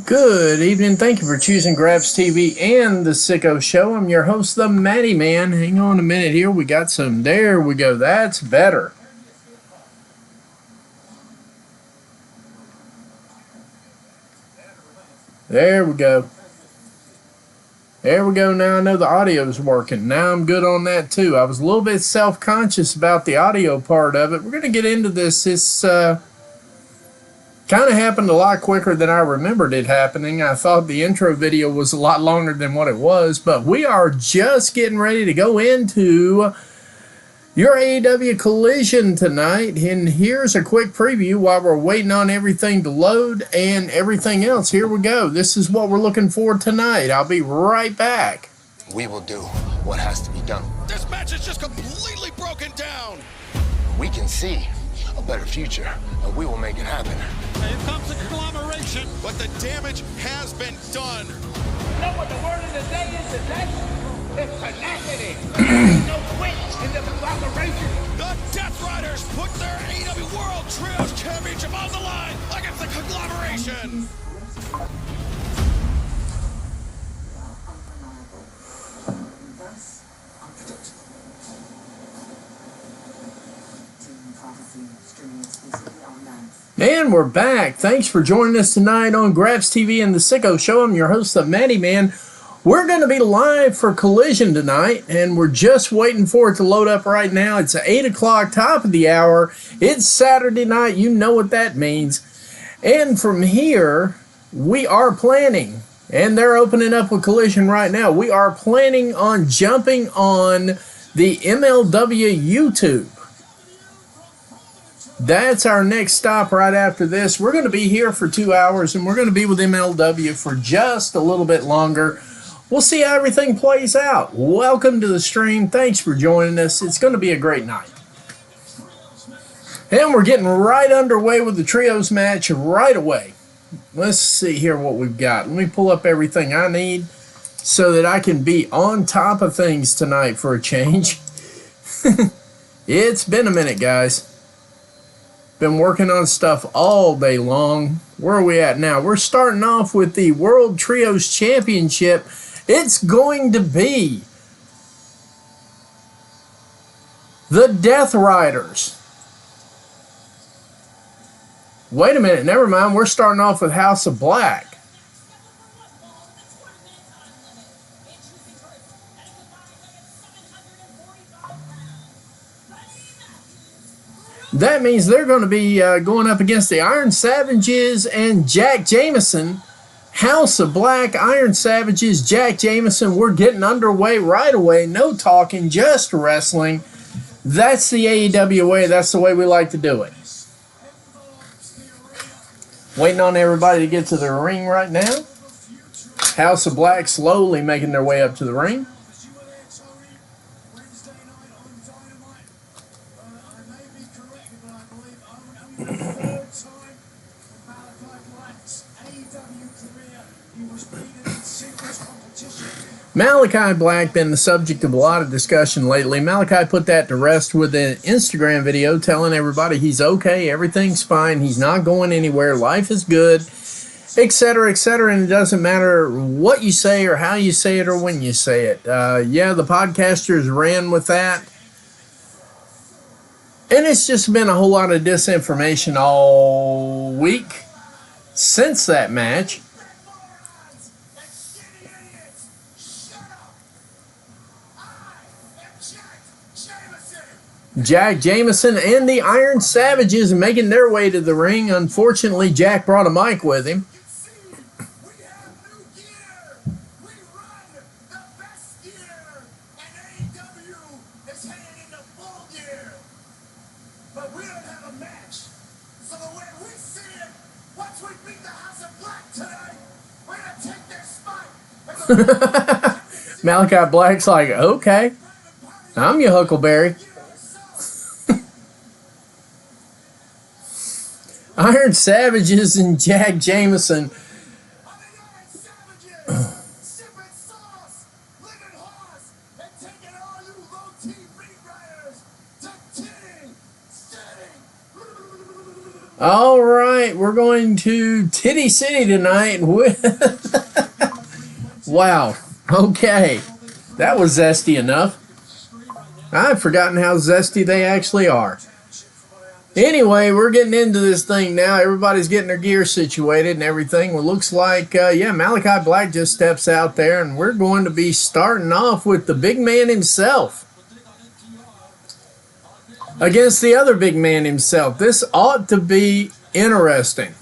Good evening. Thank you for choosing Grabs TV and the Sicko Show. I'm your host, the Matty Man. Hang on a minute here. We got some. There we go. That's better. There we go. There we go. Now I know the audio's working. Now I'm good on that too. I was a little bit self-conscious about the audio part of it. We're going to get into this. It's kind of happened a lot quicker than I remembered it happening. I thought the intro video was a lot longer than what it was, but we are just getting ready to go into your AEW Collision tonight, and here's a quick preview while we're waiting on everything to load and everything else. Here we go. This is what we're looking for tonight. I'll be right back. We will do what has to be done. This match is just completely broken down. We can see a better future, and we will make it happen. Here comes the conglomeration, but the damage has been done. You know what the word of the day is today? It's tenacity. There's no quit in the conglomeration. The Death Riders put their AEW World Trios Championship on the line against the conglomeration. And we're back. Thanks for joining us tonight on Grabs TV and the Sicko Show. I'm your host, the Matty Man. We're going to be live for Collision tonight, and we're just waiting for it to load up right now. It's 8 o'clock, top of the hour. It's Saturday night. You know what that means. And from here, we are planning, and they're opening up with Collision right now. We are planning on jumping on the MLW YouTube. That's our next stop right after this. We're going to be here for 2 hours, and we're going to be with MLW for just a little bit longer. We'll see how everything plays out. Welcome to the stream. Thanks for joining us. It's going to be a great night. And we're getting right underway with the trios match right away. Let's see here what we've got. Let me pull up everything I need so that I can be on top of things tonight for a change. It's been a minute, guys. Been working on stuff all day long. Where are we at now? We're starting off with the World Trios Championship. It's going to be the Death Riders. Wait a minute, never mind. We're starting off with House of Black. That means they're going to be going up against the Iron Savages and Jack Jameson. House of Black, Iron Savages, Jack Jameson. We're getting underway right away. No talking, just wrestling. That's the AEW way. That's the way we like to do it. Waiting on everybody to get to the ring right now. House of Black slowly making their way up to the ring. Malachi Black been the subject of a lot of discussion lately. Malachi put that to rest with an Instagram video telling everybody he's okay, everything's fine, he's not going anywhere, life is good, etc., etc., and it doesn't matter what you say or how you say it or when you say it. Yeah, the podcasters ran with that. And it's just been a whole lot of disinformation all week since that match. Jack Jameson and the Iron Savages making their way to the ring. Unfortunately, Jack brought a mic with him. Malachi Black's like, okay, I'm your Huckleberry. Iron Savages and Jack Jameson. All right, we're going to Titty City tonight with... Wow, okay. That was zesty enough. I've forgotten how zesty they actually are. Anyway, we're getting into this thing now. Everybody's getting their gear situated and everything. Well, looks like, yeah, Malachi Black just steps out there, and we're going to be starting off with the big man himself against the other big man himself. This ought to be interesting.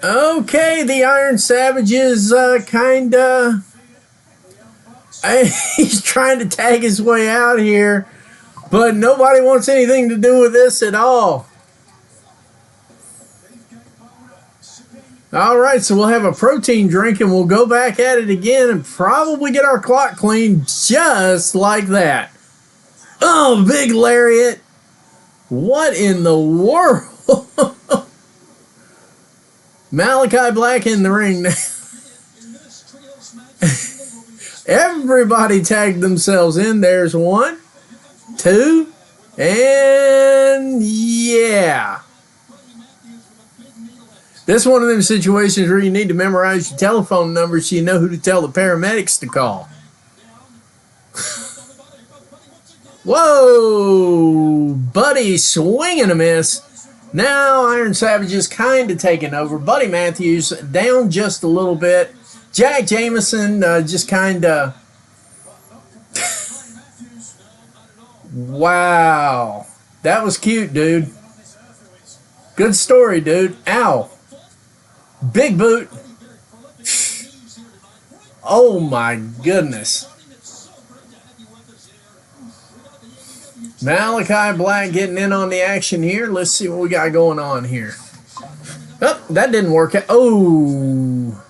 Okay, the Iron Savages kinda... he's trying to tag his way out here, but nobody wants anything to do with this at all. All right, so we'll have a protein drink and we'll go back at it again and probably get our clock clean just like that. Oh, big lariat. What in the world? Malachi Black in the ring now. Everybody tagged themselves in. There's 1, 2, and yeah. This is one of them situations where you need to memorize your telephone number so you know who to tell the paramedics to call. Whoa! Buddy swinging a miss. Now Iron Savage is kind of taking over. Buddy Matthews down just a little bit. Jack Jameson just kind of... Wow. That was cute, dude. Good story, dude. Ow. Big boot. Oh, my goodness. Malachi Black getting in on the action here. Let's see what we got going on here. Oh, that didn't work out. Oh.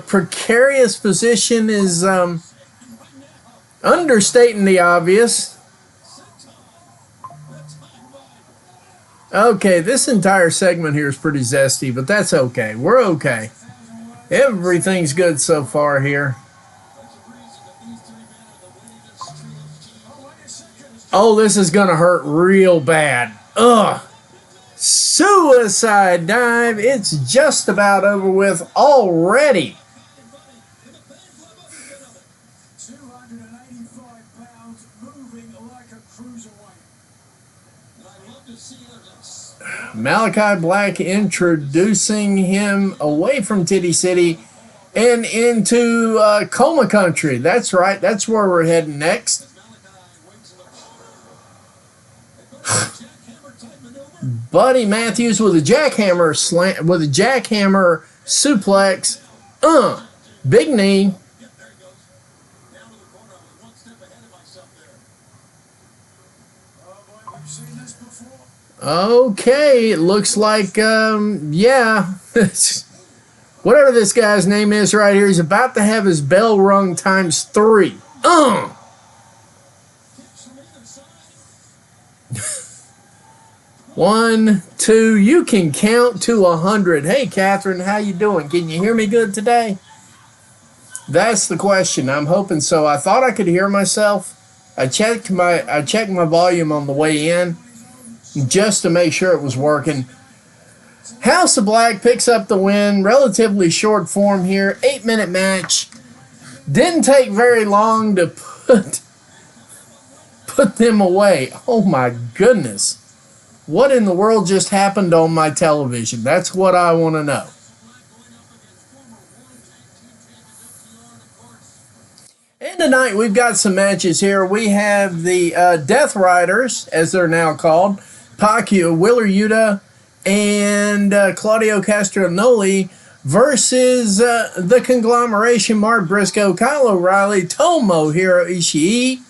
Precarious position is understating the obvious. Okay, this entire segment here is pretty zesty, but that's okay. We're okay. Everything's good so far here. Oh, this is going to hurt real bad. Ugh. Suicide dive. It's just about over with already. 285 pounds, moving like a cruiserweight. Malachi Black introducing him away from Titty City and into Coma Country. That's right. That's where we're heading next. Buddy Matthews with a jackhammer slant, with a jackhammer suplex. Big knee. Okay, it looks like, yeah. Whatever this guy's name is right here, he's about to have his bell rung times 3. 1, 2. You can count to 100. Hey, Catherine, how you doing? Can you hear me good today? That's the question. I'm hoping so. I thought I could hear myself. I checked my volume on the way in just to make sure it was working. House of Black picks up the win. Relatively short form here. 8-minute match. Didn't take very long to put them away. Oh my goodness. What in the world just happened on my television? That's what I want to know. And tonight we've got some matches here. We have the Death Riders, as they're now called, Pacquiao, Willer Yuta, and Claudio Castagnoli versus the conglomeration, Mark Briscoe, Kyle O'Reilly, Tomohiro Ishii.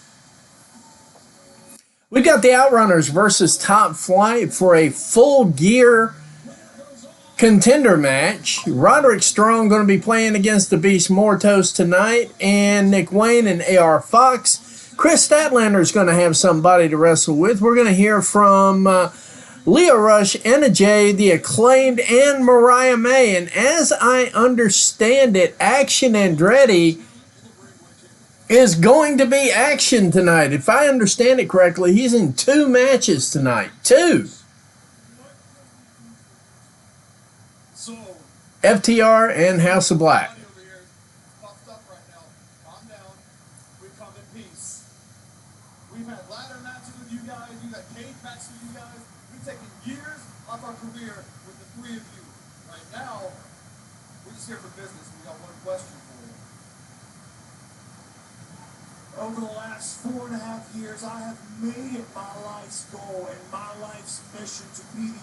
We've got the Outrunners versus Top Flight for a full gear contender match. Roderick Strong going to be playing against the Beast Mortos tonight, and Nick Wayne and AR Fox. Chris Statlander is going to have somebody to wrestle with. We're going to hear from Leo Rush, Anna Jay, The Acclaimed, and Mariah May. And as I understand it, Action Andretti is going to be action tonight. If I understand it correctly, he's in 2 matches tonight. 2. So, FTR and House of Black. over here, puffed up right now. Calm down. We come in peace. We've had ladder matches with you guys. We've had cage matches with you guys. We've taken years off our career with the 3 of you. Right now, we're just here for business. We got one question for you. Over the last 4.5 years, I have made it my life's goal and my life's mission to be the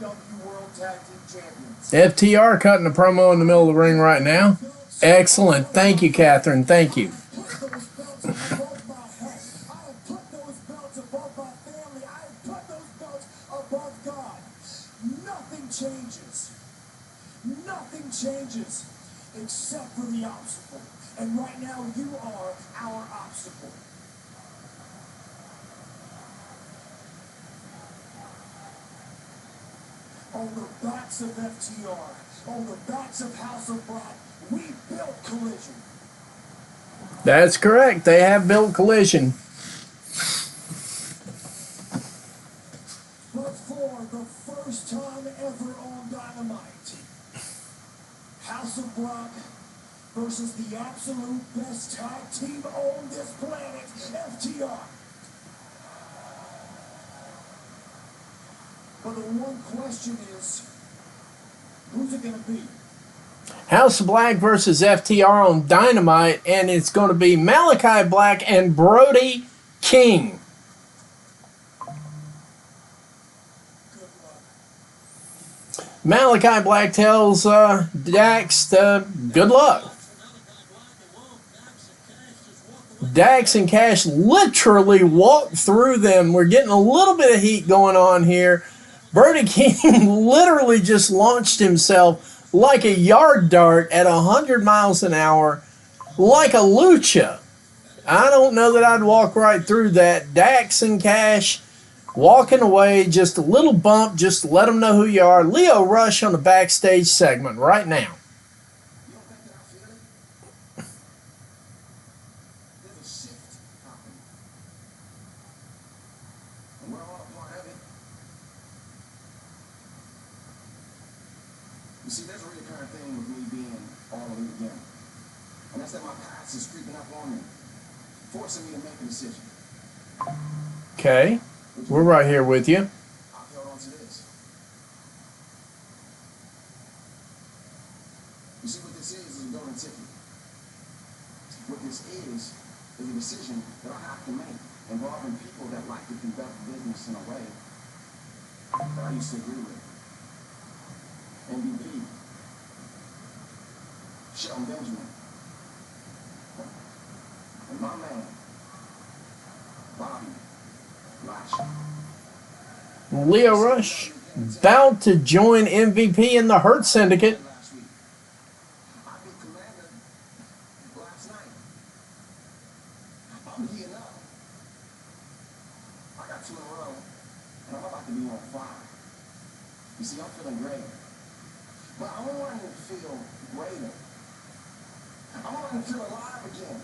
AEW World Tag Team Champions. FTR cutting a promo in the middle of the ring right now. Excellent. Thank you, Catherine. Thank you. Put those belts above my head. I have put those belts above my family. I have put those belts above God. Nothing changes. Nothing changes except for the obstacle. And right now, you are our obstacle. On the backs of FTR, on the backs of House of Black, we built Collision. That's correct. They have built Collision. But for the first time ever on Dynamite, House of Black versus the absolute best tag team on this planet, FTR. But the one question is, who's it going to be? House of Black versus FTR on Dynamite, and it's going to be Malachi Black and Brody King. Good luck. Malachi Black tells Dax, good luck. Dax and Cash literally walked through them. We're getting a little bit of heat going on here. Brody King literally just launched himself like a yard dart at 100 miles an hour, like a lucha. I don't know that I'd walk right through that. Dax and Cash walking away, just a little bump, just to let them know who you are. Leo Rush on the backstage segment right now. You don't think that I feel it? There's a shift happening. And we're all a part of it. You see, there's a recurring thing with me being all of it again. And that's that my past is creeping up on me, forcing me to make a decision. Okay, we're right here with you. I'll hold on to this. You see, what this is a golden ticket. What this is a decision that I have to make involving people that like to conduct business in a way that I used to agree with. MVP, Shelton Benjamin, and my man, Bobby Lashley. Leo Rush about to join MVP in the Hurt Syndicate. Last week, I beat Commander last night. I'm heating up. I got 2 in a row, and I'm about to be on fire. You see, I'm feeling great. But I want to feel greater. I want to feel alive again.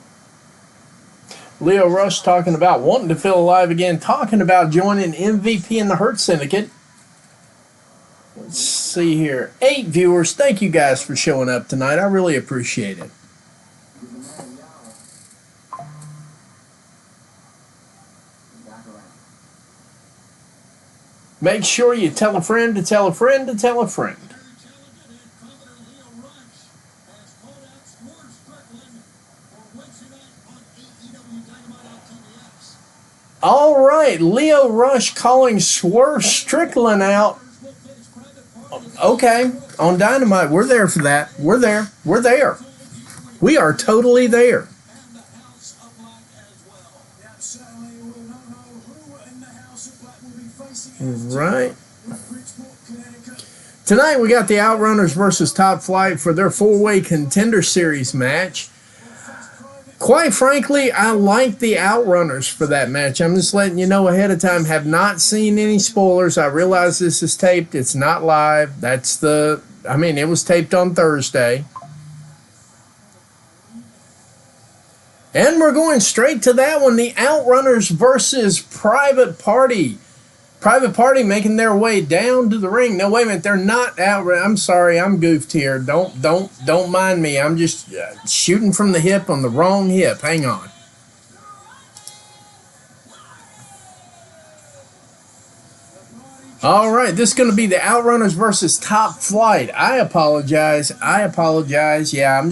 Leo Rush talking about wanting to feel alive again, talking about joining MVP in the Hurt Syndicate. Let's see here. 8 viewers. Thank you guys for showing up tonight. I really appreciate it. Make sure you tell a friend to tell a friend to tell a friend. All right, Leo Rush calling Swerve Strickland out. Okay, on Dynamite. We're there for that. We're there. We're there. We are totally there. Right. Tonight we got the Outrunners versus Top Flight for their 4-way Contender Series match. Quite frankly, I like the Outrunners for that match. I'm just letting you know ahead of time. Have not seen any spoilers. I realize this is taped. It's not live. It was taped on Thursday. And we're going straight to that one. The Outrunners versus Private Party. Private Party making their way down to the ring. No, wait a minute. They're not out. I'm sorry. I'm goofed here. Don't mind me. I'm just shooting from the hip on the wrong hip. Hang on. All right. This is going to be the Outrunners versus Top Flight. I apologize. Yeah,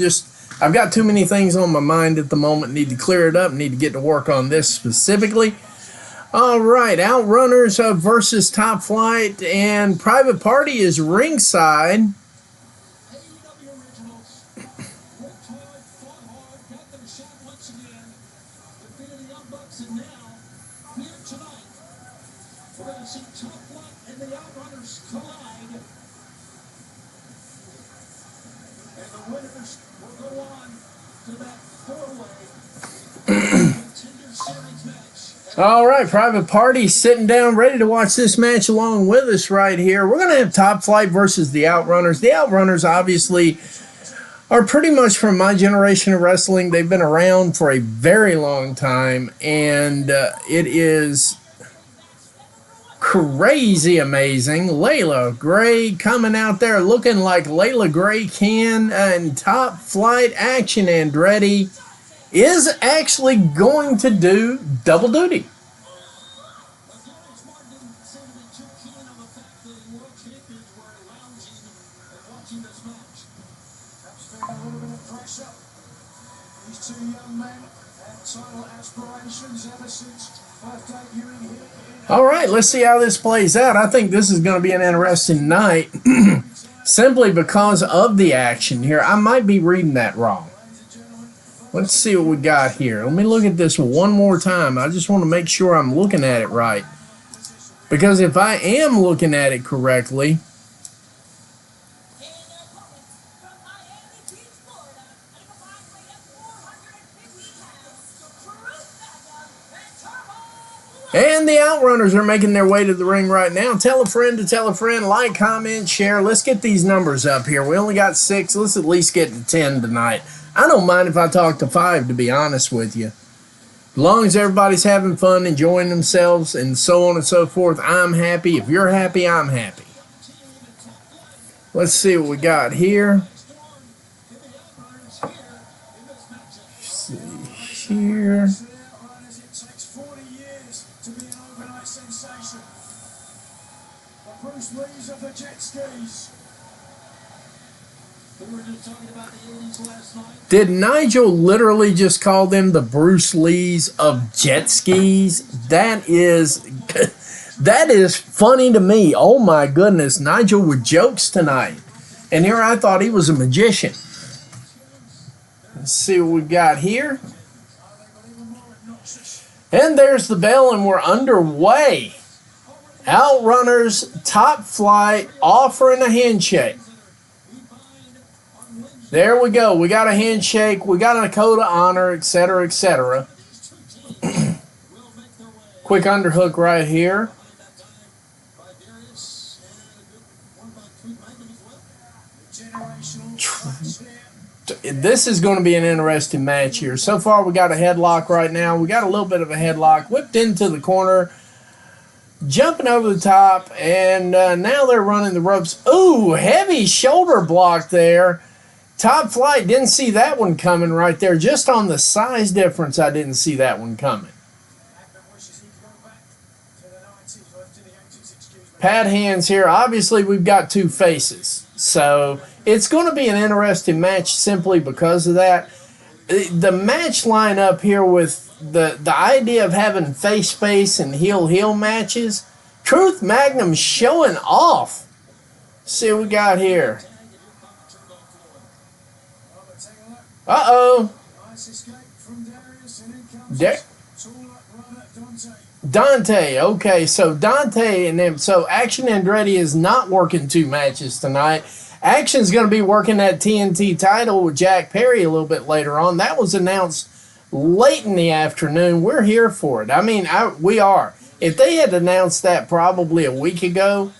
I've got too many things on my mind at the moment. Need to clear it up. Need to get to work on this specifically. All right, Outrunners versus Top Flight, and Private Party is ringside. All right, Private Party sitting down, ready to watch this match along with us right here. We're going to have Top Flight versus the Outrunners. The Outrunners obviously are pretty much from my generation of wrestling. They've been around for a very long time, and it is crazy amazing. Layla Gray coming out there looking like Layla Gray can, and Top Flight Action Andretti is actually going to do double duty. All right, let's see how this plays out. I think this is going to be an interesting night simply because of the action here. I might be reading that wrong. Let's see what we got here. Let me look at this one more time. I just want to make sure I'm looking at it right. Because if I am looking at it correctly, and the Outrunners are making their way to the ring right now. Tell a friend to tell a friend. Like, comment, share. Let's get these numbers up here. We only got 6. Let's at least get to 10 tonight. I don't mind if I talk to 5, to be honest with you. As long as everybody's having fun, enjoying themselves, and so on and so forth, I'm happy. If you're happy, I'm happy. Let's see what we got here. Let's see here. Bruce Lee's of the jet skis. We were just talking about the 80s last night. Did Nigel literally just call them the Bruce Lees of jet skis? That is funny to me. Oh my goodness, Nigel with jokes tonight. And here I thought he was a magician. Let's see what we've got here. And there's the bell, and we're underway. Outrunners, Top Flight, offering a handshake. There we go. We got a handshake. We got a code of honor, etc., etc. Quick underhook right here. This is going to be an interesting match here. So far, we got a headlock right now. We got a little bit of a headlock. Whipped into the corner. Jumping over the top. And now they're running the ropes. Ooh, heavy shoulder block there. Top Flight, didn't see that one coming right there. Just on the size difference, I didn't see that one coming. Pad hands here. Obviously, we've got two faces. So it's going to be an interesting match simply because of that. The match lineup here with the idea of having face-face and heel-heel matches. Truth Magnum showing off. Let's see what we got here. Uh-oh. Dante. Okay, so Dante and them. So Action Andretti is not working two matches tonight. Action's going to be working that TNT title with Jack Perry a little bit later on. That was announced late in the afternoon. We're here for it. I mean, we are. If they had announced that probably a week ago,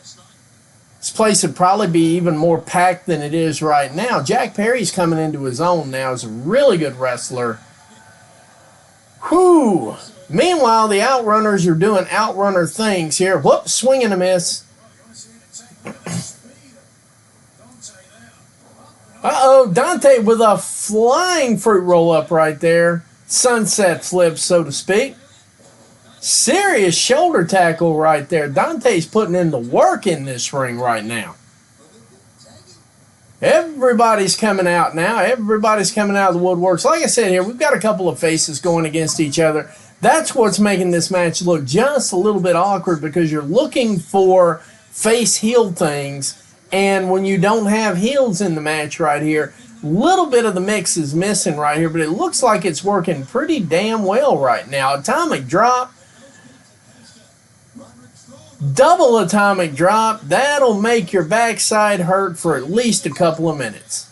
this place would probably be even more packed than it is right now. Jack Perry's coming into his own now as a really good wrestler. Whew. Meanwhile, the Outrunners are doing Outrunner things here. Whoop, swing and a miss. Uh-oh, Dante with a flying fruit roll-up right there. Sunset flip, so to speak. Serious shoulder tackle right there. Dante's putting in the work in this ring right now. Everybody's coming out now. Everybody's coming out of the woodworks. Like I said here, we've got a couple of faces going against each other. That's what's making this match look just a little bit awkward because you're looking for face-heel things, and when you don't have heels in the match right here, a little bit of the mix is missing right here, but it looks like it's working pretty damn well right now. Atomic drop. Double atomic drop. That'll make your backside hurt for at least a couple of minutes.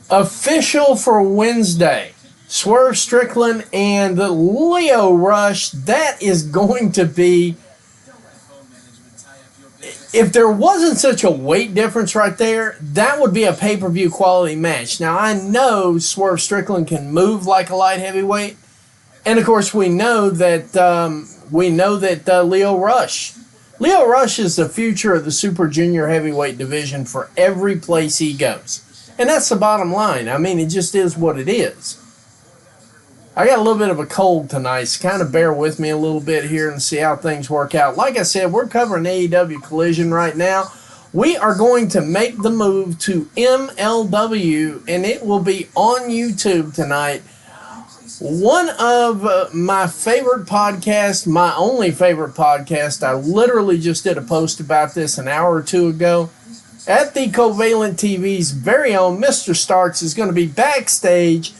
Official for Wednesday. Swerve Strickland and the Leo Rush. That is going to be... If there wasn't such a weight difference right there, that would be a pay-per-view quality match. Now, I know Swerve Strickland can move like a light heavyweight. And, of course, we know that Leo Rush. Leo Rush is the future of the Super Junior Heavyweight division for every place he goes. And that's the bottom line. I mean, it just is what it is. I got a little bit of a cold tonight, so kind of bear with me a little bit here and see how things work out. Like I said, we're covering AEW Collision right now. We are going to make the move to MLW, and it will be on YouTube tonight. One of my favorite podcasts, my only favorite podcast, I literally just did a post about this an hour or two ago. At the Covalent TV's very own Mr. Starks is going to be backstage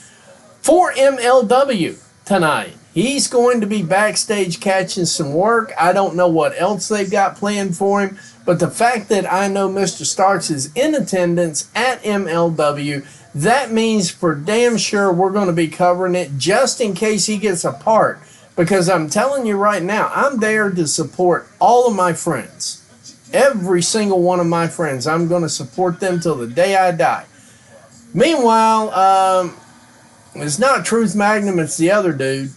for MLW tonight. He's going to be backstage catching some work. I don't know what else they've got planned for him, but the fact that I know Mr. Starks is in attendance at MLW, that means for damn sure we're going to be covering it just in case he gets a part. Because I'm telling you right now, I'm there to support all of my friends. Every single one of my friends. I'm going to support them till the day I die. Meanwhile, it's not Truth Magnum, it's the other dude.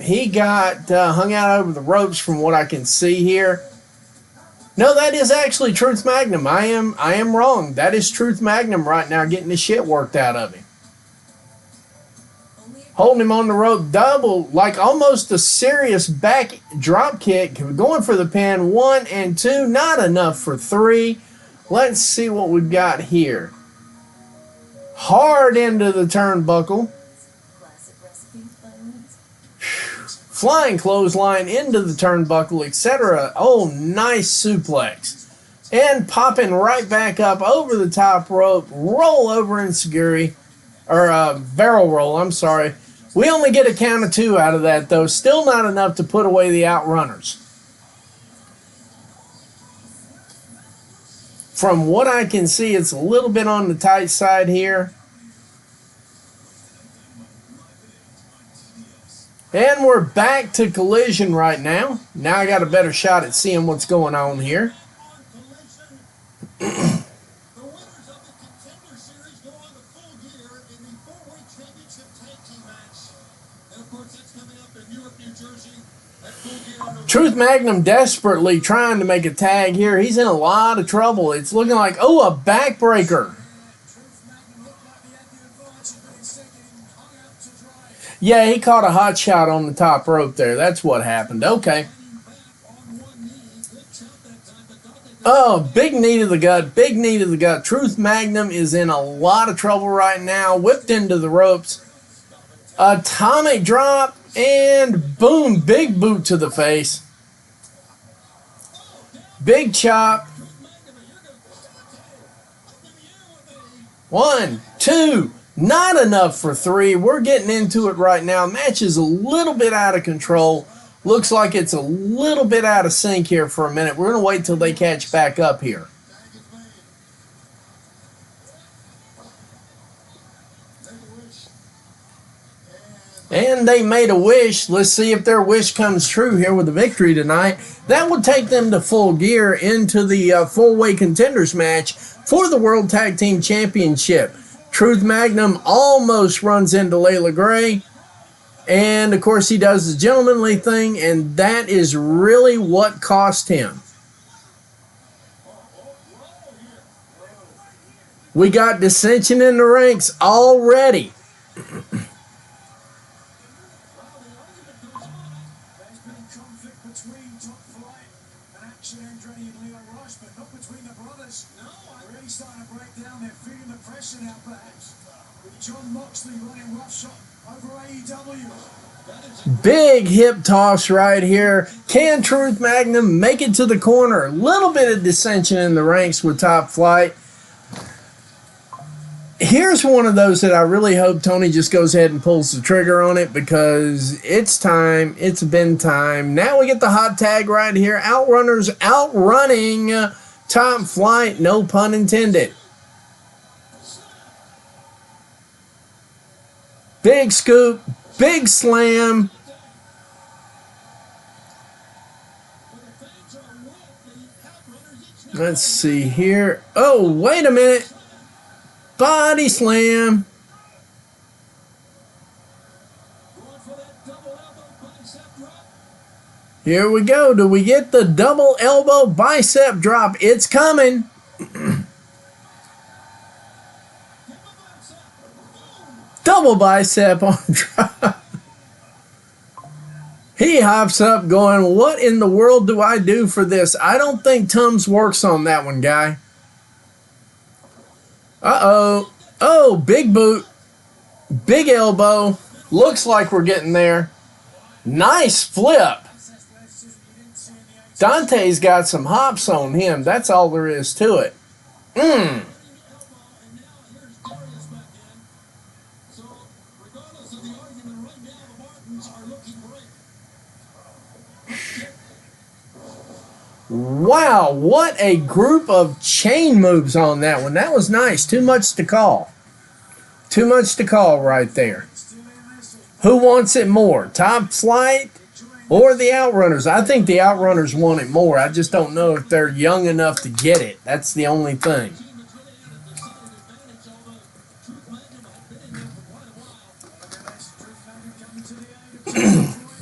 He got hung out over the ropes from what I can see here. No, that is actually Truth Magnum. I am wrong. That is Truth Magnum right now getting the shit worked out of him. Holding him on the rope, double, like almost a serious back drop kick. Going for the pin, 1 and 2, not enough for 3. Let's see what we've got here. Hard into the turnbuckle. Flying clothesline into the turnbuckle, etc. Oh, nice suplex. And popping right back up over the top rope. Roll over enziguri. Or barrel roll, I'm sorry. We only get a count of 2 out of that, though. Still not enough to put away the Outrunners. From what I can see, it's a little bit on the tight side here. And we're back to Collision right now. Now I got a better shot at seeing what's going on here. The winners of the Contender Series go on to Full Gear in the 4-Way Championship Tag Team match. And of course, that's coming up in Newark, New Jersey at Full Gear. Truth Magnum desperately trying to make a tag here. He's in a lot of trouble. It's looking like, oh, a backbreaker. Truth Magnum looked like he had the advantage, but instead getting hung out to dry. Yeah, he caught a hot shot on the top rope there. That's what happened. Okay. Oh, big knee to the gut. Big knee to the gut. Truth Magnum is in a lot of trouble right now. Whipped into the ropes. Atomic drop. And boom, big boot to the face. Big chop. 1, 2. Not enough for 3. We're getting into it right now. Match is a little bit out of control. Looks like it's a little bit out of sync here for a minute. We're going to wait till they catch back up here. And they made a wish. Let's see if their wish comes true here with the victory tonight. That would take them to Full Gear into the 4-Way Contenders match for the World Tag Team Championship. Truth Magnum almost runs into Layla Gray. And, of course, he does the gentlemanly thing, and that is really what cost him. We got dissension in the ranks already. There's been conflict between Top Flight and Action Andretti and Leo Rush, but not between the brothers. No, I'm really starting to break down. They're feeling the pressure now, perhaps. With John Moxley running roughshod over AEW. Big hip toss right here. Can Truth Magnum make it to the corner? Little bit of dissension in the ranks with Top Flight. Here's one of those that I really hope Tony just goes ahead and pulls the trigger on it, because it's time. It's been time. Now we get the hot tag right here. Outrunners outrunning Top Flight. No pun intended. Big scoop. Big slam. Let's see here. Oh, wait a minute. Body slam. Here we go. Do we get the double elbow bicep drop? It's coming. Double bicep on drop. He hops up going, what in the world do I do for this? I don't think Tums works on that one, guy. Uh-oh. Oh, big boot. Big elbow. Looks like we're getting there. Nice flip. Dante's got some hops on him. That's all there is to it. Wow, what a group of chain moves on that one. That was nice. Too much to call. Too much to call right there. Who wants it more? Top Flight or the Outrunners? I think the Outrunners want it more. I just don't know if they're young enough to get it. That's the only thing.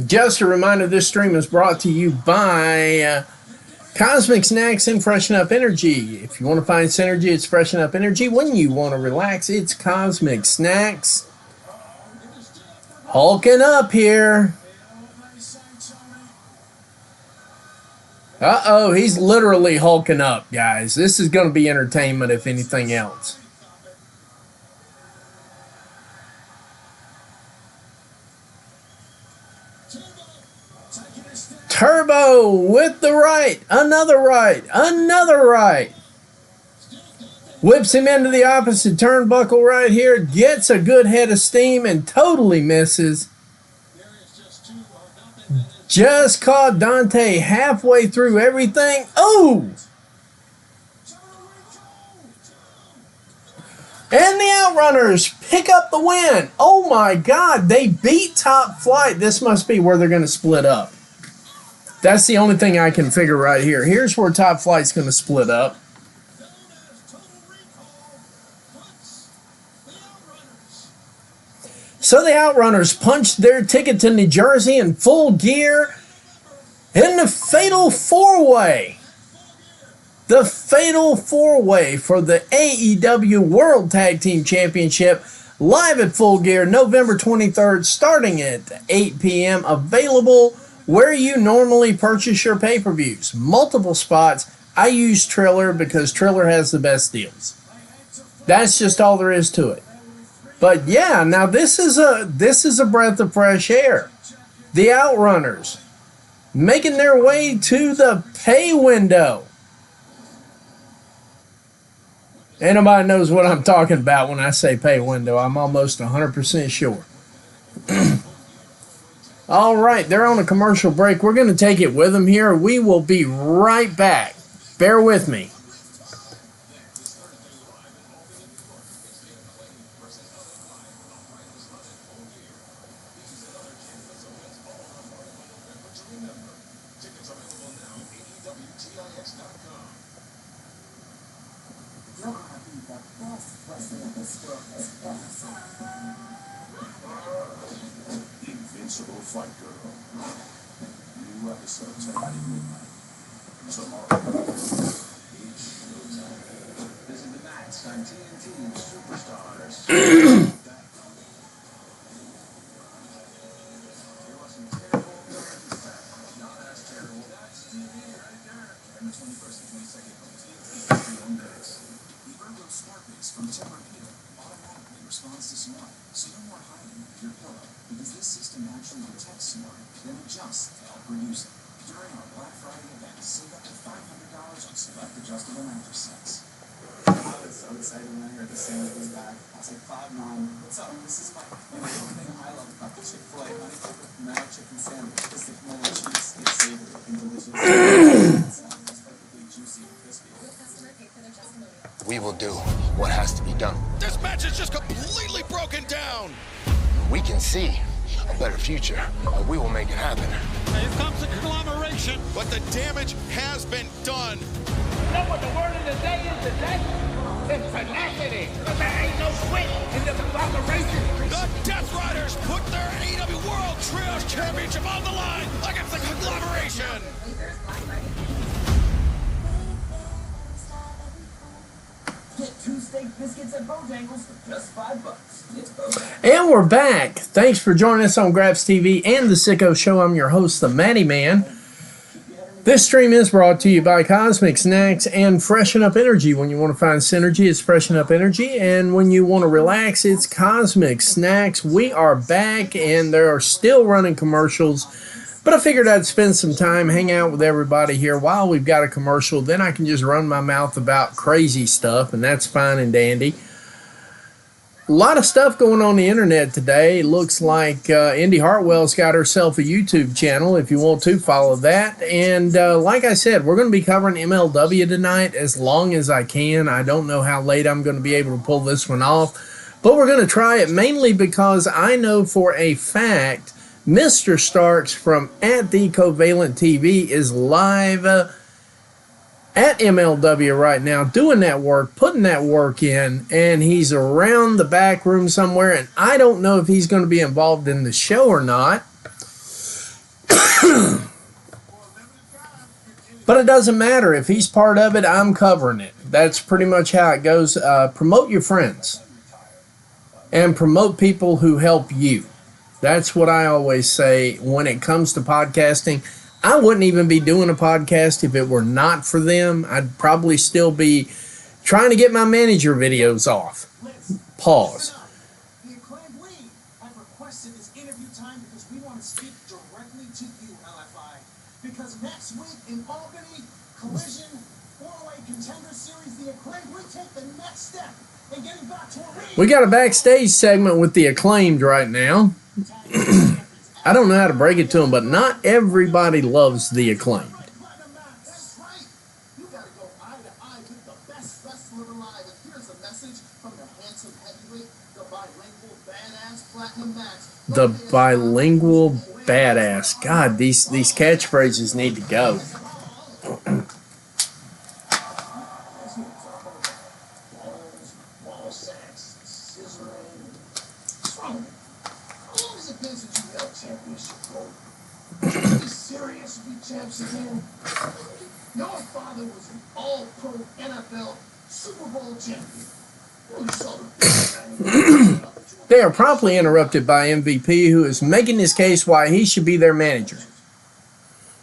Just a reminder, this stream is brought to you by Cosmic Snacks and Freshen Up Energy. If you want to find synergy, it's Freshen Up Energy. When you want to relax, it's Cosmic Snacks. Hulking up here. Uh-oh, he's literally hulking up, guys. This is going to be entertainment, if anything else. Turbo with the right. Another right. Another right. Whips him into the opposite turnbuckle right here. Gets a good head of steam and totally misses. Just caught Dante halfway through everything. Oh! And the Outrunners pick up the win. Oh my God, they beat Top Flight. This must be where they're going to split up. That's the only thing I can figure right here. Here's where Top Flight's going to split up. So the Outrunners punched their ticket to New Jersey in Full Gear in the Fatal 4-Way. The Fatal 4-Way for the AEW World Tag Team Championship, live at Full Gear, November 23rd, starting at 8 p.m. Available where you normally purchase your pay-per-views. Multiple spots. I use Triller because Triller has the best deals. That's just all there is to it. But yeah, now this is a breath of fresh air. The Outrunners making their way to the pay window. Anybody knows what I'm talking about when I say pay window. I'm almost 100% sure. All right, they're on a commercial break. We're going to take it with them here. We will be right back. Bear with me. Invincible Fight Girl. New episode tonight at midnight. Tomorrow. Visit the match on TNT Superstars. From Tempur-Pedic automatically responds to snore, so no more hiding your pillow, because this system actually detects snoring, then adjusts to help reduce it. During our Black Friday event, save up to $500 on select adjustable mattress sets. I was so excited when I heard the sandwich was back. I was like, Mom, what's up? This is my one thing I love about the Chick-fil-A honey mayo chicken sandwich is the mayo cheese. It's savory and delicious. It's perfectly juicy and crispy. We will do what has to be done. This match is just completely broken down. We can see a better future, and we will make it happen. Here comes the conglomeration. But the damage has been done. You know what the word of the day is today? It's tenacity. Because there ain't no quit in the conglomeration. The Death Riders put their AEW World Trios Championship on the line against the conglomeration. Get 2 steak biscuits at Bojangles for just $5. It's Bojangles. And we're back. Thanks for joining us on Grabs TV and The Sicko Show. I'm your host, the Matty Man. This stream is brought to you by Cosmic Snacks and Freshen Up Energy. When you want to find synergy, it's Freshen Up Energy. And when you want to relax, it's Cosmic Snacks. We are back, and there are still running commercials. But I figured I'd spend some time, hang out with everybody here while we've got a commercial. Then I can just run my mouth about crazy stuff, and that's fine and dandy. A lot of stuff going on the internet today. It looks like Indy Hartwell's got herself a YouTube channel if you want to follow that. And like I said, we're going to be covering MLW tonight as long as I can. I don't know how late I'm going to be able to pull this one off, but we're going to try it mainly because I know for a fact Mr. Starks from at the Covalent TV is live at MLW right now, doing that work, putting that work in, and he's around the back room somewhere, and I don't know if he's going to be involved in the show or not. But it doesn't matter. If he's part of it, I'm covering it. That's pretty much how it goes. Promote your friends and promote people who help you. That's what I always say when it comes to podcasting. I wouldn't even be doing a podcast if it were not for them. I'd probably still be trying to get my manager videos off. Pause. The Acclaimed League have requested this interview time because we want to speak directly to you, LFI. Because next week in Albany, Collision 4-Way Contender Series, the Acclaimed League take the next step in getting back to a ring. We got a backstage segment with the Acclaimed right now. I don't know how to break it to them, but not everybody loves the Acclaimed. That's right. You gotta go eye to eye with the best wrestler alive. And here's a message from the handsome heavyweight, the bilingual badass Platinum Max. The bilingual badass. God, these catchphrases need to go. match again? Your father was an all-pro NFL Super Bowl champion. You son of They are promptly interrupted by MVP, who is making his case why he should be their manager.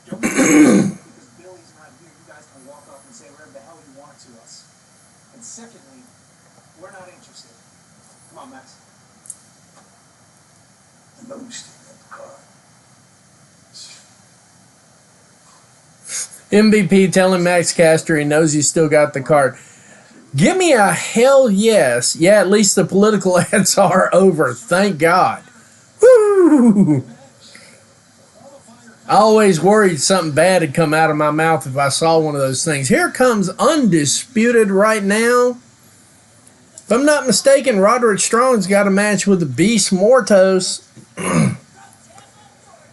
Because Billy's not here, you guys can walk off and say whatever the hell you want to us. And secondly, we're not interested. Come on, Max. I know you still got the card. MVP telling Max Caster he knows he still got the card. Give me a hell yes. Yeah, at least the political ads are over. Thank God. Woo! I always worried something bad had come out of my mouth if I saw one of those things. Here comes Undisputed right now. If I'm not mistaken, Roderick Strong's got a match with the Beast Mortos.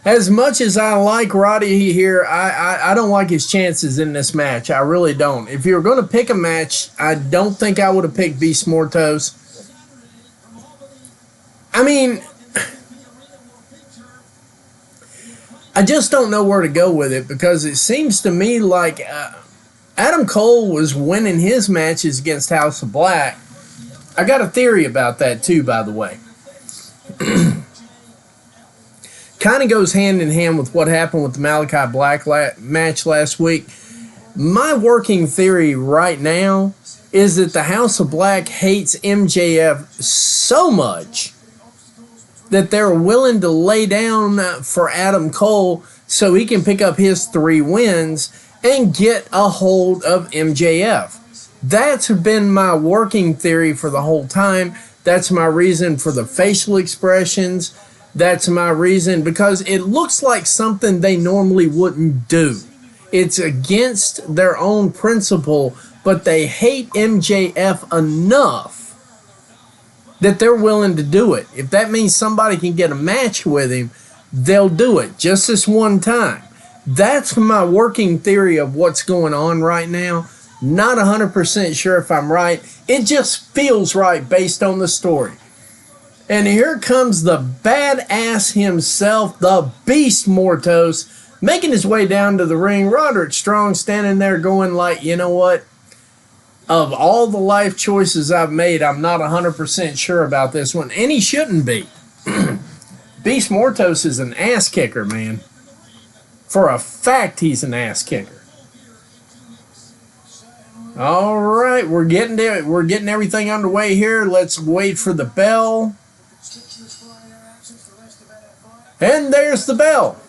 As much as I like Roddy here, I don't like his chances in this match. I really don't. If you were going to pick a match, I don't think I would have picked Beast Mortos. I mean, I just don't know where to go with it because it seems to me like Adam Cole was winning his matches against House of Black. I got a theory about that too, by the way. Kind of goes hand in hand with what happened with the Malachi Black match last week. My working theory right now is that the House of Black hates MJF so much that they're willing to lay down for Adam Cole so he can pick up his 3 wins and get a hold of MJF. That's been my working theory for the whole time. That's my reason for the facial expressions. That's my reason because it looks like something they normally wouldn't do. It's against their own principle, but they hate MJF enough that they're willing to do it. If that means somebody can get a match with him, they'll do it just this one time. That's my working theory of what's going on right now. Not 100% sure if I'm right. It just feels right based on the story. And here comes the badass himself, the Beast Mortos, making his way down to the ring. Roderick Strong standing there going like, you know what? Of all the life choices I've made, I'm not 100% sure about this one. And he shouldn't be. Beast Mortos is an ass kicker, man. For a fact, he's an ass kicker. All right, we're getting everything underway here. Let's wait for the bell. And there's the bell.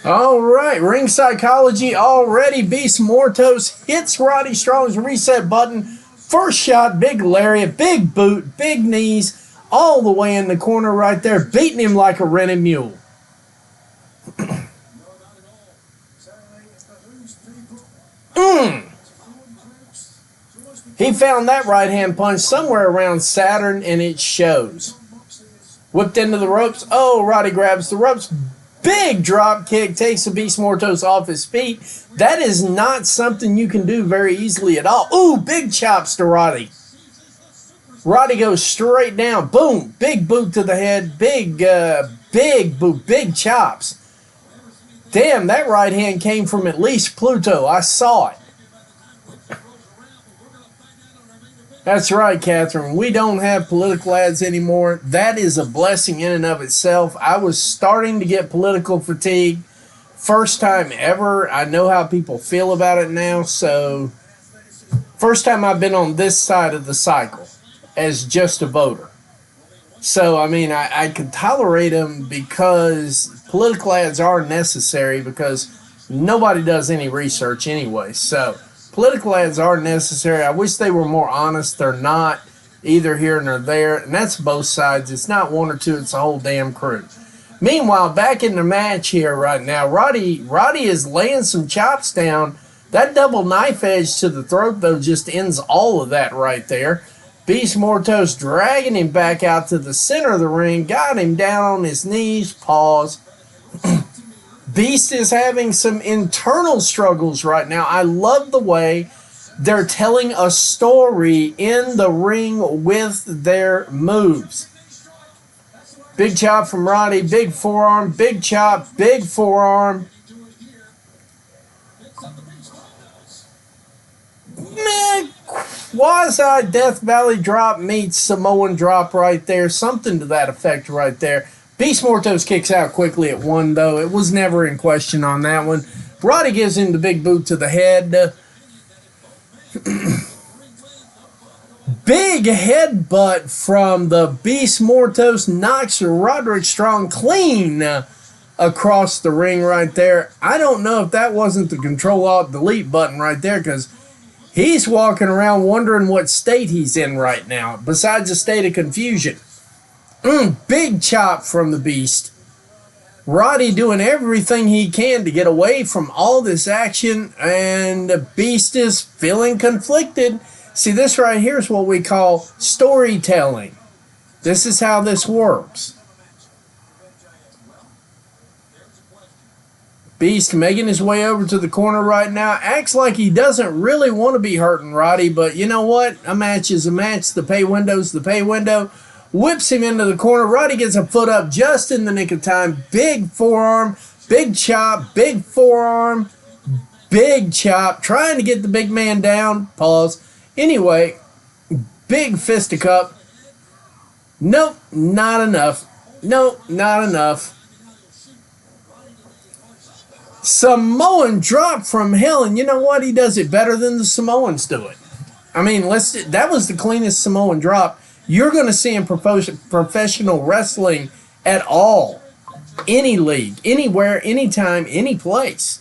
All right, ring psychology already. Beast Mortos hits Roddy Strong's reset button. First shot, big lariat, big boot, big knees, all the way in the corner right there, beating him like a rented mule. He found that right hand punch somewhere around Saturn, and it shows. Whipped into the ropes. Oh, Roddy grabs the ropes. Big drop kick takes the Beast Mortos off his feet. That is not something you can do very easily at all. Ooh, big chops to Roddy. Roddy goes straight down. Boom. Big boot to the head. Big boot. Big chops. Damn, that right hand came from at least Pluto. I saw it. That's right, Catherine. We don't have political ads anymore. That is a blessing in and of itself. I was starting to get political fatigue. First time ever. I know how people feel about it now. So, first time I've been on this side of the cycle as just a voter. So, I mean, I could tolerate them because political ads are necessary because nobody does any research anyway. So, political ads are necessary. I wish they were more honest. They're not either here nor there. And that's both sides. It's not one or two. It's a whole damn crew. Meanwhile, back in the match here right now, Roddy is laying some chops down. That double knife edge to the throat, though, just ends all of that right there. Beast Mortos dragging him back out to the center of the ring. Got him down on his knees. Pause. Beast is having some internal struggles right now. I love the way they're telling a story in the ring with their moves. Big chop from Roddy, big forearm, big chop, big forearm. Man, quasi Death Valley drop meets Samoan drop right there. Something to that effect right there. Beast Mortos kicks out quickly at one, though. It was never in question on that one. Roddy gives him the big boot to the head. Big headbutt from the Beast Mortos knocks Roderick Strong clean across the ring right there. I don't know if that wasn't the Control-Alt-Delete button right there, because he's walking around wondering what state he's in right now, besides a state of confusion. Big chop from the Beast. Roddy doing everything he can to get away from all this action, and the Beast is feeling conflicted. See, this right here is what we call storytelling. This is how this works. Beast making his way over to the corner right now. Acts like he doesn't really want to be hurting Roddy, but you know what? A match is a match. The pay window's the pay window. Whips him into the corner. Roddy gets a foot up just in the nick of time. Big forearm, big chop, big forearm, big chop. Trying to get the big man down. Pause. Anyway, big fisticuff. Nope, not enough. Nope, not enough. Samoan drop from hell, and you know what? He does it better than the Samoans do it. I mean, that was the cleanest Samoan drop you're going to see in professional wrestling at all. Any league, anywhere, anytime, any place.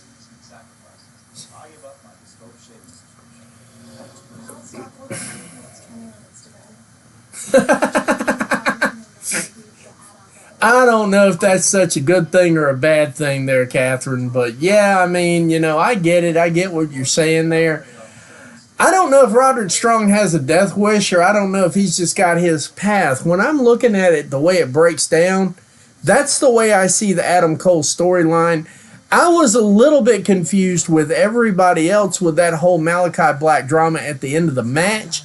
I don't know if that's such a good thing or a bad thing there, Catherine, but yeah, I mean, you know, I get it. I get what you're saying there. I don't know if Roderick Strong has a death wish, or I don't know if he's just got his path. When I'm looking at it, the way it breaks down, that's the way I see the Adam Cole storyline. I was a little bit confused with everybody else with that whole Malachi Black drama at the end of the match.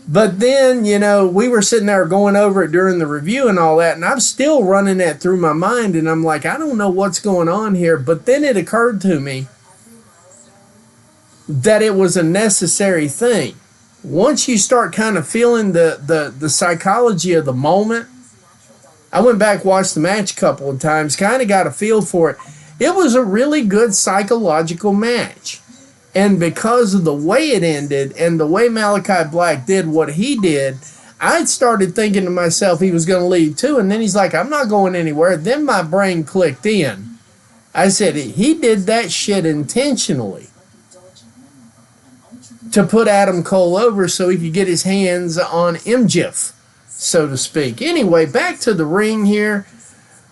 But then, you know, we were sitting there going over it during the review and all that, and I'm still running that through my mind, and I'm like, I don't know what's going on here. But then it occurred to me that it was a necessary thing. Once you start kind of feeling the psychology of the moment, I went back, watched the match a couple of times, kind of got a feel for it. It was a really good psychological match. And because of the way it ended and the way Malachi Black did what he did, I started thinking to myself he was going to leave too. And then he's like, I'm not going anywhere. Then my brain clicked in. I said, he did that shit intentionally to put Adam Cole over so he could get his hands on MJF, so to speak. Anyway, back to the ring here.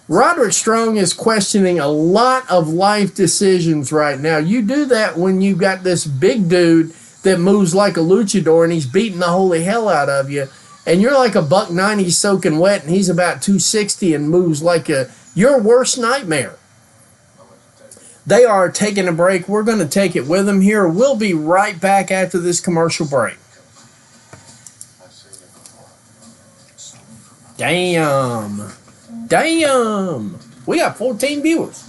Roderick Strong is questioning a lot of life decisions right now. You do that when you got this big dude that moves like a luchador and he's beating the holy hell out of you, and you're like a $190 soaking wet and he's about 260 and moves like your worst nightmare. They are taking a break. We're going to take it with them here. We'll be right back after this commercial break. Damn. Damn. We got 14 viewers.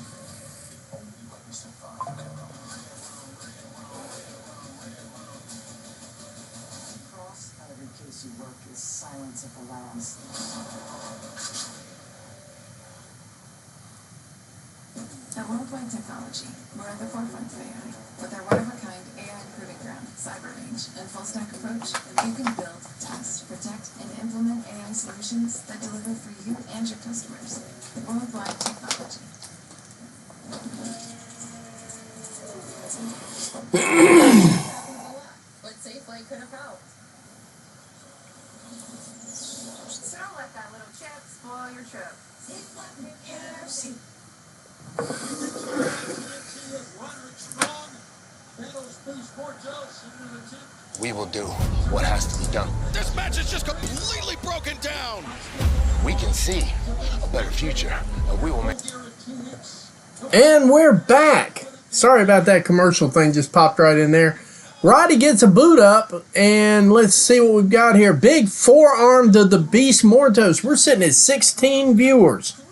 At Worldwide Technology, we're at the forefront of AI. With our one-of-a-kind AI proving ground, cyber range, and full-stack approach, you can build, test, protect, and implement AI solutions that deliver for you and your customers. Worldwide Technology. But Safeway could have helped. So don't let that little chip spoil your trip. We will do what has to be done. This match is just completely broken down. We can see a better future, and we will make... And we're back. Sorry about that commercial thing, just popped right in there. Roddy gets a boot up, and let's see what we've got here. Big forearm to the Beast Mortos. We're sitting at 16 viewers.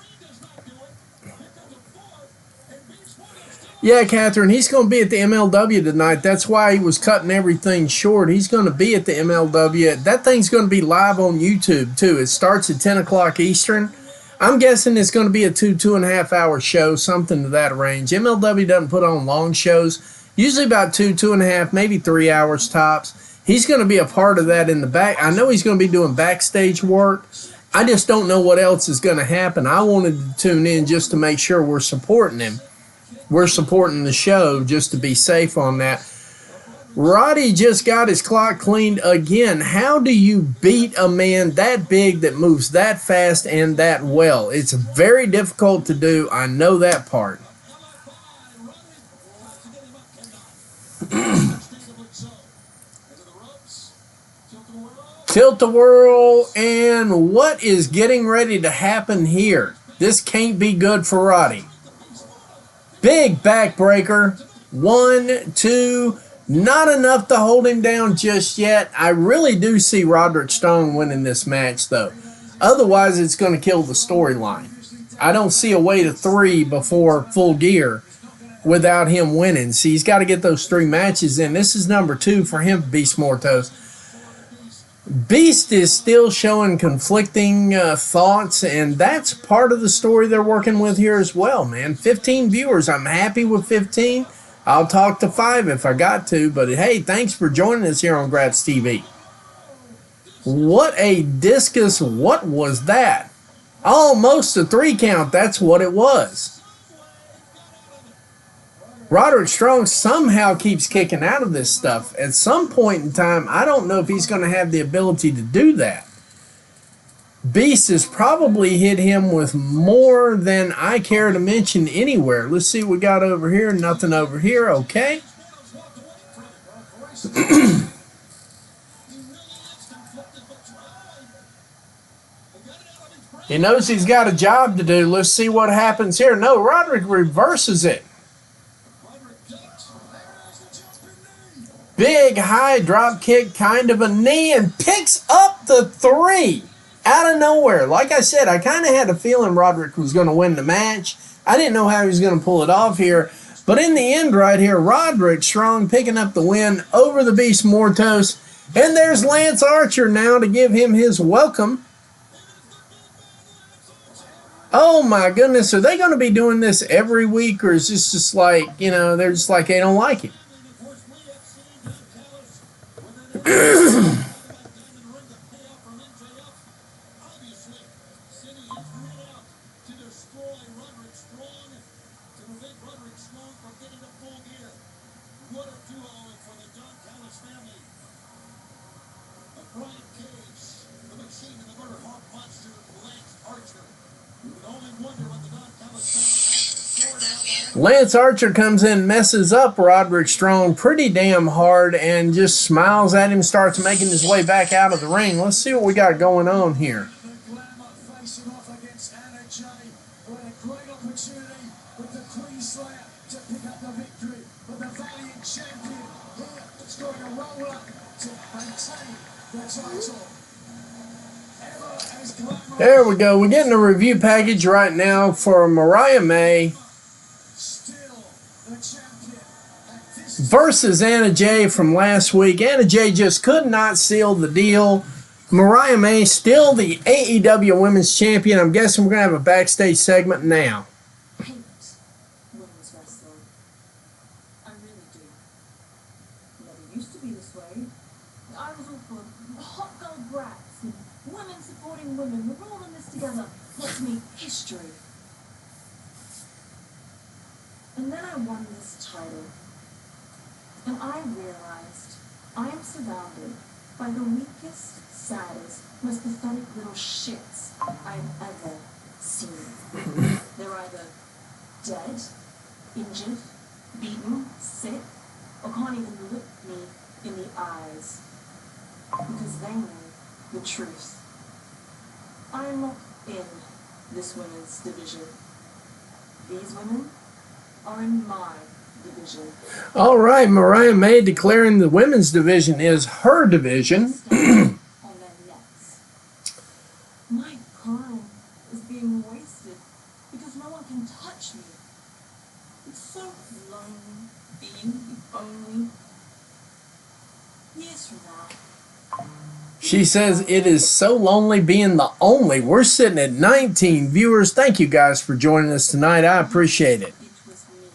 Yeah, Catherine, he's going to be at the MLW tonight. That's why he was cutting everything short. He's going to be at the MLW. That thing's going to be live on YouTube, too. It starts at 10 o'clock Eastern. I'm guessing it's going to be a 2.5 hour show, something to that range. MLW doesn't put on long shows, usually about 2.5, maybe 3 hours tops. He's going to be a part of that in the back. I know he's going to be doing backstage work. I just don't know what else is going to happen. I wanted to tune in just to make sure we're supporting him. We're supporting the show just to be safe on that. Roddy just got his clock cleaned again. How do you beat a man that big that moves that fast and that well? It's very difficult to do. I know that part. Tilt-a-whirl, and what is getting ready to happen here? This can't be good for Roddy. Big backbreaker. 1, 2, not enough to hold him down just yet. I really do see Roderick Strong winning this match, though. Otherwise, it's going to kill the storyline. I don't see a way to 3 before Full Gear without him winning. See, he's got to get those 3 matches in. This is number 2 for him, Beast Mortos. Beast is still showing conflicting thoughts, and that's part of the story they're working with here as well, man. 15 viewers. I'm happy with 15. I'll talk to 5 if I got to, but hey, thanks for joining us here on Grabs TV. What a discus. What was that? Almost a 3 count. That's what it was. Roderick Strong somehow keeps kicking out of this stuff. At some point in time, I don't know if he's going to have the ability to do that. Beast has probably hit him with more than I care to mention anywhere. Let's see what we got over here. Nothing over here. Okay. He knows he's got a job to do. Let's see what happens here. No, Roderick reverses it. Big high drop kick, kind of a knee, and picks up the 3 out of nowhere. Like I said, I kind of had a feeling Roderick was going to win the match. I didn't know how he was going to pull it off here. But in the end right here, Roderick Strong picking up the win over the Beast Mortos. And there's Lance Archer now to give him his welcome. Oh my goodness, are they going to be doing this every week, or is this just like, you know, they're just like they don't like it? Lance Archer comes in, messes up Roderick Strong pretty damn hard, and just smiles at him, starts making his way back out of the ring. Let's see what we got going on here. There we go. We're getting a review package right now for Mariah May versus Anna Jay from last week. Anna Jay just could not seal the deal. Mariah May still the AEW Women's Champion. I'm guessing we're going to have a backstage segment now. I hate women's wrestling. I really do. Never used to be this way. I was all for hot girl brats and women supporting women. We're all in this together. Let's make history. And then I won this title. And I realized I am surrounded by the weakest, saddest, most pathetic little shits I've ever seen. They're either dead, injured, beaten, sick, or can't even look me in the eyes. Because they know the truth. I am not in this women's division. These women are in my division. All right, Mariah May declaring the women's division is her division. On their necks. My girl is being wasted because no one can touch me. It's so lonely being the only. Years from now. She says it is so lonely being the only. We're sitting at 19 viewers. Thank you guys for joining us tonight. I appreciate it. It was me.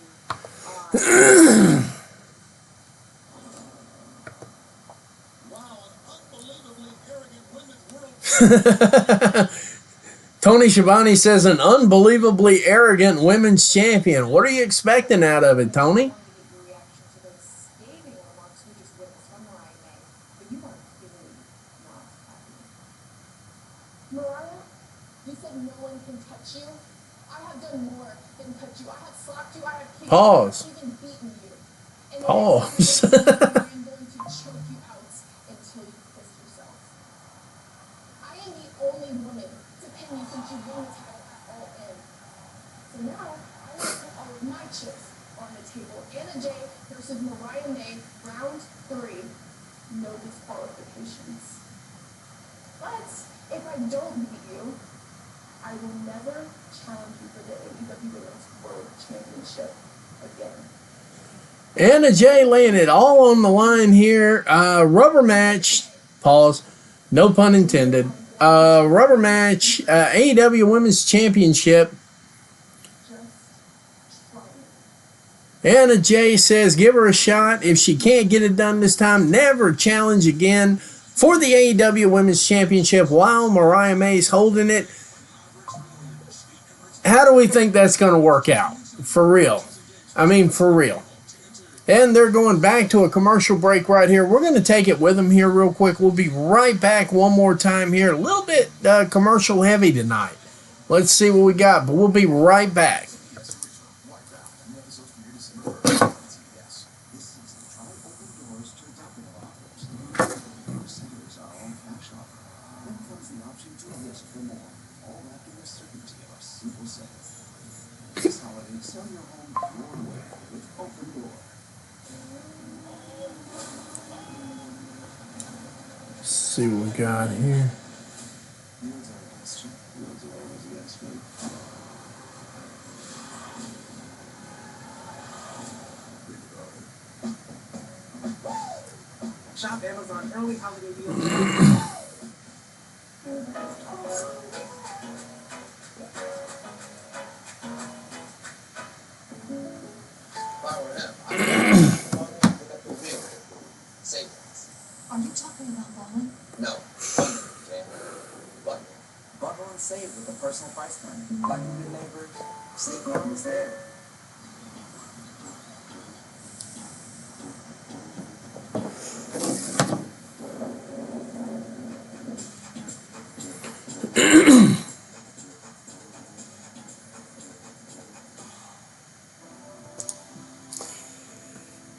Wow, an unbelievably arrogant women's world. Tony Schiavone says an unbelievably arrogant women's champion. What are you expecting out of it, Tony? Reaction to those scathing remarks we just witnessed from Mariah May, but you weren't feeling not happy. Mariah, you said no one can touch you. I have done more than touch you. I have slapped you. I have kicked Pause. you. I have even beaten you. And the Pause. next time you do this, I'm going to choke you out until you piss yourself. I am the only woman to pin you since you won the title at All In. So now I want to put all of my chips on the table. Anna Jay versus Mariah May, round 3. No disqualifications. But if I don't beat you, I will never challenge you for the AEW Women's World Championship again. Anna Jay laying it all on the line here. Rubber match. Pause. No pun intended. Rubber match. AEW Women's Championship. Just try it. Anna Jay says give her a shot. If she can't get it done this time, never challenge again for the AEW Women's Championship while Mariah May's holding it. How do we think that's going to work out? For real. I mean, for real. And they're going back to a commercial break right here. We're going to take it with them here real quick. We'll be right back one more time here. A little bit commercial heavy tonight. Let's see what we got, but we'll be right back. Let's see what we got here. Shop Amazon early holiday deals. Are you talking about bowling? No. Bundle and save with a personal price plan. Like a good neighbor, State Farm is there.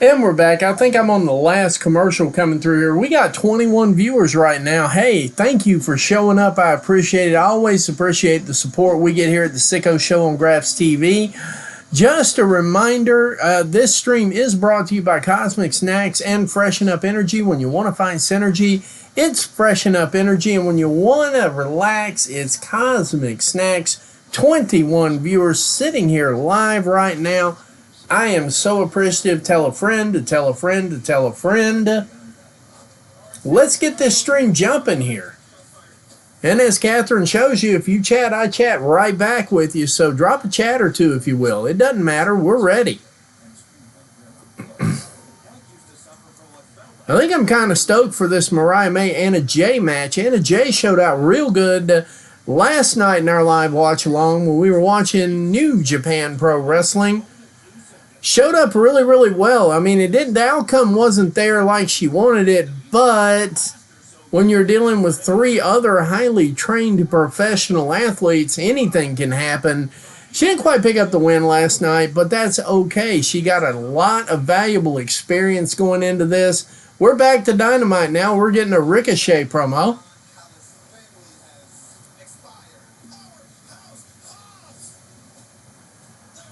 And we're back. I think I'm on the last commercial coming through here. We got 21 viewers right now. Hey, thank you for showing up. I appreciate it. I always appreciate the support we get here at the Sicko Show on Graphs TV. Just a reminder, this stream is brought to you by Cosmic Snacks and Freshen Up Energy. When you want to find synergy, it's Freshen Up Energy. And when you want to relax, it's Cosmic Snacks. 21 viewers sitting here live right now. I am so appreciative. Tell a friend to tell a friend to tell a friend. Let's get this stream jumping here. And as Catherine shows you, if you chat, I chat right back with you. So drop a chat or two if you will. It doesn't matter. We're ready. I think I'm kind of stoked for this Mariah May Anna Jay match. Anna Jay showed out real good last night in our live watch along when we were watching New Japan Pro Wrestling. Showed up really, really well. I mean, the outcome wasn't there like she wanted it, but when you're dealing with 3 other highly trained professional athletes, anything can happen. She didn't quite pick up the win last night, but that's okay. She got a lot of valuable experience going into this. We're back to Dynamite now. We're getting a Ricochet promo.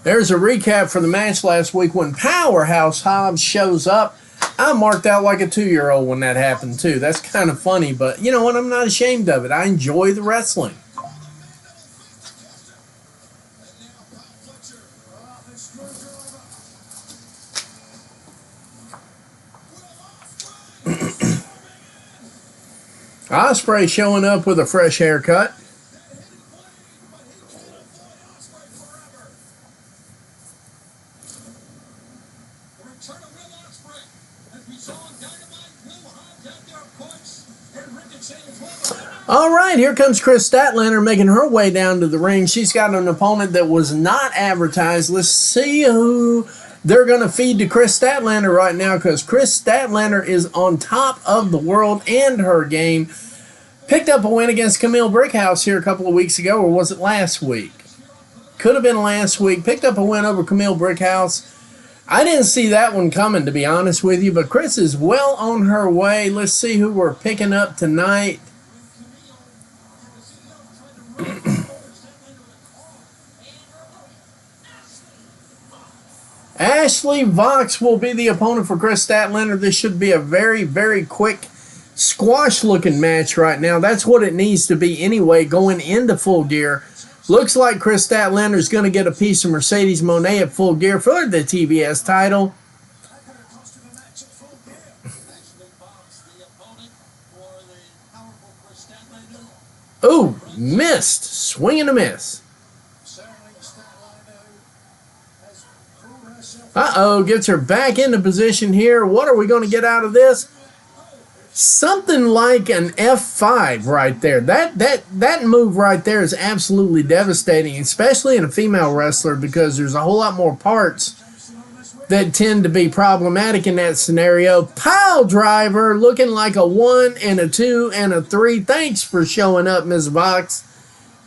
There's a recap for the match last week when Powerhouse Hobbs shows up. I marked out like a 2-year-old when that happened too. That's kind of funny, but you know what? I'm not ashamed of it. I enjoy the wrestling. Ospreay showing up with a fresh haircut. All right, here comes Chris Statlander making her way down to the ring. She's got an opponent that was not advertised. Let's see who they're going to feed to Chris Statlander right now, because Chris Statlander is on top of the world and her game. Picked up a win against Camille Brickhouse here a couple of weeks ago, or was it last week? Could have been last week. Picked up a win over Camille Brickhouse. I didn't see that one coming, to be honest with you, but Chris is well on her way. Let's see who we're picking up tonight. Ashley Vox will be the opponent for Chris Statlander. This should be a very, very quick squash-looking match right now. That's what it needs to be anyway, going into Full Gear. Looks like Chris Statlander is going to get a piece of Mercedes Moné at Full Gear for the TBS title. Ooh, missed. Swing and a miss. Uh-oh, gets her back into position here. What are we going to get out of this? Something like an F5 right there. That move right there is absolutely devastating, especially in a female wrestler, because there's a whole lot more parts that tend to be problematic in that scenario. Pile driver, looking like a 1 and a 2 and a 3. Thanks for showing up, Ms. Vox.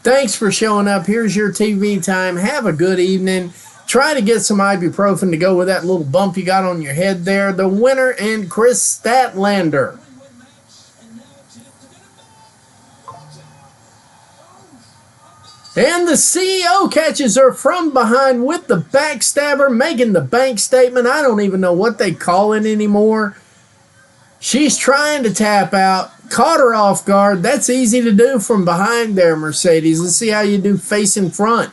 Thanks for showing up. Here's your TV time. Have a good evening. Try to get some ibuprofen to go with that little bump you got on your head there. The winner, and Chris Statlander. And the CEO catches her from behind with the backstabber, making the bank statement. I don't even know what they call it anymore. She's trying to tap out. Caught her off guard. That's easy to do from behind there, Mercedes. Let's see how you do face in front.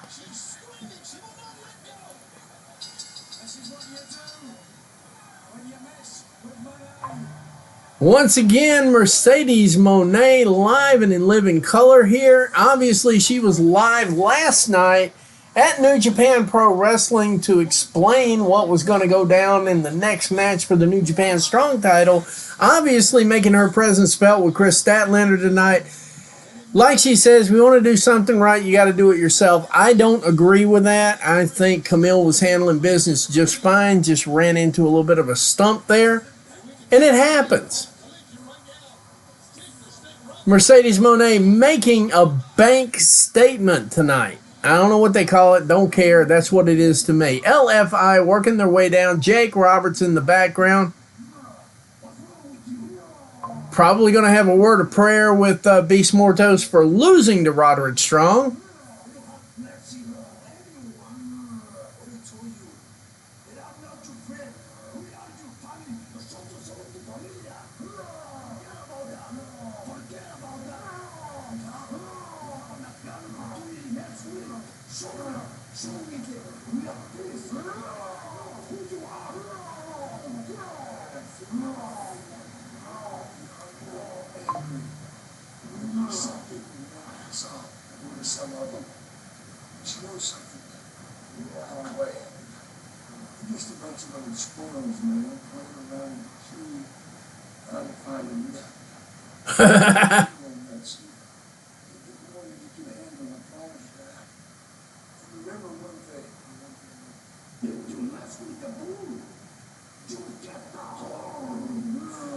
Once again, Mercedes Moné live and in living color here. Obviously, she was live last night at New Japan Pro Wrestling to explain what was going to go down in the next match for the New Japan Strong title. Obviously, making her presence felt with Chris Statlander tonight. Like she says, we want to do something right, you got to do it yourself. I don't agree with that. I think Camille was handling business just fine, just ran into a little bit of a stump there, and it happens. Mercedes Moné making a bank statement tonight. I don't know what they call it. Don't care. That's what it is to me. LFI working their way down. Jake Roberts in the background. Probably going to have a word of prayer with Beast Mortos for losing to Roderick Strong.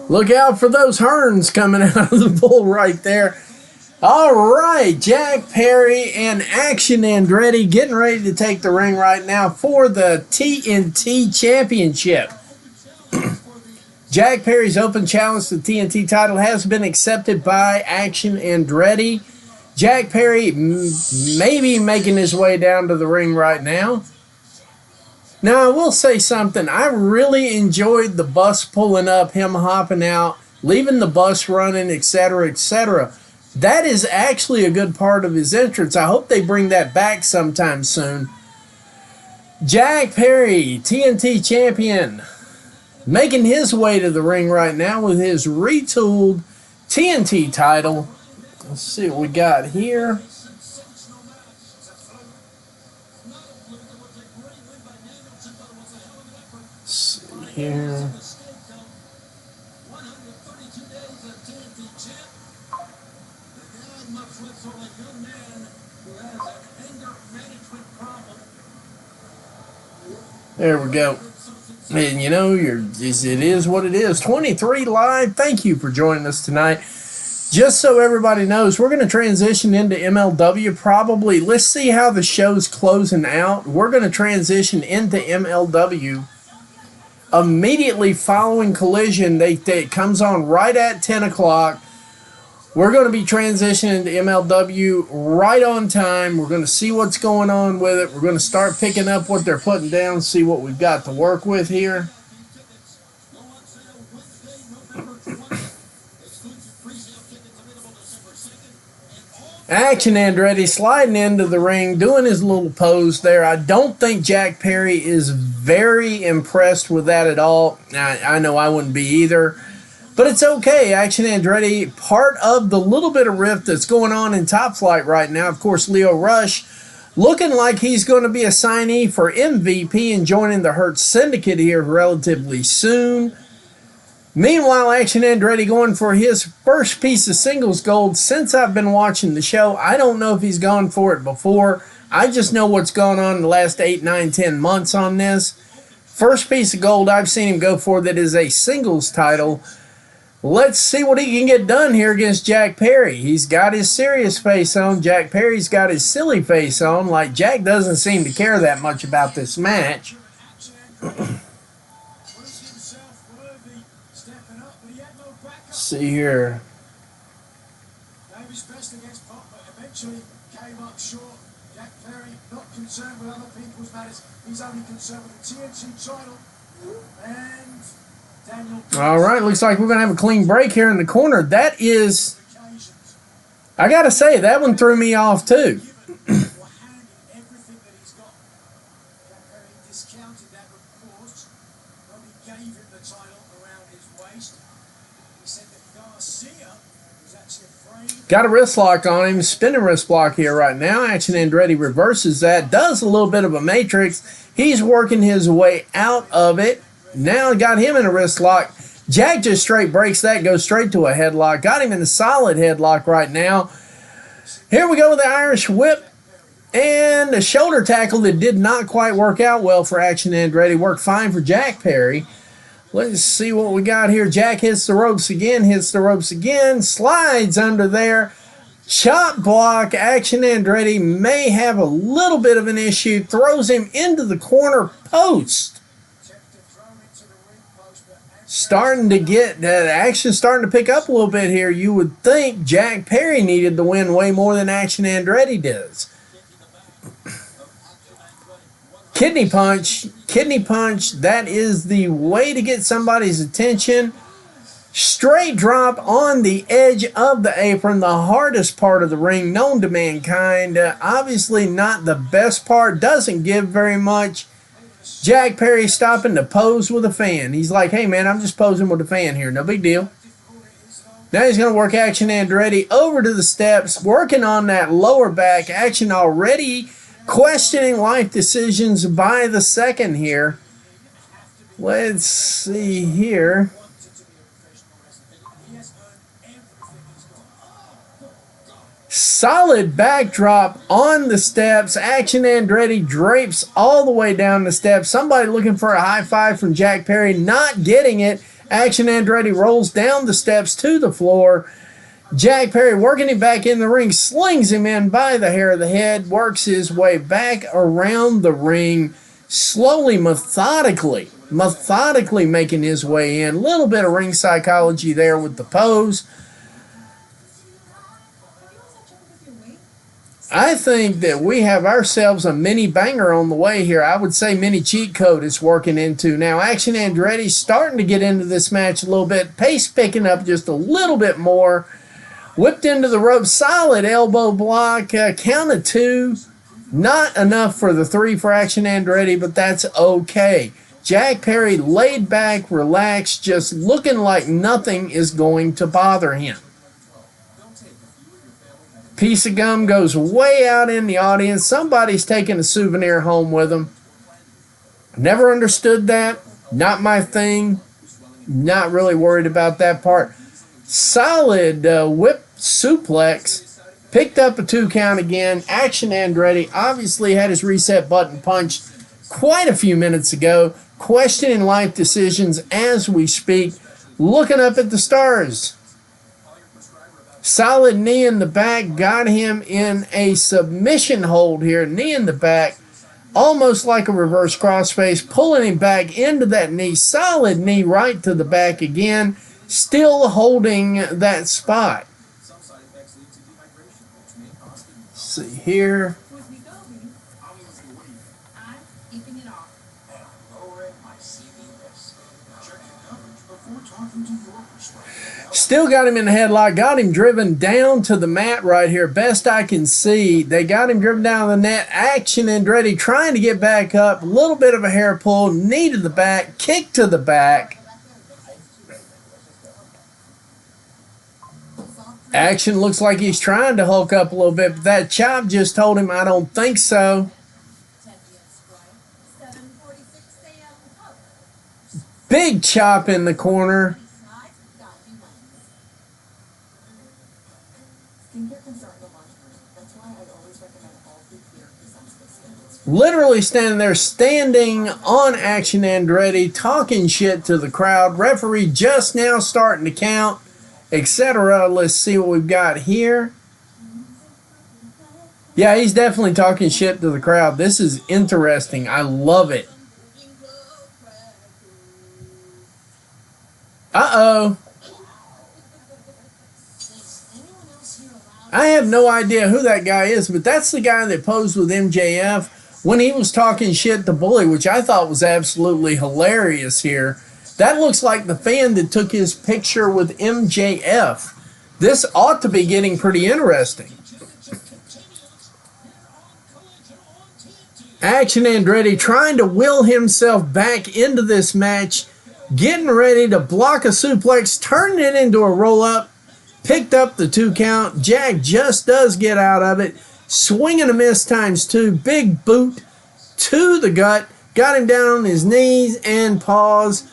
Look out for those horns coming out of the bull right there. All right, Jack Perry and Action Andretti getting ready to take the ring right now for the TNT Championship. Jack Perry's open challenge to the TNT title has been accepted by Action Andretti. Jack Perry maybe making his way down to the ring right now. Now, I will say something. I really enjoyed the bus pulling up, him hopping out, leaving the bus running, etc., etc. That is actually a good part of his entrance. I hope they bring that back sometime soon. Jack Perry, TNT champion, making his way to the ring right now with his retooled TNT title. Let's see what we got here. Let's see here. There we go. And you know, it is what it is. 23 live. Thank you for joining us tonight. Just so everybody knows, we're going to transition into MLW probably. Let's see how the show's closing out. We're going to transition into MLW immediately following Collision. It comes on right at 10 o'clock. We're going to be transitioning to MLW right on time. We're going to see what's going on with it. We're going to start picking up what they're putting down, see what we've got to work with here. Action Andretti sliding into the ring, doing his little pose there. I don't think Jack Perry is very impressed with that at all. I know I wouldn't be either. But it's okay. Action Andretti, part of the little bit of rift that's going on in Top Flight right now. Of course, Leo Rush looking like he's going to be a signee for MVP and joining the Hurt Syndicate here relatively soon. Meanwhile, Action Andretti going for his first piece of singles gold since I've been watching the show. I don't know if he's gone for it before. I just know what's gone on in the last 8, 9, 10 months on this. First piece of gold I've seen him go for that is a singles title. Let's see what he can get done here against Jack Perry. He's got his serious face on. Jack Perry's got his silly face on. Like, Jack doesn't seem to care that much about this match. See here. Davis best against Pop, but eventually came up short. Jack Perry not concerned with other people's matters. He's only concerned with the TNT title. And all right, looks like we're going to have a clean break here in the corner. That is, I got to say, that one threw me off too. Got a wrist lock on him, spinning wrist block here right now. Action Andretti reverses that, does a little bit of a matrix. He's working his way out of it. Now got him in a wrist lock. Jack just straight breaks that, goes straight to a headlock. Got him in a solid headlock right now. Here we go with the Irish whip and a shoulder tackle that did not quite work out well for Action Andretti. Worked fine for Jack Perry. Let's see what we got here. Jack hits the ropes again, slides under there. Chop block. Action Andretti may have a little bit of an issue. Throws him into the corner post. Starting to get that action starting to pick up a little bit here. You would think Jack Perry needed to win way more than Action Andretti does. Kidney punch, that is the way to get somebody's attention. Straight drop on the edge of the apron, the hardest part of the ring known to mankind. Obviously not the best part, doesn't give very much. Jack Perry stopping to pose with a fan. He's like, hey man, I'm just posing with a fan here, no big deal. Now he's going to work Action Andretti over to the steps, working on that lower back. Action already questioning life decisions by the second here. Let's see here. Solid backdrop on the steps. Action Andretti drapes all the way down the steps. Somebody looking for a high five from Jack Perry, not getting it. Action Andretti rolls down the steps to the floor. Jack Perry working him back in the ring, slings him in by the hair of the head, works his way back around the ring, slowly, methodically making his way in. A little bit of ring psychology there with the pose. I think that we have ourselves a mini banger on the way here. I would say mini cheat code is working into. Now, Action Andretti's starting to get into this match a little bit. Pace picking up just a little bit more. Whipped into the rope. Solid elbow block. Count of 2. Not enough for the 3 for Action Andretti, but that's okay. Jack Perry laid back, relaxed, just looking like nothing is going to bother him. Piece of gum goes way out in the audience. Somebody's taking a souvenir home with them. Never understood that. Not my thing. Not really worried about that part. Solid whip suplex. Picked up a 2 count again. Action Andretti obviously had his reset button punched quite a few minutes ago. Questioning life decisions as we speak. Looking up at the stars. Solid knee in the back. Got him in a submission hold here. Knee in the back. Almost like a reverse crossface. Pulling him back into that knee. Solid knee right to the back again. Still holding that spot. See here. Still got him in the headlock. Got him driven down to the mat right here. Best I can see. They got him driven down the net. Action Andretti trying to get back up. A little bit of a hair pull. Knee to the back. Kick to the back. Action looks like he's trying to hulk up a little bit, but that chop just told him, I don't think so. Big chop in the corner. Literally standing on Action Andretti, talking shit to the crowd. Referee just now starting to count, etc. Let's see what we've got here. Yeah, he's definitely talking shit to the crowd. This is interesting. I love it. Uh-oh. I have no idea who that guy is, but that's the guy that posed with MJF when he was talking shit to Bully, which I thought was absolutely hilarious here. That looks like the fan that took his picture with MJF. This ought to be getting pretty interesting. Action Andretti trying to will himself back into this match, getting ready to block a suplex, turning it into a roll-up, picked up the 2 count. Jack just does get out of it, swinging a miss ×2, big boot to the gut, got him down on his knees and paws,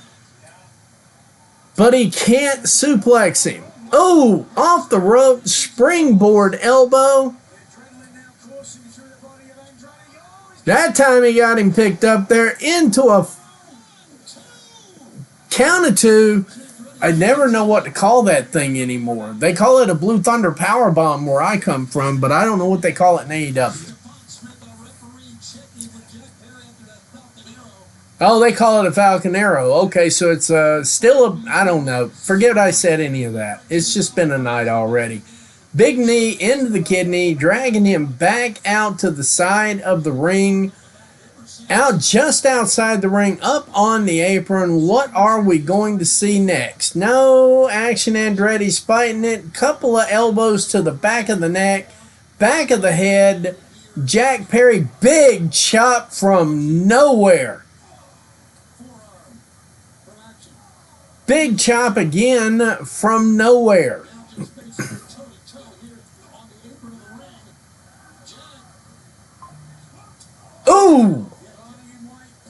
but he can't suplex him. Oh, off the rope, springboard elbow. That time he got him picked up there into a count of 2. I never know what to call that thing anymore. They call it a Blue Thunder Powerbomb where I come from, but I don't know what they call it in AEW. Oh, they call it a Falcon Arrow. Okay, so it's still a, I don't know. Forget I said any of that. It's just been a night already. Big knee into the kidney, dragging him back out to the side of the ring. Out just outside the ring, up on the apron. What are we going to see next? No, Action Andretti's fighting it. Couple of elbows to the back of the neck, back of the head. Jack Perry, big chop from nowhere. Big chop again from nowhere. Ooh!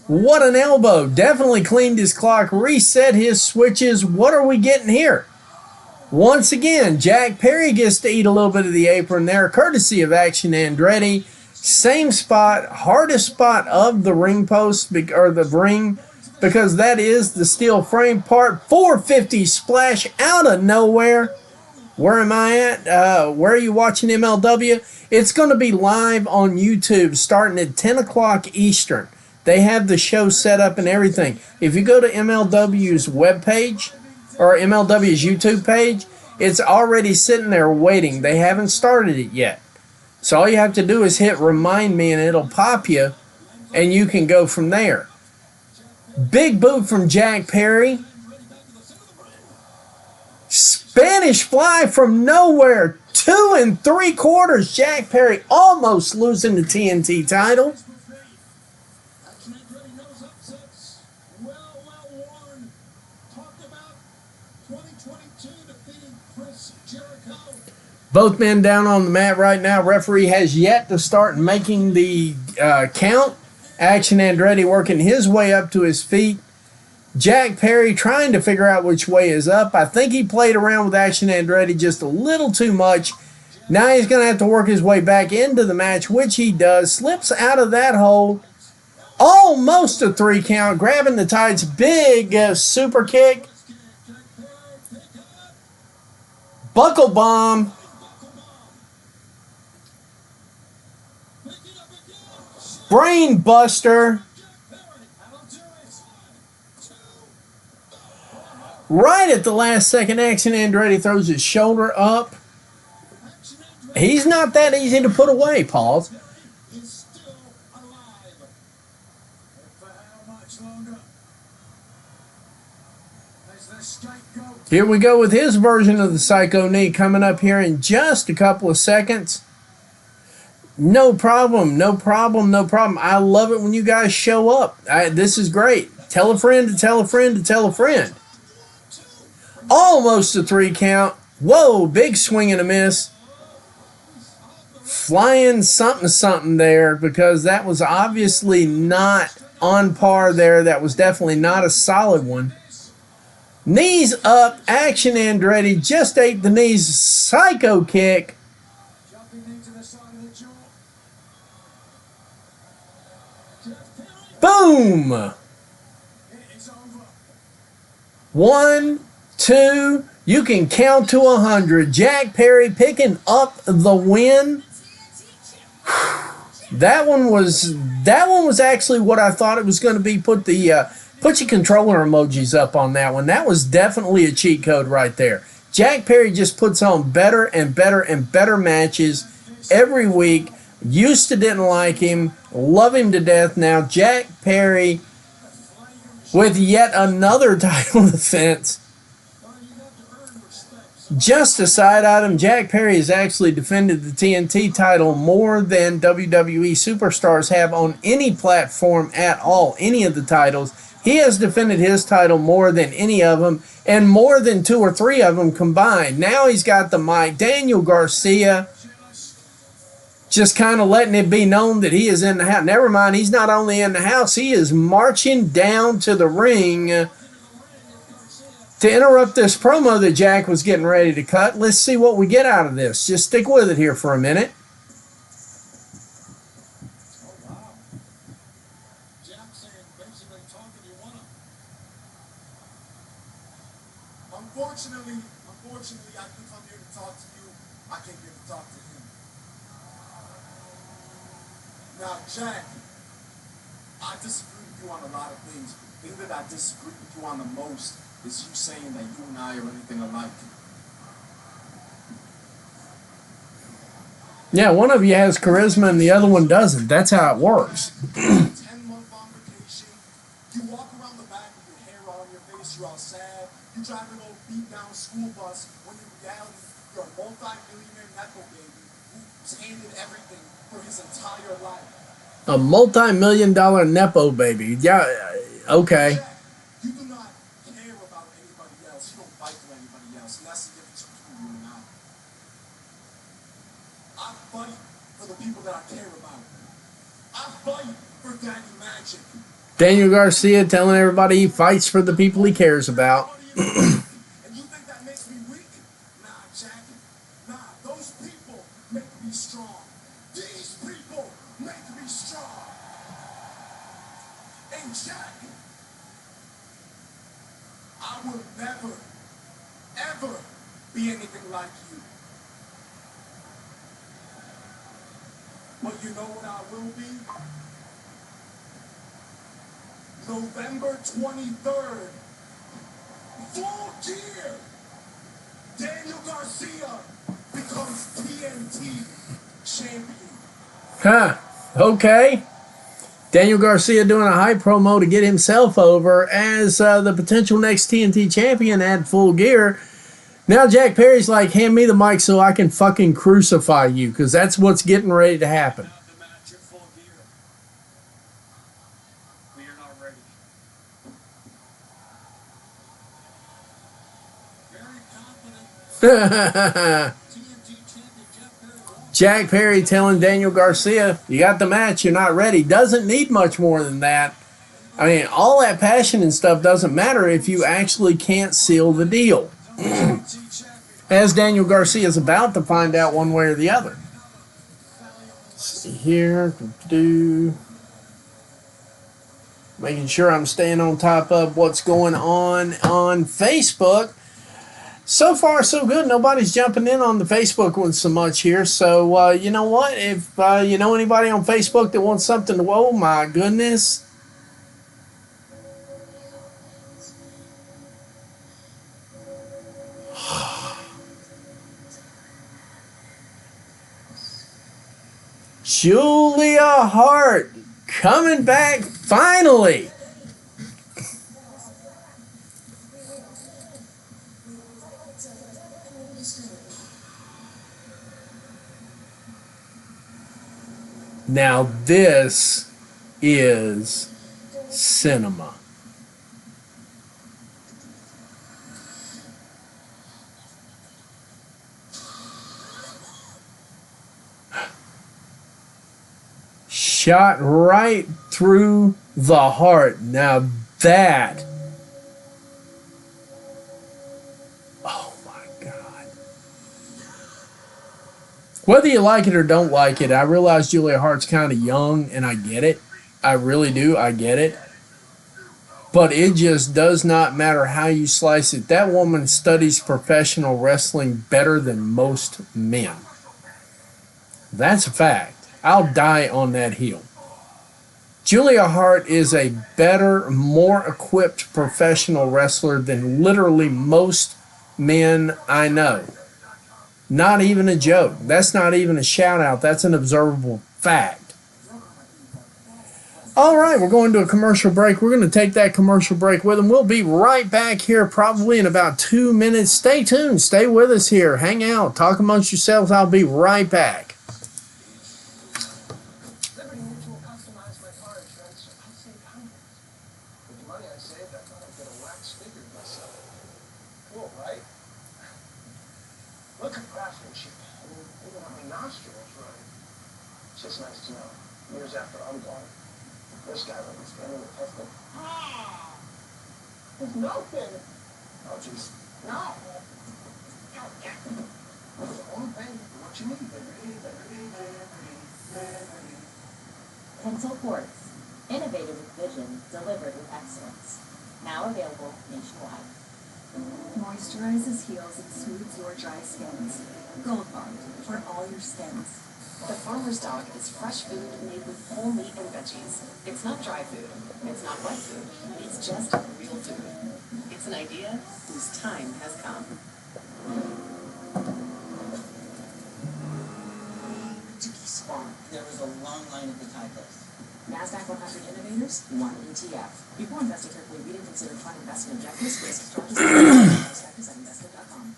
What an elbow. Definitely cleaned his clock, reset his switches. What are we getting here? Once again, Jack Perry gets to eat a little bit of the apron there, courtesy of Action Andretti. Same spot, hardest spot of the ring post, or the ring, because that is the steel frame part. 450 splash out of nowhere. Where am I at? Where are you watching MLW? It's going to be live on YouTube starting at 10 o'clock Eastern. They have the show set up and everything. If you go to MLW's webpage or MLW's YouTube page, it's already sitting there waiting. They haven't started it yet. So all you have to do is hit remind me and it'll pop you, and you can go from there. Big boot from Jack Perry. Spanish fly from nowhere. 2 3/4. Jack Perry almost losing the TNT title. Both men down on the mat right now. Referee has yet to start making the count. Action Andretti working his way up to his feet. Jack Perry trying to figure out which way is up. I think he played around with Action Andretti just a little too much. Now he's going to have to work his way back into the match, which he does. Slips out of that hole. Almost a 3 count. Grabbing the tights. Big super kick. Buckle bomb. Brain buster. Right at the last second, Action Andretti throws his shoulder up. He's not that easy to put away, Paul. Here we go with his version of the Psycho Knee coming up here in just a couple of seconds. No problem, no problem, no problem. I love it when you guys show up. This is great. Tell a friend to tell a friend to tell a friend. Almost a 3 count. Whoa, big swing and a miss. Flying something there, because that was obviously not on par there. That was definitely not a solid one. Knees up. Action Andretti just ate the knees. Psycho kick. Boom. 1, 2. You can count to 100. Jack Perry picking up the win. That one was actually what I thought it was going to be. Put your controller emojis up on that one. That was definitely a cheat code right there. Jack Perry just puts on better and better and better matches every week. Used to didn't like him, love him to death now. Jack Perry with yet another title defense. Just a side item, Jack Perry has actually defended the TNT title more than WWE superstars have on any platform at all, any of the titles. He has defended his title more than any of them, and more than 2 or 3 of them combined. Now he's got the mic. Daniel Garcia just kind of letting it be known that he is in the house. Never mind, he's not only in the house, he is marching down to the ring to interrupt this promo that Jack was getting ready to cut. Let's see what we get out of this. Just stick with it here for a minute. Unfortunately, I can come here to talk to you. I came here to talk to him. Now, Jack, I disagree with you on a lot of things. The thing that I disagree with you on the most is you saying that you and I are anything alike. Yeah, one of you has charisma and the other one doesn't. That's how it works. 10-month on vacation. You walk around the back with your hair on your face. You're all sad. You drive an old beat-down school bus when in reality you're a multi-millionaire nepo baby who's handed everything for his entire life. A multi-million-dollar nepo baby. Yeah, okay. Jack, you do not care about anybody else. You don't fight for anybody else. And that's the difference between you and I. I fight for the people that I care about. I fight for Daddy Magic. Daniel Garcia telling everybody he fights for the people he cares about. And you think that makes me weak? Nah, Jack. Nah, those people make me strong. These people make me strong. And Jack, I will never, ever be anything like you. But you know what I will be? November 23rd. Full gear. Daniel Garcia becomes TNT champion. Huh. Okay. Daniel Garcia doing a hype promo to get himself over as the potential next TNT champion at Full Gear. Now Jack Perry's like, hand me the mic so I can fucking crucify you, because that's what's getting ready to happen. The match at Full Gear. We are not ready. Very confident. TNT champion Jeff Perry won't. Jack Perry telling Daniel Garcia, you got the match, you're not ready. Doesn't need much more than that. I mean, all that passion and stuff doesn't matter if you actually can't seal the deal. As Daniel Garcia is about to find out one way or the other. Let's see here. Making sure I'm staying on top of what's going on Facebook. So far, so good. Nobody's jumping in on the Facebook one so much here. So, you know what? If you know anybody on Facebook that wants something to, oh my goodness. Julia Hart coming back finally. Now this is cinema. Shot right through the heart. Now that. Oh my God. Whether you like it or don't like it, I realize Julia Hart's kind of young, and I get it. I really do. I get it. But it just does not matter how you slice it. That woman studies professional wrestling better than most men. That's a fact. I'll die on that hill. Julia Hart is a better, more equipped professional wrestler than literally most men I know. Not even a joke. That's not even a shout out. That's an observable fact. All right, we're going to a commercial break. We're going to take that commercial break with them. We'll be right back here probably in about 2 minutes. Stay tuned. Stay with us here. Hang out. Talk amongst yourselves. I'll be right back. Look at craftsmanship. Even on my nostrils, right? It's just nice to know. Years after I'm gone, this guy will be standing with testing. There's nothing. Oh, jeez. No. There's one thing. What you need. Pencil quartz. Innovative with vision, delivered with excellence. Now available nationwide. Moisturizes, heals, and soothes your dry skins. Gold Bond for all your skins. The Farmer's Dog is fresh food made with whole meat and veggies. It's not dry food. It's not wet food. It's just real food. It's an idea whose time has come. There was a long line at the Thai place. NASDAQ 100 Innovators, 1 ETF. Before investing carefully, read and consider fund investment objectives, risks, charges, and prospectus at investment.com.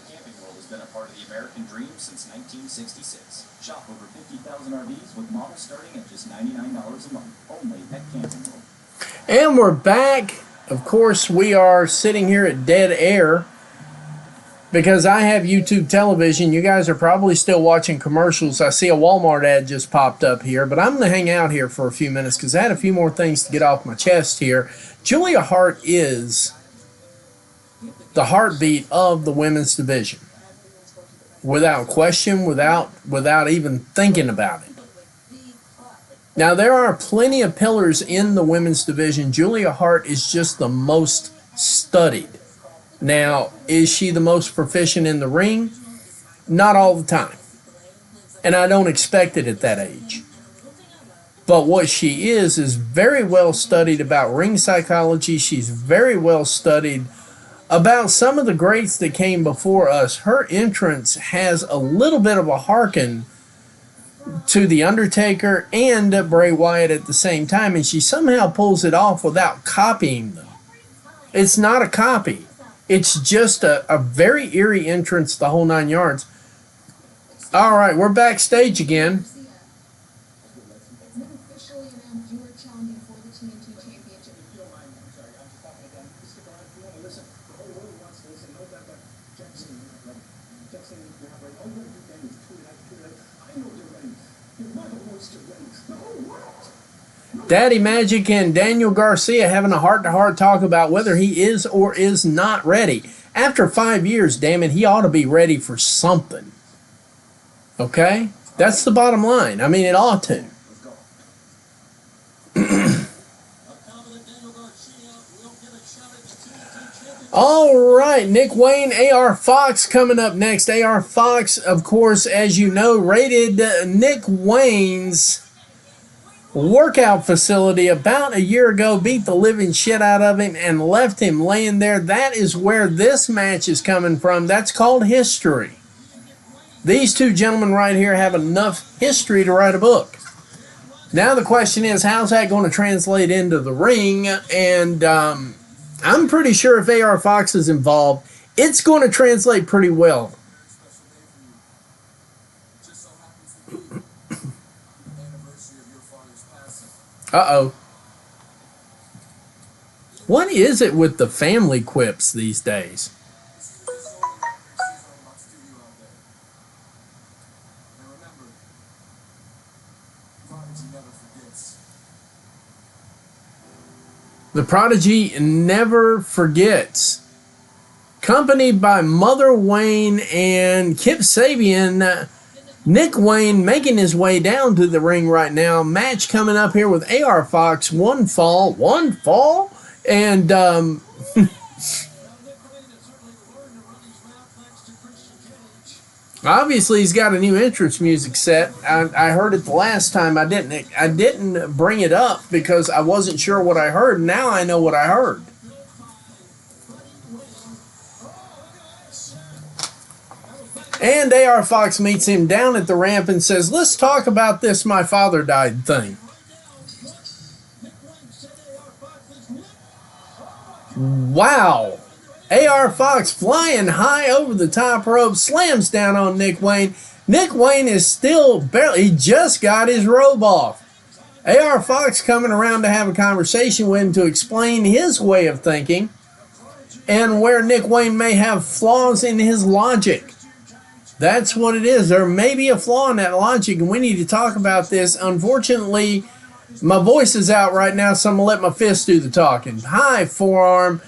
Camping World has been a part of the American dream since 1966. Shop over 50,000 RVs with models starting at just $99 a month, only at Camping World. And we're back. Of course, we are sitting here at dead air because I have YouTube television. You guys are probably still watching commercials. I see a Walmart ad just popped up here, but I'm going to hang out here for a few minutes because I had a few more things to get off my chest here. Julia Hart is the heartbeat of the women's division. Without question, without even thinking about it. Now, there are plenty of pillars in the women's division. Julia Hart is just the most studied. Now, is she the most proficient in the ring? Not all the time. And I don't expect it at that age. But what she is very well studied about ring psychology. She's very well studied about some of the greats that came before us, her entrance has a little bit of a hearken to The Undertaker and Bray Wyatt at the same time, and she somehow pulls it off without copying them. It's not a copy. It's just a very eerie entrance, the whole 9 yards. All right, we're backstage again. Daddy Magic and Daniel Garcia having a heart-to-heart talk about whether he is or is not ready. After 5 years, damn it, he ought to be ready for something. Okay? That's the bottom line. I mean, it ought to. All right, Nick Wayne, AR Fox coming up next. AR Fox, of course, as you know, raided Nick Wayne's workout facility about a year ago, beat the living shit out of him, and left him laying there. That is where this match is coming from. That's called history. These two gentlemen right here have enough history to write a book. Now the question is, how's that going to translate into the ring? And I'm pretty sure if AR Fox is involved, it's going to translate pretty well. Uh-oh. What is it with the family quips these days? The Prodigy never forgets. Accompanied by Mother Wayne and Kip Sabian, Nick Wayne making his way down to the ring right now. Match coming up here with AR Fox. One fall, and obviously he's got a new entrance music set. I heard it the last time. I didn't bring it up because I wasn't sure what I heard. Now I know what I heard. And AR Fox meets him down at the ramp and says, let's talk about this my father died thing. Wow. AR Fox flying high over the top rope, slams down on Nick Wayne. Nick Wayne is still he just got his robe off. AR Fox coming around to have a conversation with him to explain his way of thinking and where Nick Wayne may have flaws in his logic. That's what it is. There may be a flaw in that logic, and we need to talk about this. Unfortunately, my voice is out right now, so I'm going to let my fist do the talking. High forearm.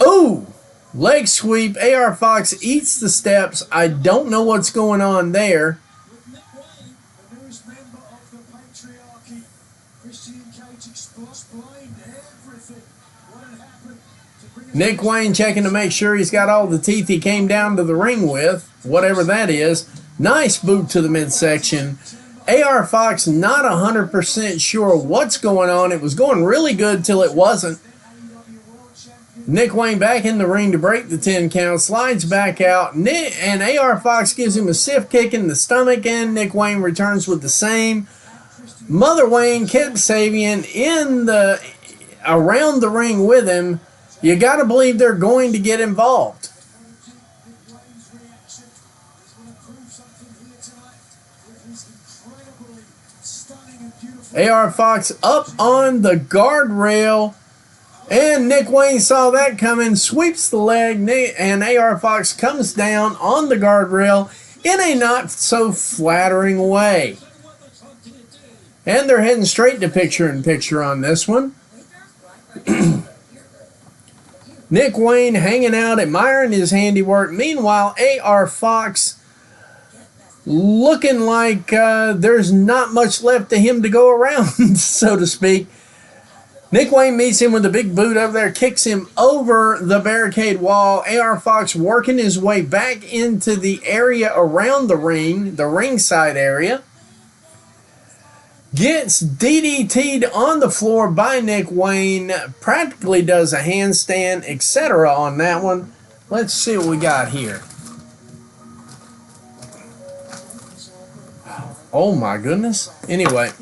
Ooh! Leg sweep. AR Fox eats the steps. I don't know what's going on there. Nick Wayne checking to make sure he's got all the teeth he came down to the ring with, whatever that is. Nice boot to the midsection. AR Fox not 100% sure what's going on. It was going really good till it wasn't. Nick Wayne back in the ring to break the 10 count, slides back out, and AR Fox gives him a stiff kick in the stomach, and Nick Wayne returns with the same. Mother Wayne, Kip Sabian around the ring with him. You got to believe they're going to get involved. AR Fox up on the guardrail, and Nick Wayne saw that coming, sweeps the leg, and AR Fox comes down on the guardrail in a not so flattering way. And they're heading straight to picture-in-picture on this one. Nick Wayne hanging out, admiring his handiwork. Meanwhile, AR Fox looking like there's not much left to him to go around, so to speak. Nick Wayne meets him with a big boot over there, kicks him over the barricade wall. AR Fox working his way back into the area around the ring, the ringside area. Gets DDT'd on the floor by Nick Wayne. Practically does a handstand, etc. on that one. Let's see what we got here. Oh my goodness. Anyway,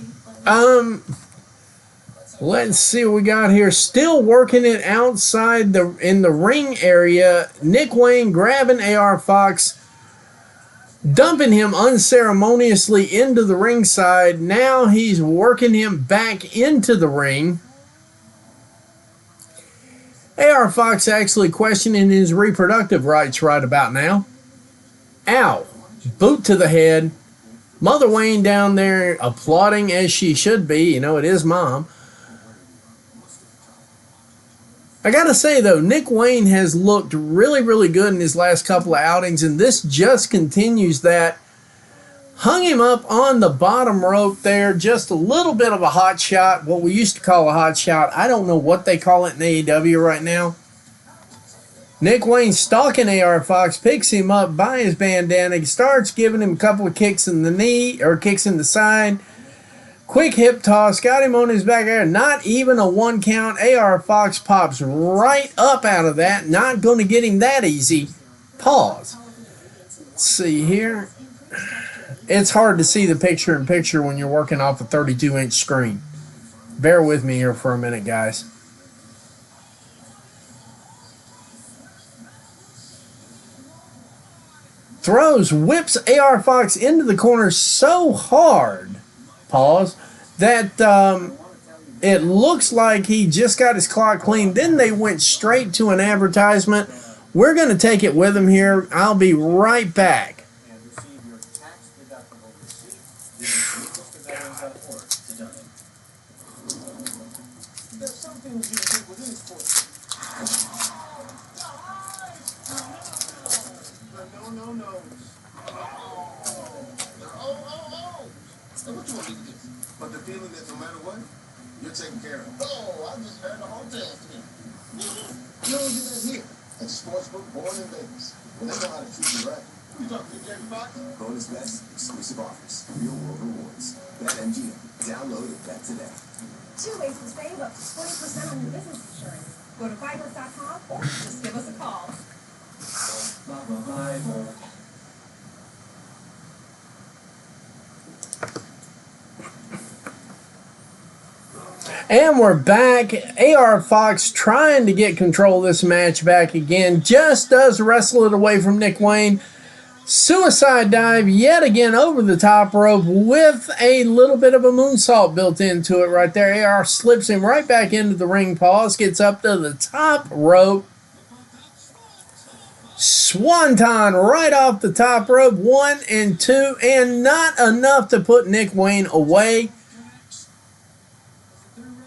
let's see what we got here. Still working it outside in the ring area. Nick Wayne grabbing AR Fox, dumping him unceremoniously into the ringside. Now he's working him back into the ring. AR Fox actually questioning his reproductive rights right about now. Ow. Boot to the head. Mother Wayne down there applauding as she should be. You know, it is mom. I gotta say though, Nick Wayne has looked really, really good in his last couple of outings, and this just continues that. Hung him up on the bottom rope there, just a little bit of a hot shot, what we used to call a hot shot. I don't know what they call it in AEW right now. Nick Wayne stalking AR Fox, picks him up by his bandana, he starts giving him a couple of kicks in the knee, or kicks in the side. Quick hip toss, got him on his back there. Not even a 1 count. AR Fox pops right up out of that. Not going to get him that easy. Pause. Let's see here. It's hard to see the picture-in-picture when you're working off a 32-inch screen. Bear with me here for a minute, guys. Throws, whips AR Fox into the corner so hard. Pause. That it looks like he just got his clock clean. Then they went straight to an advertisement. We're going to take it with him here. I'll be right back. But the feeling that no matter what, you're taken care of. Oh, I just heard the hotel thing. You don't do that here. At the sportsbook born in Vegas. They know how to treat you right. You talking to Jerry Fox? Bonus bets, exclusive offers, real world rewards. BetMGM. Download and bet today. 2 ways to save up to 20% on your business insurance. Go to Fibers.com or just give us a call. And we're back. AR Fox trying to get control of this match back again. Just does wrestle it away from Nick Wayne. Suicide dive yet again over the top rope with a little bit of a moonsault built into it right there. AR slips him right back into the ring. Pause. Gets up to the top rope. Swanton right off the top rope. 1 and 2. And not enough to put Nick Wayne away.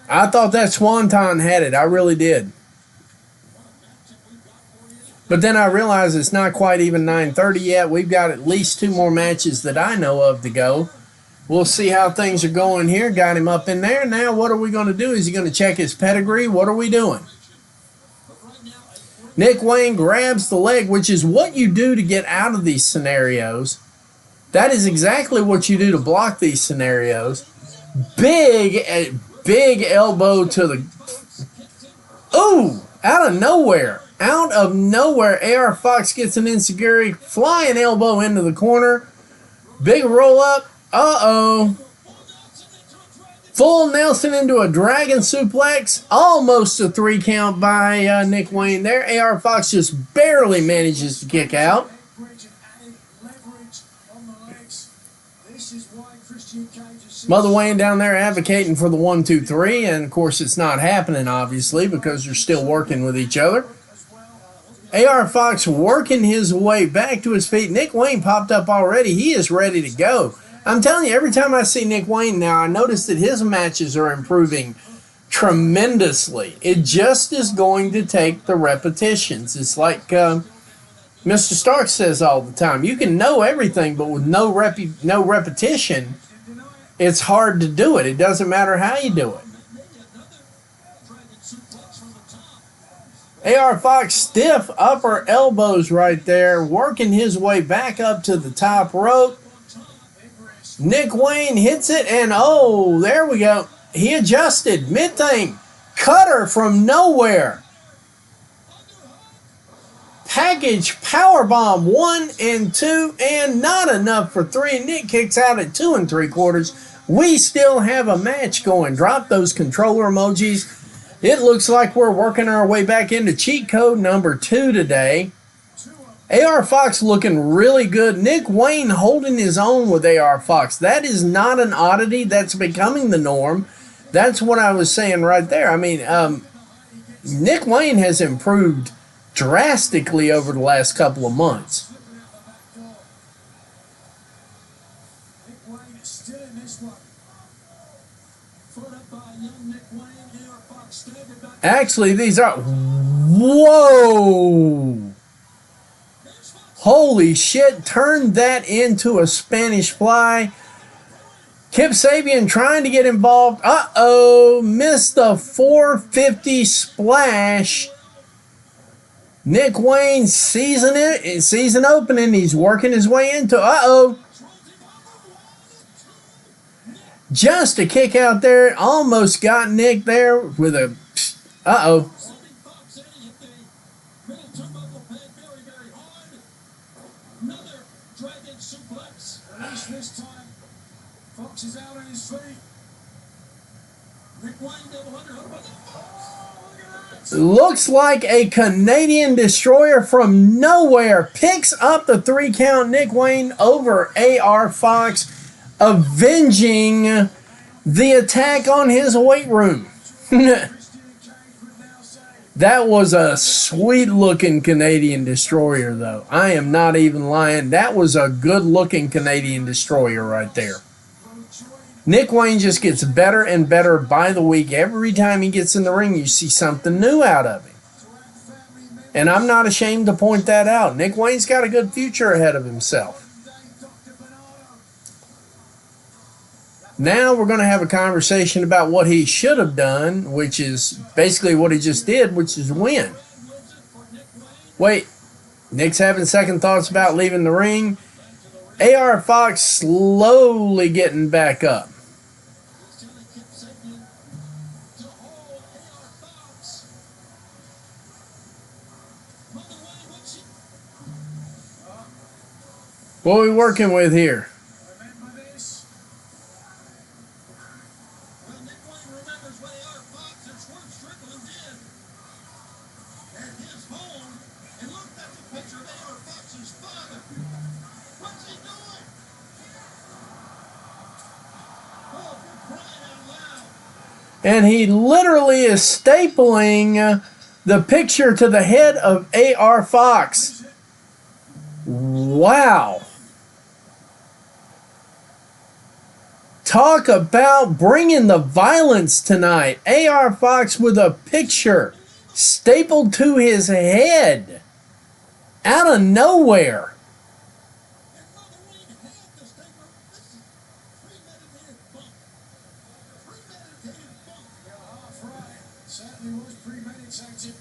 I thought that Swanton had it. I really did. But then I realized it's not quite even 9:30 yet. We've got at least 2 more matches that I know of to go. We'll see how things are going here. Got him up in there. Now what are we going to do? Is he going to check his pedigree? What are we doing? Nick Wayne grabs the leg, which is what you do to get out of these scenarios. That is exactly what you do to block these scenarios. Big elbow to the... Ooh! Out of nowhere. Out of nowhere, AR Fox gets an insecurity. Flying elbow into the corner. Big roll up. Uh-oh. Full Nelson into a dragon suplex. Almost a 3 count by Nick Wayne there. AR Fox just barely manages to kick out. Mother Wayne down there advocating for the 1, 2, 3, and of course it's not happening, obviously, because they're still working with each other. AR Fox working his way back to his feet. Nick Wayne popped up already. He is ready to go. I'm telling you, every time I see Nick Wayne now, I notice that his matches are improving tremendously. It just is going to take the repetitions. It's like Mr. Stark says all the time. You can know everything, but with no repetition, it's hard to do it. It doesn't matter how you do it. AR Fox stiff upper elbows right there, working his way back up to the top rope. Nick Wayne hits it, and oh, there we go. He adjusted mid-thing. Cutter from nowhere. Package powerbomb 1 and 2, and not enough for 3. Nick kicks out at 2 3/4. We still have a match going. Drop those controller emojis. It looks like we're working our way back into cheat code number 2 today. AR Fox looking really good. Nick Wayne holding his own with AR Fox. That is not an oddity. That's becoming the norm. That's what I was saying right there. I mean, Nick Wayne has improved drastically over the last couple of months. Nick Wayne is still in this one. Followed up by young Nick Wayne. AR Fox standing back. Actually, these are... Whoa! Holy shit, turned that into a Spanish fly. Kip Sabian trying to get involved. Uh-oh, missed the 450 splash. Nick Wayne sees an opening. He's working his way into, uh-oh. Just a kick out there. Almost got Nick there with a, uh-oh. This time, Fox is out on his feet. Nick Wayne double under. Looks like a Canadian destroyer from nowhere picks up the 3 count. Nick Wayne over AR Fox, avenging the attack on his weight room. That was a sweet-looking Canadian destroyer, though. I am not even lying. That was a good-looking Canadian destroyer right there. Nick Wayne just gets better and better by the week. Every time he gets in the ring, you see something new out of him. And I'm not ashamed to point that out. Nick Wayne's got a good future ahead of himself. Now we're going to have a conversation about what he should have done, which is basically what he just did, which is win. Wait, Nick's having second thoughts about leaving the ring. AR Fox slowly getting back up. What are we working with here? And he literally is stapling the picture to the head of AR Fox. Wow. Talk about bringing the violence tonight. AR Fox with a picture stapled to his head out of nowhere. Certainly was premeditated.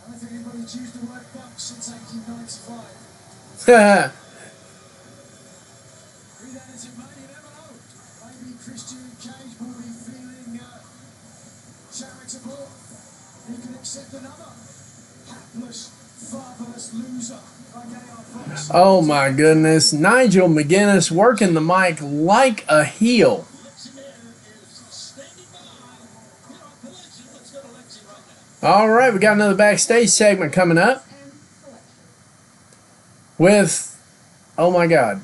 I don't think anybody's used the word fuck since 1895. Be that as it may, you never know. Maybe Christian Cage will be feeling charitable. He can accept another hapless, fatherless loser like AR Fox. Oh my goodness. Nigel McGuinness working the mic like a heel. All right, we got another backstage segment coming up with, oh my God,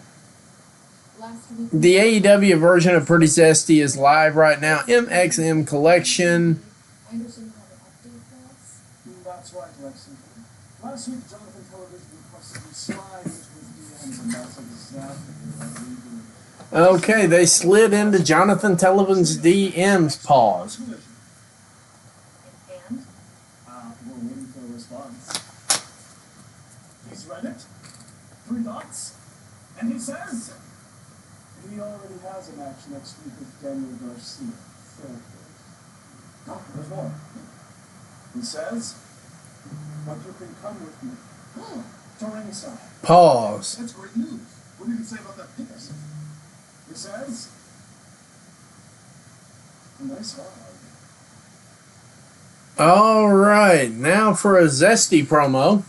the AEW version of Pretty Zesty is live right now. MXM Collection. That's right, Lexington. Last week, Jonathan Television requested we slide into his DMs and that's Okay, they slid into Jonathan Television's DMs. Pause. we're waiting for a response. He's read it. 3 dots. And he says he already has a match next week with Daniel Garcia. No, there's more. He says, but you can come with me to ringside. Pause. That's great news. What did he say about that penis? He says, nice hog. All right, now for a zesty promo.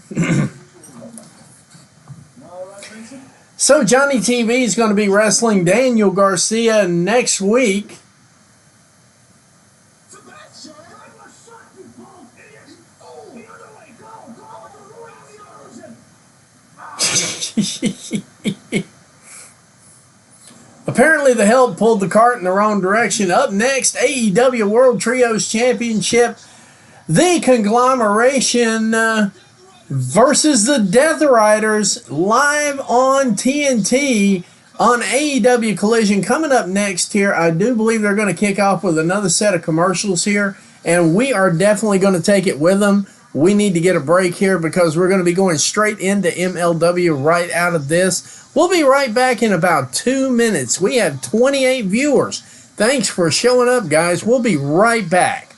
So Johnny TV is going to be wrestling Daniel Garcia next week. Apparently the help pulled the cart in the wrong direction. Up next, AEW World Trios Championship. The Conglomeration versus the Death Riders live on TNT on AEW Collision. Coming up next here, I do believe they're going to kick off with another set of commercials here, and we are definitely going to take it with them. We need to get a break here because we're going to be going straight into MLW right out of this. We'll be right back in about 2 minutes. We have 28 viewers. Thanks for showing up, guys. We'll be right back.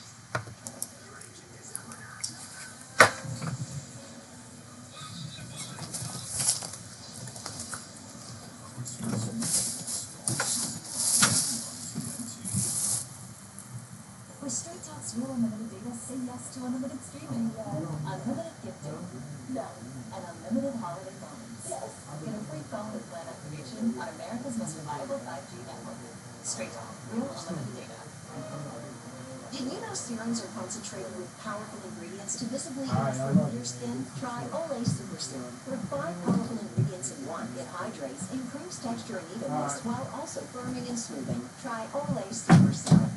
With Straight Talk's real unlimited data, say yes to unlimited streaming. Unlimited gifting. No. And unlimited holiday phones. Yes. Get a free phone with plan activation on America's most reliable 5G network. Straight Talk. Real unlimited data. Did you know serums are concentrated with powerful ingredients to visibly improve your skin? Try Olay Super Serum. With 5 powerful ingredients in one, it hydrates, improves texture and evenness, while also firming and smoothing. Try Olay Super Serum.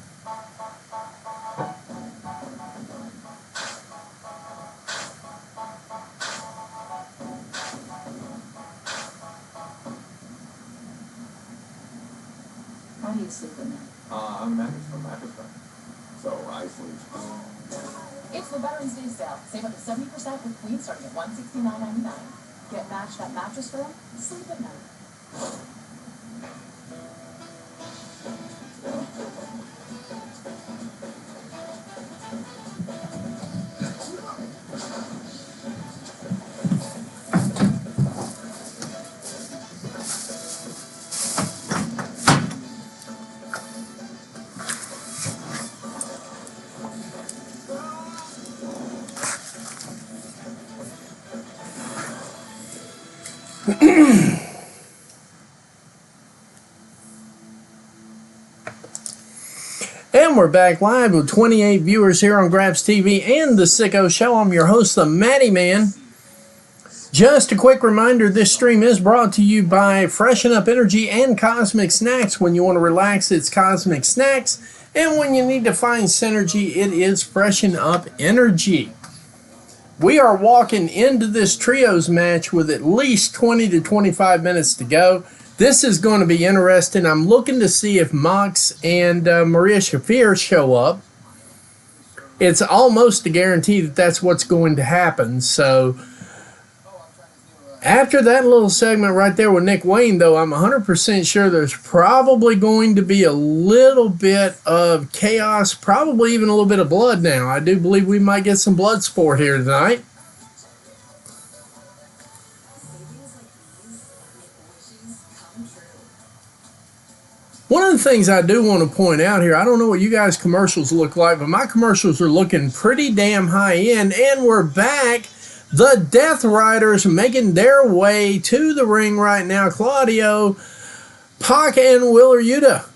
How do you sleep at night? I'm a mattress fan. So I sleep. It's the Veterans Day sale. Save up to 70% with Queen starting at $169.99. Get matched that mattress firm. Sleep at night. And we're back live with 28 viewers here on Grabs TV and The Sicko Show. I'm your host, the Matty Man. Just a quick reminder, this stream is brought to you by Freshen Up Energy and Cosmic Snacks. When you want to relax, it's Cosmic Snacks. And when you need to find synergy, it is Freshen Up Energy. We are walking into this trios match with at least 20 to 25 minutes to go. This is going to be interesting. I'm looking to see if Mox and Maria Shafir show up. It's almost a guarantee that that's what's going to happen. So after that little segment right there with Nick Wayne, though, I'm 100% sure there's probably going to be a little bit of chaos, probably even a little bit of blood now. I do believe we might get some blood sport here tonight. One of the things I do want to point out here, I don't know what you guys' commercials look like, but my commercials are looking pretty damn high end, and we're back. The Death Riders making their way to the ring right now. Claudio, Pac, and Wheeler Yuta.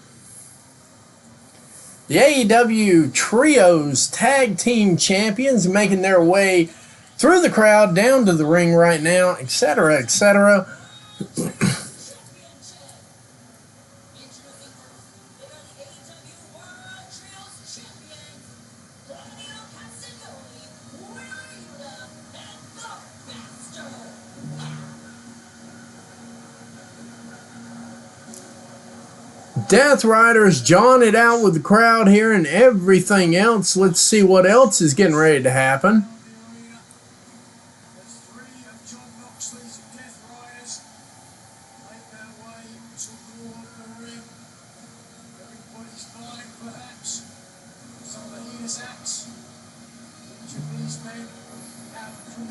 The AEW Trios Tag Team Champions making their way through the crowd, down to the ring right now, etc., etc. Death Riders jawing it out with the crowd here and everything else. Let's see what else is getting ready to happen.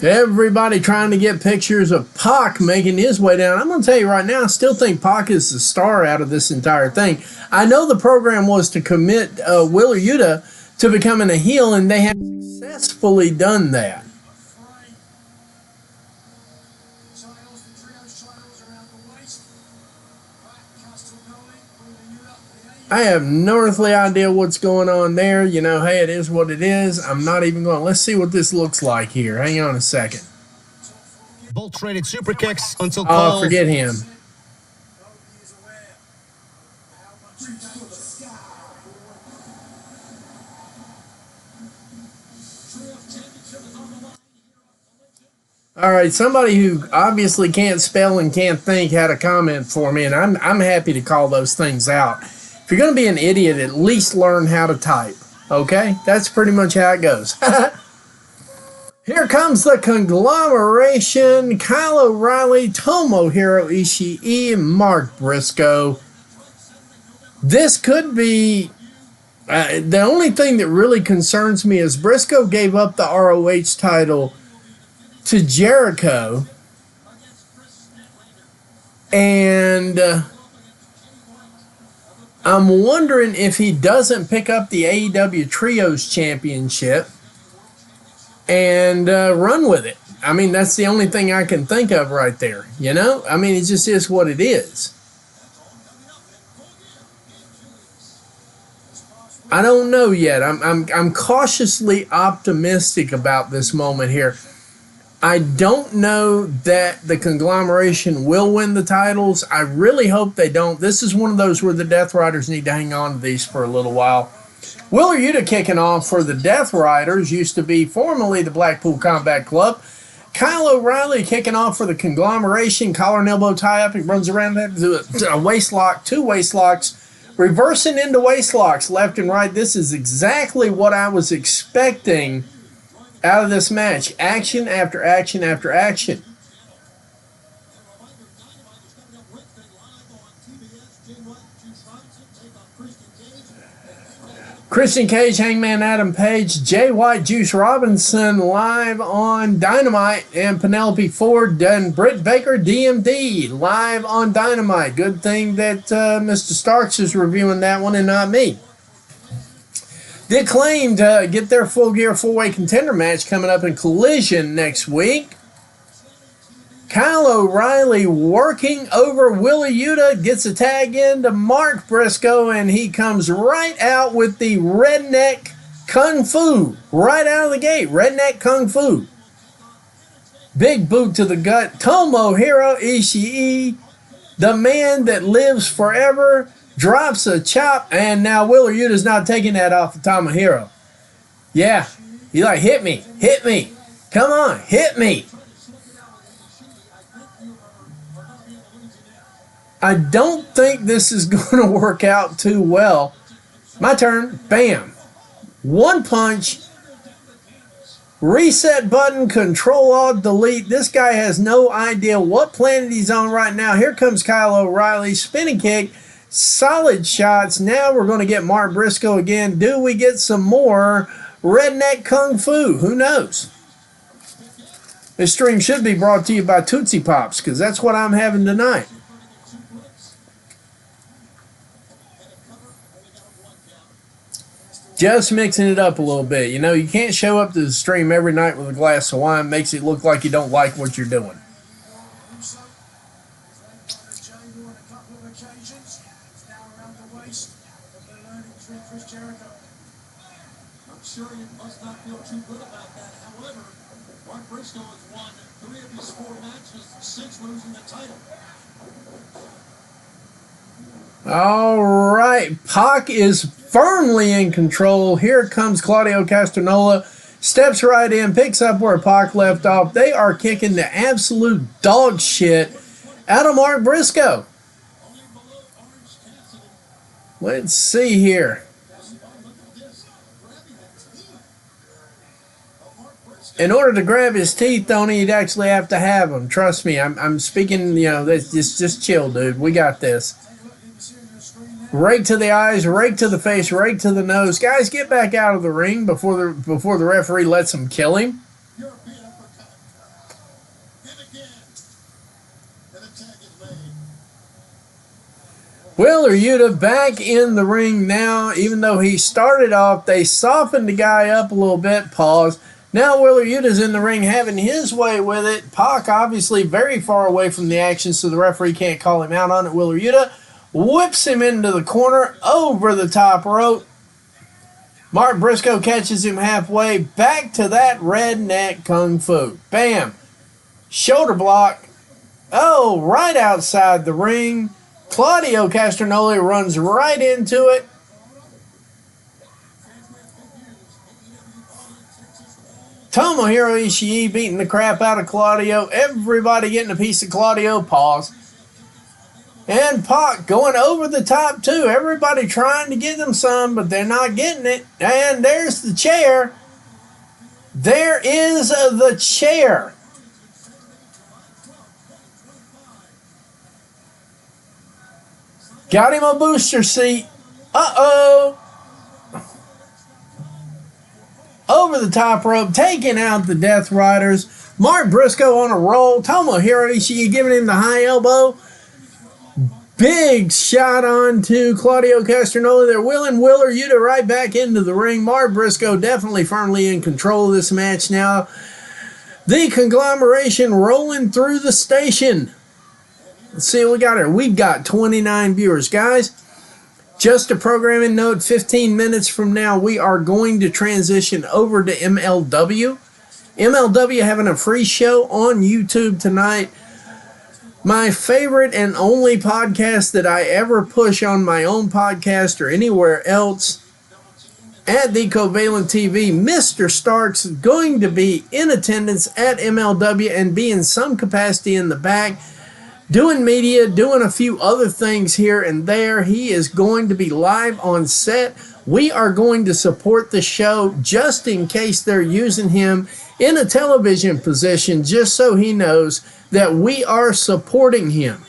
Everybody trying to get pictures of Pac making his way down. I'm going to tell you right now, I still think Pac is the star out of this entire thing. I know the program was to commit Wheeler Yuta to becoming a heel, and they have successfully done that. I have no earthly idea what's going on there. You know, hey, it is what it is. I'm not even going. Let's see what this looks like here. Hang on a second. Both traded super kicks until Cole. Oh, forget him. All right, somebody who obviously can't spell and can't think had a comment for me, and I'm happy to call those things out. If you're going to be an idiot, at least learn how to type, okay? That's pretty much how it goes. Here comes the conglomeration: Kyle O'Reilly, Tomohiro Ishii, and Mark Briscoe. This could be... the only thing that really concerns me is Briscoe gave up the ROH title to Jericho, and I'm wondering if he doesn't pick up the AEW Trios Championship and run with it. I mean, that's the only thing I can think of right there, you know? I mean, it just is what it is. I don't know yet. I'm cautiously optimistic about this moment here. I don't know that the conglomeration will win the titles. I really hope they don't. This is one of those where the Death Riders need to hang on to these for a little while. Wheeler Yuta kicking off for the Death Riders, used to be formerly the Blackpool Combat Club. Kyle O'Reilly kicking off for the conglomeration, collar and elbow tie-up. He runs around to a waist lock, 2 waist locks, reversing into waist locks left and right. This is exactly what I was expecting out of this match. Action after action after action. Christian Cage, Hangman Adam Page, Jay White, Juice Robinson live on Dynamite, and Penelope Ford and Britt Baker, DMD, live on Dynamite. Good thing that Mr. Starks is reviewing that one and not me. The Acclaimed get their Full Gear 4-way contender match coming up in Collision next week. Kyle O'Reilly working over Wheeler Yuta, gets a tag in to Mark Briscoe, and he comes right out with the redneck kung fu. Right out of the gate, redneck kung fu. Big boot to the gut. Tomohiro Ishii, the man that lives forever, drops a chop, and now Wheeler Yuta's not taking that off of Tomohiro. Yeah, he's like, hit me, come on, hit me. I don't think this is going to work out too well. My turn, bam. One punch, reset button, Control-Alt-Delete. This guy has no idea what planet he's on right now. Here comes Kyle O'Reilly, spinning kick. Solid shots. Now we're going to get Mark Briscoe again. Do we get some more redneck kung fu? Who knows? This stream should be brought to you by Tootsie Pops, because that's what I'm having tonight. Just mixing it up a little bit. You know, you can't show up to the stream every night with a glass of wine. Makes it look like you don't like what you're doing. Sure, you must not feel too good about that. However, Mark Briscoe has won 3 of his 4 matches, 6 losing the title. All right, Pac is firmly in control. Here comes Claudio Castagnoli, steps right in, picks up where Pac left off. They are kicking the absolute dog shit out of Mark Briscoe. Let's see here. In order to grab his teeth, Tony, you'd actually have to have them. Trust me, I'm speaking, you know, just chill, dude. We got this. Rake to the eyes, rake to the face, rake to the nose. Guys, get back out of the ring before the referee lets him kill him. Wheeler Yuta back in the ring now. Even though he started off, they softened the guy up a little bit. Pause. Now Wheeler Yuta's in the ring having his way with it. Pac obviously very far away from the action, so the referee can't call him out on it. Wheeler Yuta whips him into the corner over the top rope. Mark Briscoe catches him halfway. Back to that redneck kung fu. Bam. Shoulder block. Oh, right outside the ring. Claudio Castagnoli runs right into it. Tomohiro Ishii beating the crap out of Claudio. Everybody getting a piece of Claudio. Pause. And Pac going over the top too. Everybody trying to get them some, but they're not getting it. And there's the chair. There is the chair. Got him a booster seat. Uh-oh. Over the top rope, taking out the Death Riders. Mark Briscoe on a roll. Tomohiro Ishii giving him the high elbow. Big shot on to Claudio Castagnoli. They're wheeling Wheeler Yuta right back into the ring. Mark Briscoe definitely firmly in control of this match now. The conglomeration rolling through the station. Let's see what we got here. We've got 29 viewers. Guys, just a programming note, 15 minutes from now, we are going to transition over to MLW. MLW having a free show on YouTube tonight. My favorite and only podcast that I ever push on my own podcast or anywhere else at the Covalent TV, Mr. Starks is going to be in attendance at MLW and be in some capacity in the back, doing media, doing a few other things here and there. He is going to be live on set. We are going to support the show just in case they're using him in a television position, just so he knows that we are supporting him.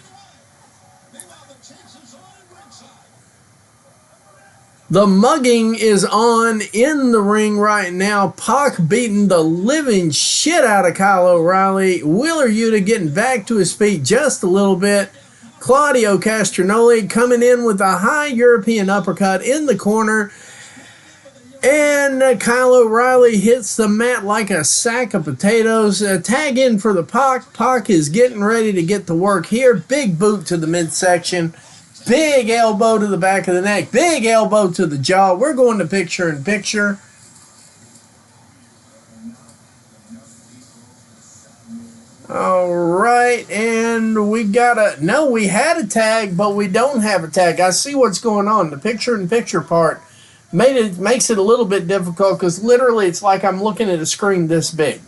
The mugging is on in the ring right now. Pac beating the living shit out of Kyle O'Reilly. Wheeler Yuta getting back to his feet just a little bit. Claudio Castagnoli coming in with a high European uppercut in the corner. And Kyle O'Reilly hits the mat like a sack of potatoes. Tag in for the Pac. Pac is getting ready to get to work here. Big boot to the midsection. Big elbow to the back of the neck. Big elbow to the jaw. We're going to picture in picture. All right, and we got a... No, we had a tag, but we don't have a tag. I see what's going on. The picture in picture part makes it a little bit difficult because literally it's like I'm looking at a screen this big.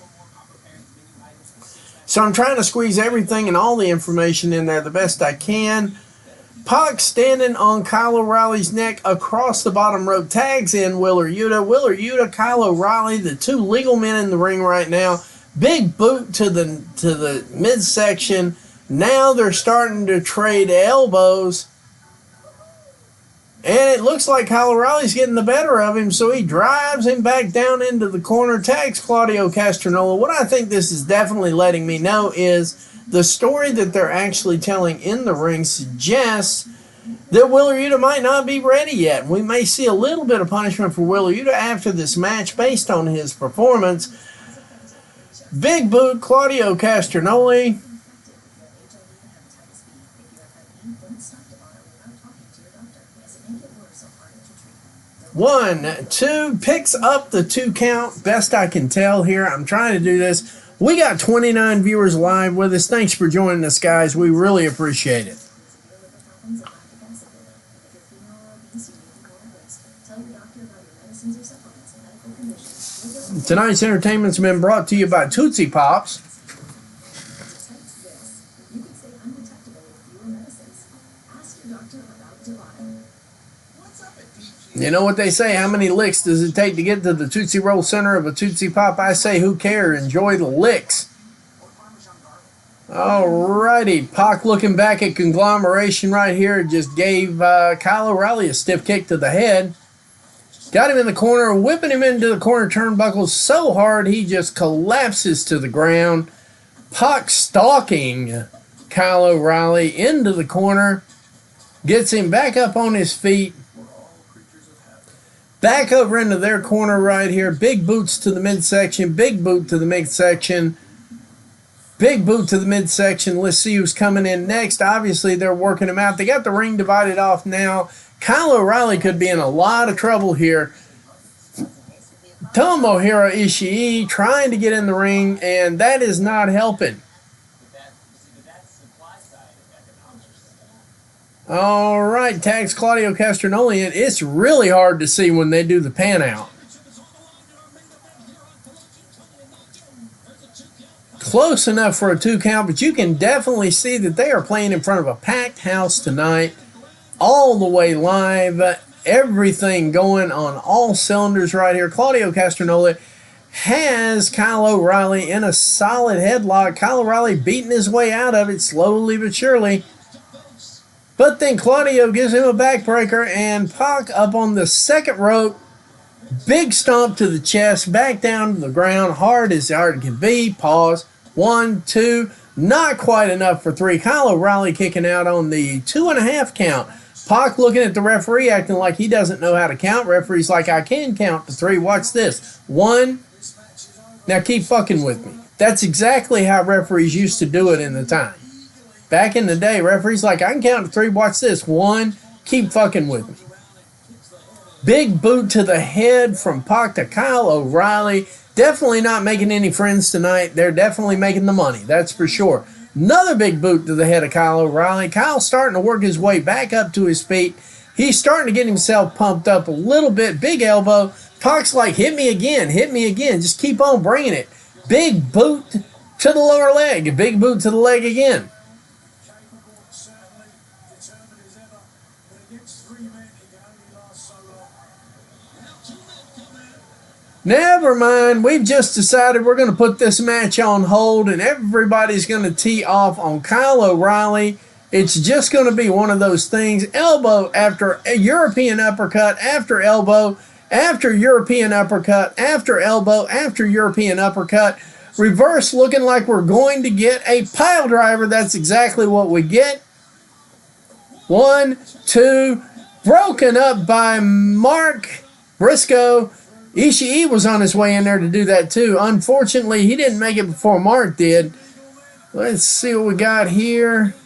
So I'm trying to squeeze everything and all the information in there the best I can. Pac standing on Kyle O'Reilly's neck across the bottom rope, tags in Wheeler Yuta. Wheeler Yuta, Kyle O'Reilly, the two legal men in the ring right now. Big boot to the midsection. Now they're starting to trade elbows. And it looks like Kyle O'Reilly's getting the better of him, so he drives him back down into the corner, tags Claudio Castagnoli. What I think this is definitely letting me know is the story that they're actually telling in the ring suggests that Wheeler Yuta might not be ready yet. We may see a little bit of punishment for Wheeler Yuta after this match based on his performance. Big boot, Claudio Castagnoli. One, two, picks up the 2 count. Best I can tell here. I'm trying to do this. We got 29 viewers live with us. Thanks for joining us, guys. We really appreciate it. Tonight's entertainment's been brought to you by Tootsie Pops. You know what they say, how many licks does it take to get to the Tootsie Roll center of a Tootsie Pop? I say, who cares? Enjoy the licks. Alrighty, Pac looking back at conglomeration right here. Just gave Kyle O'Reilly a stiff kick to the head. Got him in the corner, whipping him into the corner turnbuckles so hard he just collapses to the ground. Pac stalking Kyle O'Reilly into the corner. Gets him back up on his feet. Back over into their corner right here. Big boots to the midsection. Big boot to the midsection. Big boot to the midsection. Let's see who's coming in next. Obviously, they're working him out. They got the ring divided off now. Kyle O'Reilly could be in a lot of trouble here. Tomohiro Ishii trying to get in the ring, and that is not helping. All right, tags Claudio Castagnoli in. It's really hard to see when they do the pan out. Close enough for a 2 count, but you can definitely see that they are playing in front of a packed house tonight. All the way live. Everything going on all cylinders right here. Claudio Castagnoli has Kyle O'Reilly in a solid headlock. Kyle O'Reilly beating his way out of it slowly but surely. But then Claudio gives him a backbreaker, and Pac up on the second rope. Big stomp to the chest, back down to the ground, hard as hard can be. Pause. 1, 2, not quite enough for 3. Kyle O'Reilly kicking out on the 2.5 count. Pac looking at the referee, acting like he doesn't know how to count. Referee's like, I can count to 3. Watch this. 1. Now keep fucking with me. That's exactly how referees used to do it in the time. Back in the day, referees like, I can count to 3. Watch this. 1. Keep fucking with me. Big boot to the head from Pac to Kyle O'Reilly. Definitely not making any friends tonight. They're definitely making the money. That's for sure. Another big boot to the head of Kyle O'Reilly. Kyle starting to work his way back up to his feet. He's starting to get himself pumped up a little bit. Big elbow. Pac's like, hit me again. Hit me again. Just keep on bringing it. Big boot to the lower leg. Big boot to the leg again. Never mind, we've just decided we're going to put this match on hold and everybody's going to tee off on Kyle O'Reilly. It's just going to be one of those things. Elbow after a European uppercut, after elbow, after European uppercut, after elbow, after European uppercut. Reverse looking like we're going to get a pile driver. That's exactly what we get. 1, 2, broken up by Mark Briscoe. Ishii was on his way in there to do that too. Unfortunately, he didn't make it before Mark did. Let's see what we got here.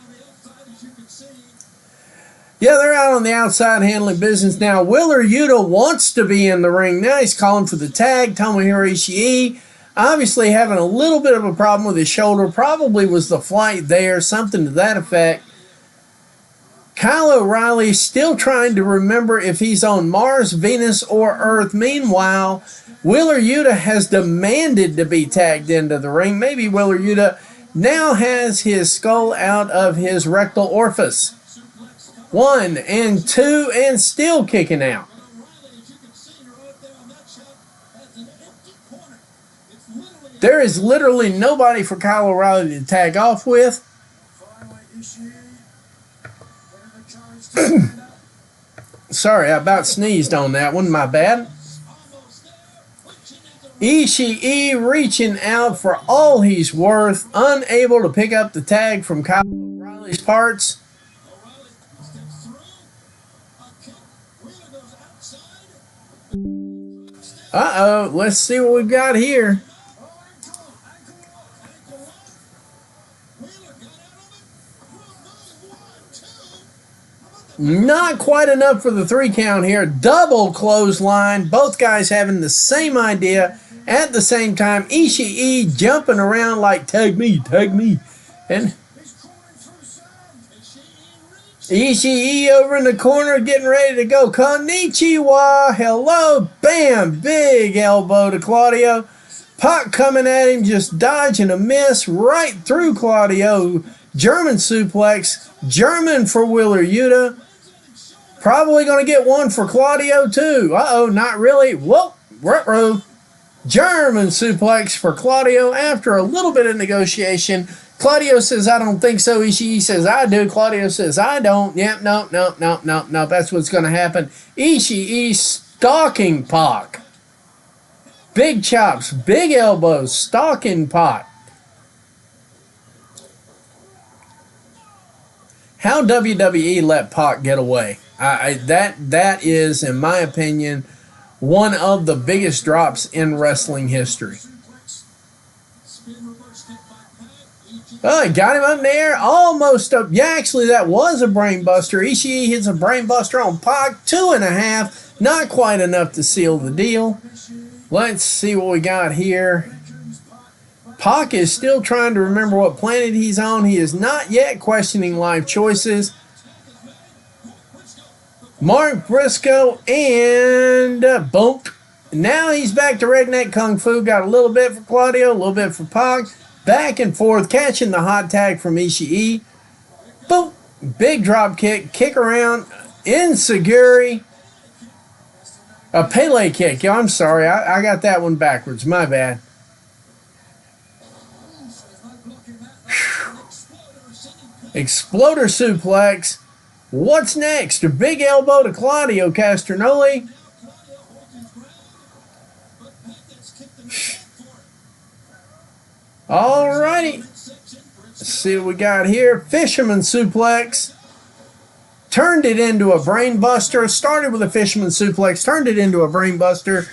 Yeah, they're out on the outside handling business now. Wheeler Yuta wants to be in the ring now. He's calling for the tag. Tomohiro Ishii obviously having a little bit of a problem with his shoulder. Probably was the flight there, something to that effect. Kyle O'Reilly still trying to remember if he's on Mars, Venus, or Earth. Meanwhile, Wheeler Yuta has demanded to be tagged into the ring. Maybe Wheeler Yuta now has his skull out of his rectal orifice. 1 and 2 and still kicking out. There is literally nobody for Kyle O'Reilly to tag off with. Sorry, I about sneezed on that one. My bad. Ishii reaching out for all he's worth. Unable to pick up the tag from Kyle O'Reilly's parts. Uh-oh. Let's see what we've got here. Not quite enough for the 3 count here. Double clothesline. Both guys having the same idea at the same time. Ishii jumping around like, tag me, tag me. And Ishii over in the corner getting ready to go. Konnichiwa. Hello. Bam. Big elbow to Claudio. Pac coming at him, just dodging a miss right through Claudio. German suplex. German for Wheeler Yuta. Probably going to get one for Claudio too. Uh-oh, not really. Whoop, ruh-roh. German suplex for Claudio after a little bit of negotiation. Claudio says, I don't think so. Ishii says, I do. Claudio says, I don't. Yep, no. That's what's going to happen. Ishii stalking Pac. Big chops, big elbows, stalking Pac. how WWE let Pac get away. That is, in my opinion, one of the biggest drops in wrestling history. Oh, he got him up in the air, almost up. Yeah, actually, that was a brain buster. Ishii hits a brain buster on Pac, 2.5. Not quite enough to seal the deal. Let's see what we got here. Pac is still trying to remember what planet he's on. He is not yet questioning life choices. Mark Briscoe and boom. Now he's back to Redneck Kung Fu. Got a little bit for Claudio, a little bit for Pac. Back and forth, catching the hot tag from Ishii. Boom. Big drop kick. Kick around. Enziguri. A Pele kick. I'm sorry. I got that one backwards. My bad. Exploder suplex. What's next? A big elbow to Claudio Castagnoli. Alrighty. Let's see what we got here. Fisherman suplex. Turned it into a brain buster. Started with a fisherman suplex. Turned it into a brain buster.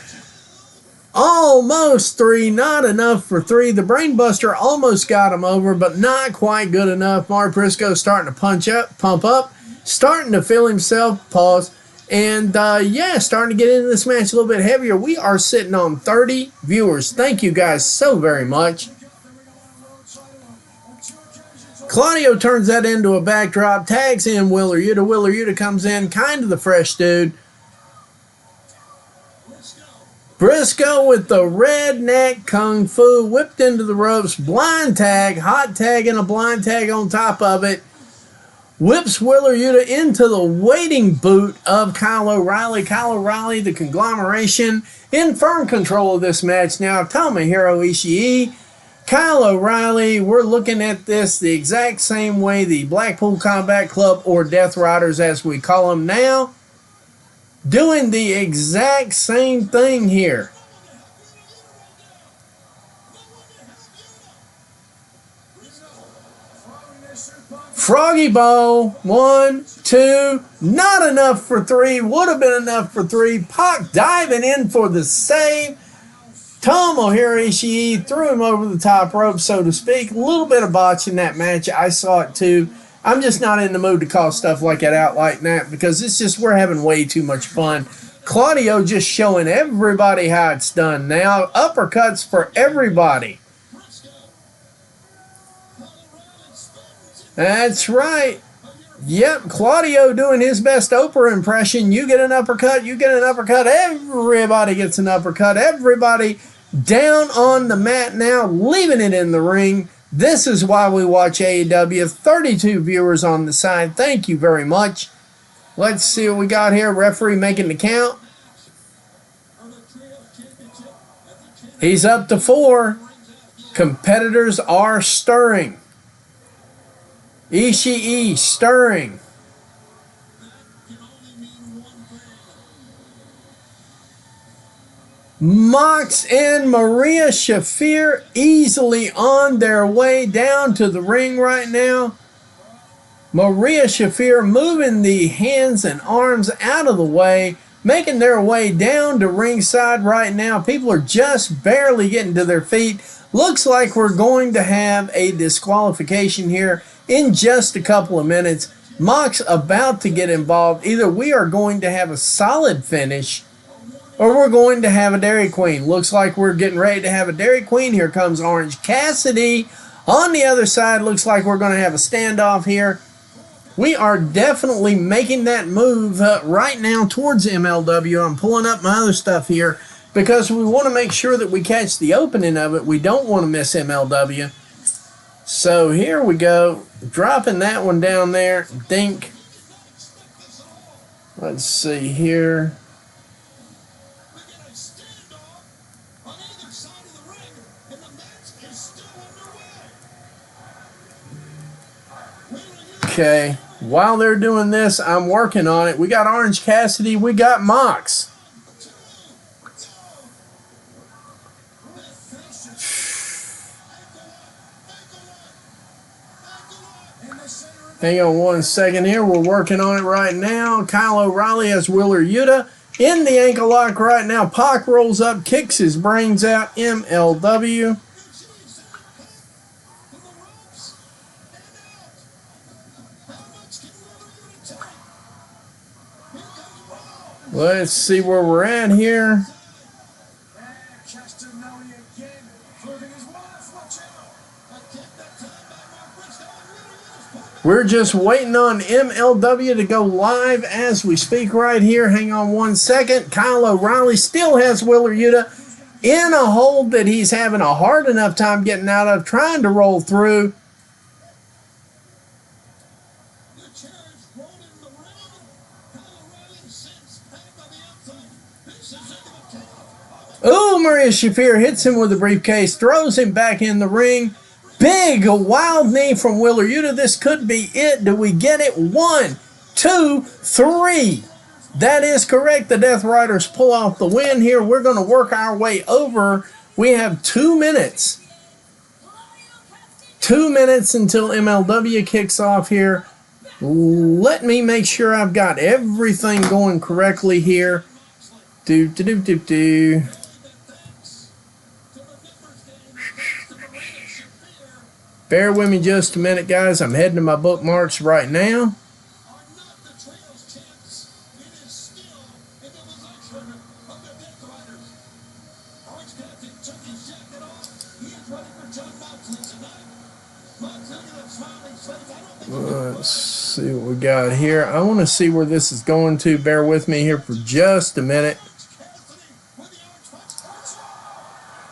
Almost 3. Not enough for 3. The brain buster almost got him over, but not quite good enough. Mark Briscoe starting to pump up. Starting to feel himself. Pause. And, yeah, starting to get into this match a little bit heavier. We are sitting on 30 viewers. Thank you guys so very much. Claudio turns that into a backdrop, tags in Wheeler Yuta. Wheeler Yuta comes in, kind of the fresh dude. Briscoe with the redneck kung fu, whipped into the ropes, blind tag, hot tag and a blind tag on top of it. Whips Wheeler Yuta into the waiting boot of Kyle O'Reilly. Kyle O'Reilly, the conglomeration, in firm control of this match now. Tomohiro Ishii, Kyle O'Reilly, we're looking at this the exact same way the Blackpool Combat Club, or Death Riders as we call them now, doing the exact same thing here. Froggy Bow, 1, 2, not enough for 3, would have been enough for 3. Pac diving in for the save. Tomohiro Ishii threw him over the top rope, so to speak. A little bit of botch in that match. I saw it too. I'm just not in the mood to call stuff like that out like that because it's just we're having way too much fun. Claudio just showing everybody how it's done now. Uppercuts for everybody. That's right. Yep, Claudio doing his best Oprah impression. You get an uppercut, you get an uppercut. Everybody gets an uppercut. Everybody down on the mat now, leaving it in the ring. This is why we watch AEW. 32 viewers on the side. Thank you very much. Let's see what we got here. Referee making the count. He's up to 4. Competitors are stirring. Ishii stirring. Mox and Maria Shafir easily on their way down to the ring right now. Maria Shafir moving the hands and arms out of the way, making their way down to ringside right now. People are just barely getting to their feet. Looks like we're going to have a disqualification here in just a couple of minutes. Mox about to get involved. Either we are going to have a solid finish or we're going to have a Dairy Queen. Looks like we're getting ready to have a Dairy Queen. Here comes Orange Cassidy. On the other side, looks like we're going to have a standoff here. We are definitely making that move right now towards MLW. I'm pulling up my other stuff here because we want to make sure that we catch the opening of it. We don't want to miss MLW. So here we go. Dropping that one down there. Think. Let's see here. Okay, while they're doing this, I'm working on it. We got Orange Cassidy, we got Mox. Hang on one second here. We're working on it right now. Kyle O'Reilly has Wheeler Yuta in the ankle lock right now. Pac rolls up, kicks his brains out. MLW. Let's see where we're at here. We're just waiting on MLW to go live as we speak right here. Hang on one second. Kyle O'Reilly still has Wheeler Yuta in a hold that he's having a hard enough time getting out of, trying to roll through. Oh, Maria Shafir hits him with a briefcase, throws him back in the ring. Big wild knee from Wheeler Yuta. This could be it. Do we get it? 1, 2, 3. That is correct. The Death Riders pull off the win here. We're going to work our way over. We have 2 minutes. 2 minutes until MLW kicks off here. Let me make sure I've got everything going correctly here. Do. Bear with me just a minute, guys. I'm heading to my bookmarks right now. Let's see what we got here. I want to see where this is going to. Bear with me here for just a minute.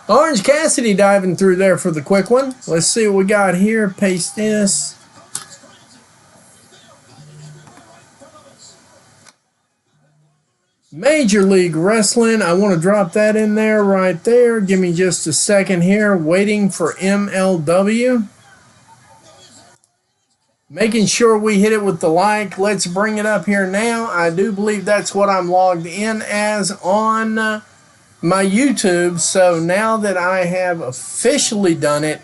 Orange Cassidy diving through there for the quick one. Let's see what we got here. Paste this. Major League Wrestling. I want to drop that in there right there. Give me just a second here. Waiting for MLW. Making sure we hit it with the like. Let's bring it up here now. I do believe that's what I'm logged in as on my YouTube. So now that I have officially done it,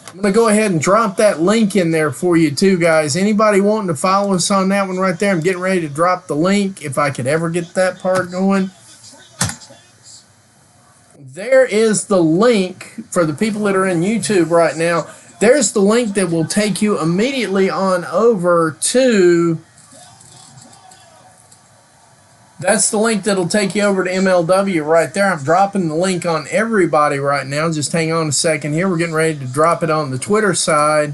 I'm going to go ahead and drop that link in there for you too, guys. Anybody wanting to follow us on that one right there, I'm getting ready to drop the link if I could ever get that part going. There is the link for the people that are in YouTube right now. There's the link that will take you immediately on over to... That's the link that'll take you over to MLW right there. I'm dropping the link on everybody right now. Just hang on a second here. We're getting ready to drop it on the Twitter side.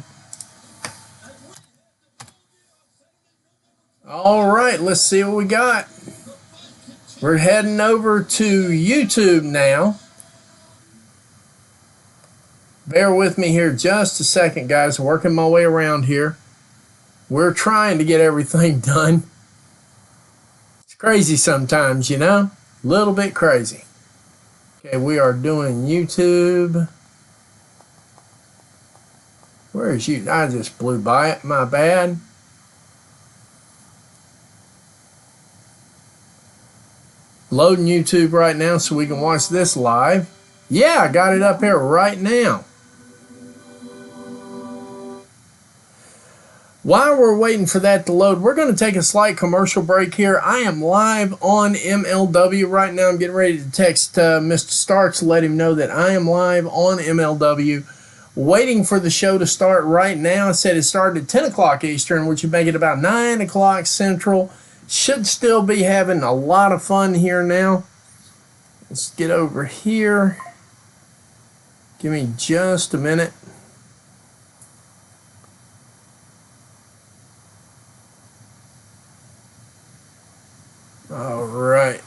All right, let's see what we got. We're heading over to YouTube now. Bear with me here just a second, guys. Working my way around here. We're trying to get everything done. It's crazy sometimes, you know? A little bit crazy. Okay, we are doing YouTube. Where is you? I just blew by it. My bad. Loading YouTube right now so we can watch this live. Yeah, I got it up here right now. While we're waiting for that to load, we're going to take a slight commercial break here. I am live on MLW right now. I'm getting ready to text Mr. Starks to let him know that I am live on MLW. Waiting for the show to start right now. I said it started at 10 o'clock Eastern, which would make it about 9 o'clock Central. Should still be having a lot of fun here now. Let's get over here. Give me just a minute. All right.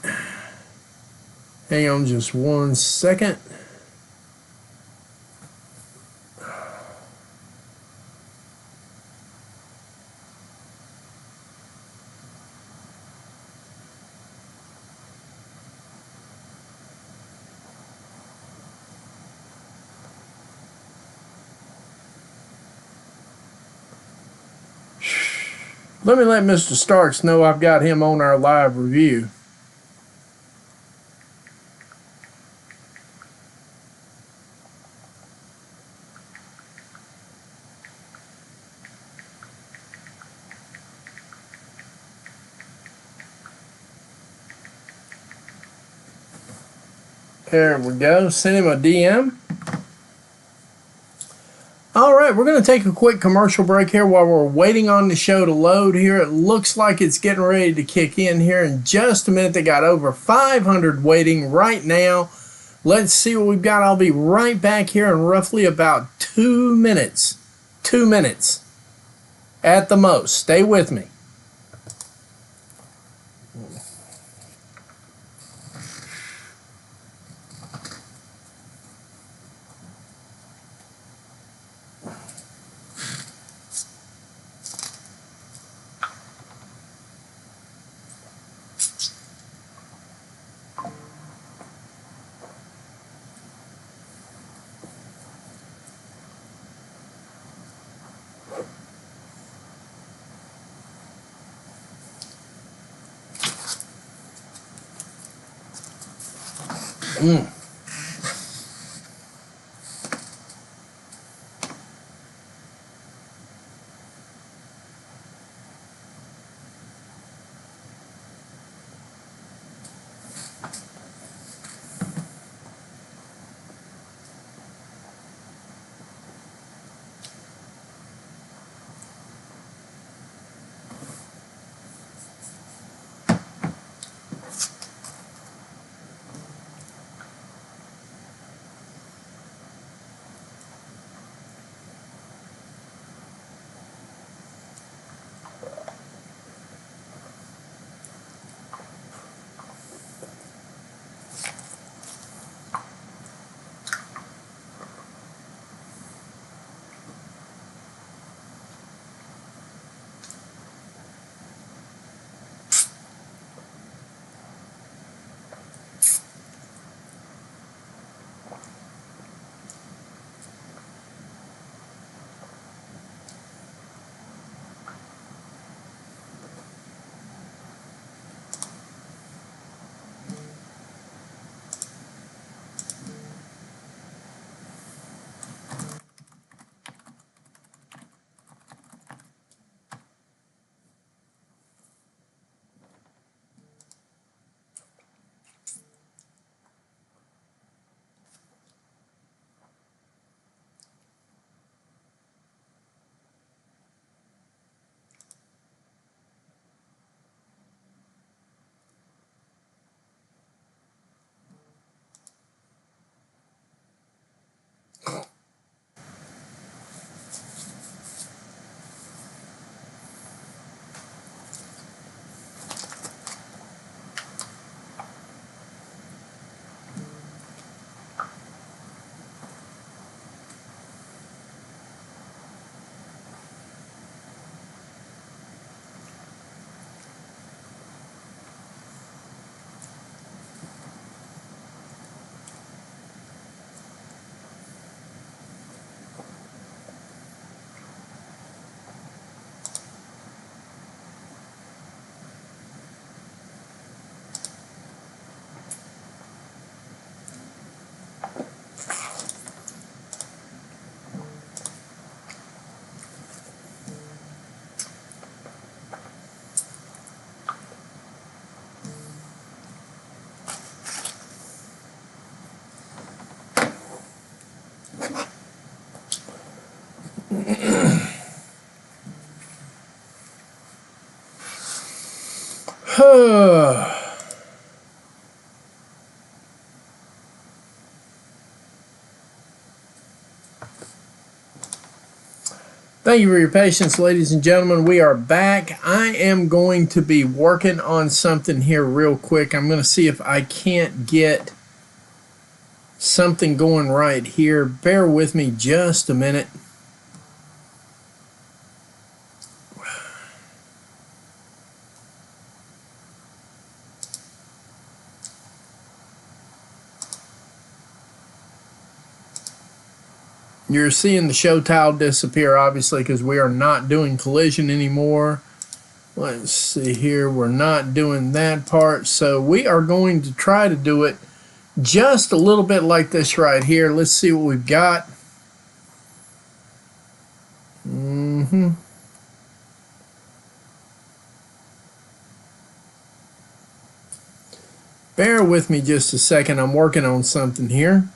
Hang on just one second. Let me let Mr. Starks know I've got him on our live review. There we go. Send him a DM. All right, we're going to take a quick commercial break here while we're waiting on the show to load here. It looks like it's getting ready to kick in here in just a minute. They got over 500 waiting right now. Let's see what we've got. I'll be right back here in roughly about 2 minutes. 2 minutes at the most. Stay with me. Thank you for your patience, ladies and gentlemen. We are back. I am going to be working on something here real quick. I'm going to see if I can't get something going right here. Bear with me just a minute. You're seeing the show tile disappear, obviously, because we are not doing collision anymore. Let's see here. We're not doing that part. So we are going to try to do it just a little bit like this right here. Let's see what we've got. Bear with me just a second. I'm working on something here.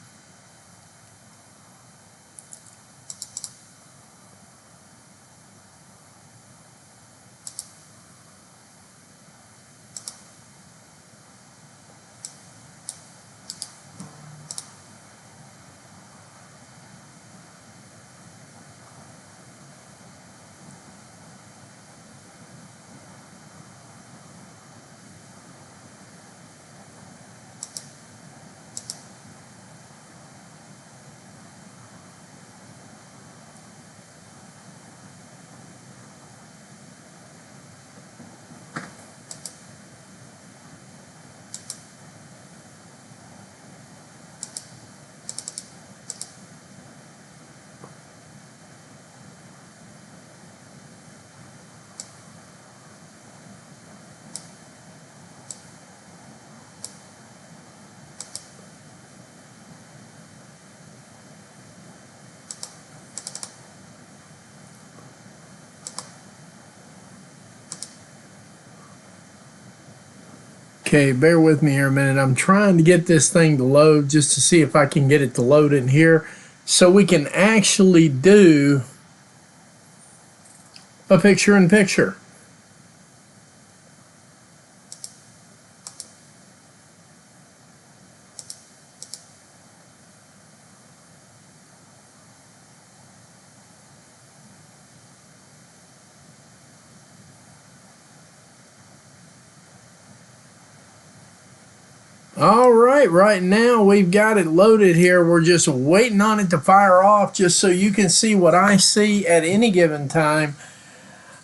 Okay, bear with me here a minute. I'm trying to get this thing to load just to see if I can get it to load in here so we can actually do a picture-in-picture. All right now we've got it loaded here. We're just waiting on it to fire off just so you can see what I see at any given time.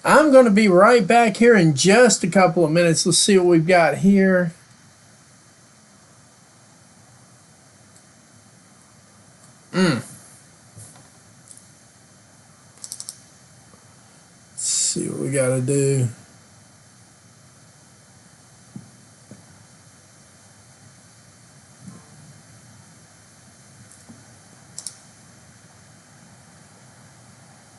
I'm going to be right back here in just a couple of minutes. Let's see what we've got here. Let's see what we got to do.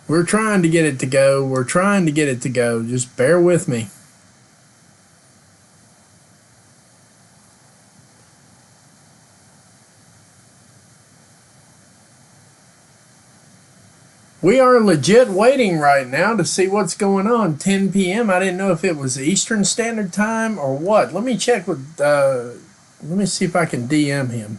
We're trying to get it to go. We're trying to get it to go. Just bear with me. We are legit waiting right now to see what's going on. 10 p.m. I didn't know if it was Eastern Standard Time or what. Let me check with, let me see if I can DM him.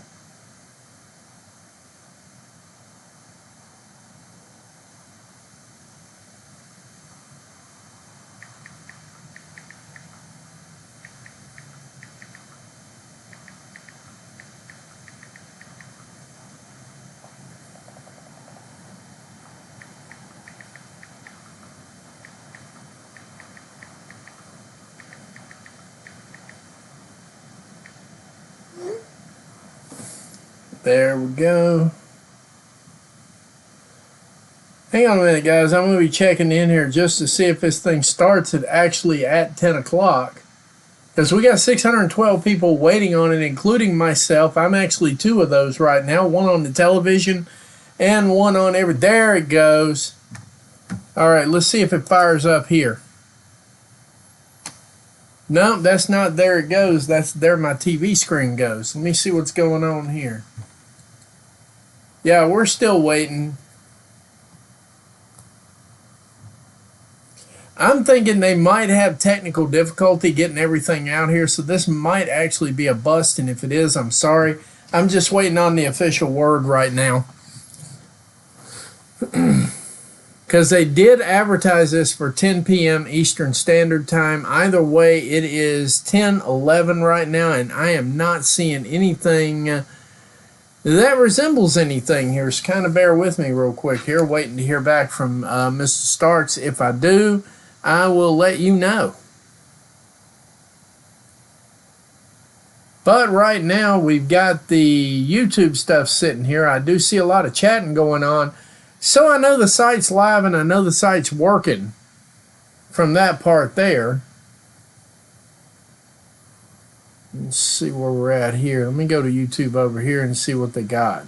There we go. Hang on a minute, guys. I'm going to be checking in here just to see if this thing starts actually at 10 o'clock. Because we got 612 people waiting on it, including myself. I'm actually two of those right now. One on the television and one on every... There it goes. All right, let's see if it fires up here. No, that's not. There it goes. That's there my TV screen goes. Let me see what's going on here. Yeah, we're still waiting. I'm thinking they might have technical difficulty getting everything out here, so this might actually be a bust, and if it is, I'm sorry. I'm just waiting on the official word right now. Because they did advertise this for 10 p.m. Eastern Standard Time. Either way, it is 10:11 right now, and I am not seeing anything that resembles anything here. So kind of bear with me real quick here, waiting to hear back from Mr. Starks. If I do, I will let you know. But right now, we've got the YouTube stuff sitting here. I do see a lot of chatting going on. So I know the site's live and I know the site's working from that part there. Let's see where we're at here. Let me go to YouTube over here and see what they got.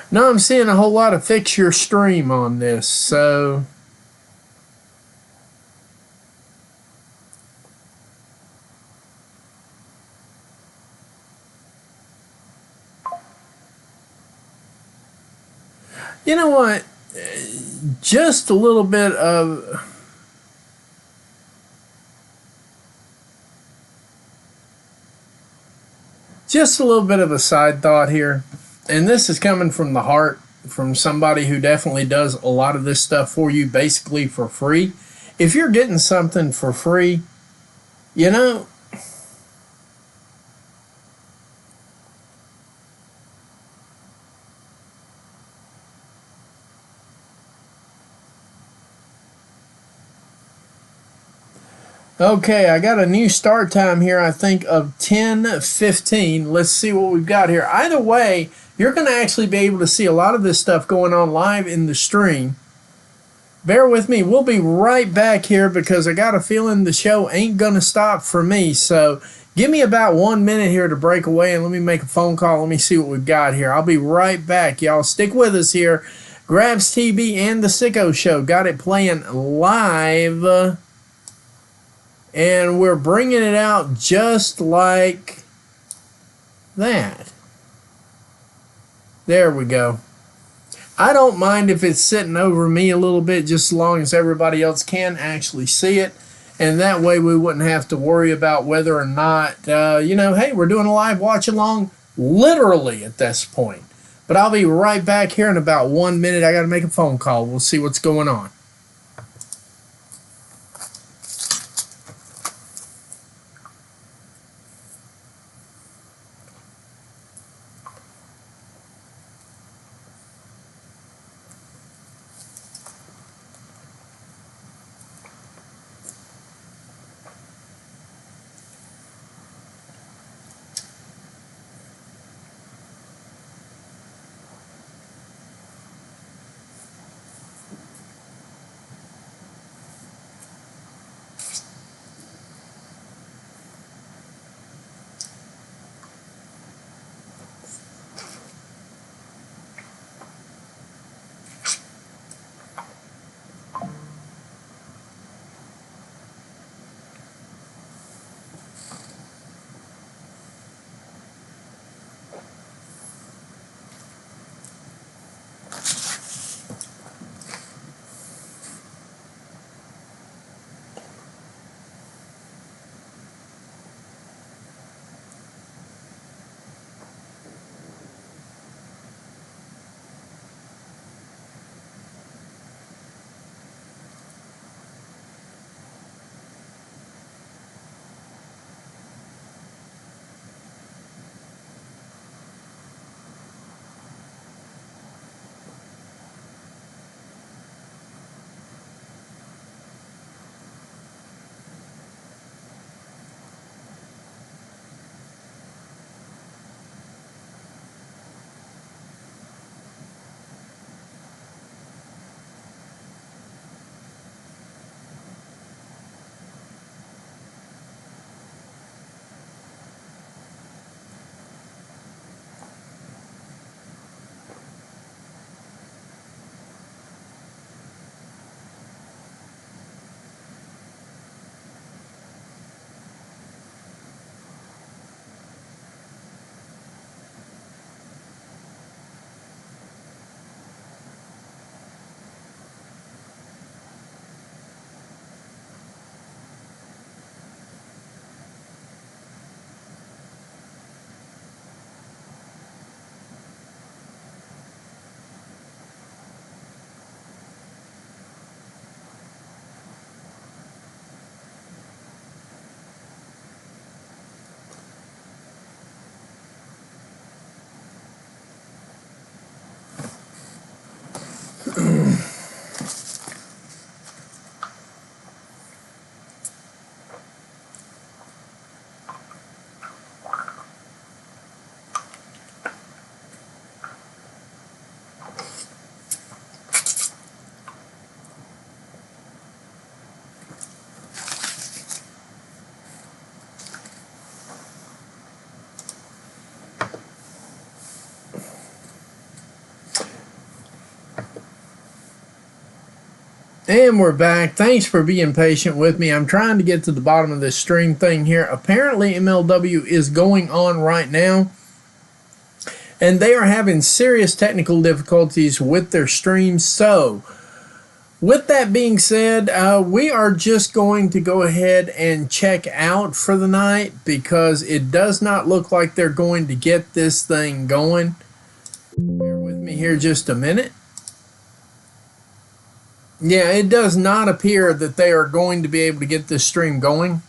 No, I'm seeing a whole lot of fix your stream on this, so You know what? Just a little bit of... Just a little bit of a side thought here. And this is coming from the heart, from somebody who definitely does a lot of this stuff for you basically for free. If you're getting something for free, you know, okay, I got a new start time here, I think, of 10:15. Let's see what we've got here. Either way, you're going to actually be able to see a lot of this stuff going on live in the stream. Bear with me. We'll be right back here because I got a feeling the show ain't going to stop for me. So give me about 1 minute here to break away and let me make a phone call. Let me see what we've got here. I'll be right back, y'all. Stick with us here. Grabs TV and the Sicko Show. Got it playing live. And we're bringing it out just like that. There we go. I don't mind if it's sitting over me a little bit, just as long as everybody else can actually see it. And that way we wouldn't have to worry about whether or not, you know, hey, we're doing a live watch along literally at this point. But I'll be right back here in about 1 minute. I got to make a phone call. We'll see what's going on. And we're back. Thanks for being patient with me. I'm trying to get to the bottom of this stream thing here. Apparently MLW is going on right now. and they are having serious technical difficulties with their stream. So with that being said, we are just going to go ahead and check out for the night because it does not look like they're going to get this thing going. Bear with me here just a minute. Yeah, it does not appear that they are going to be able to get this stream going.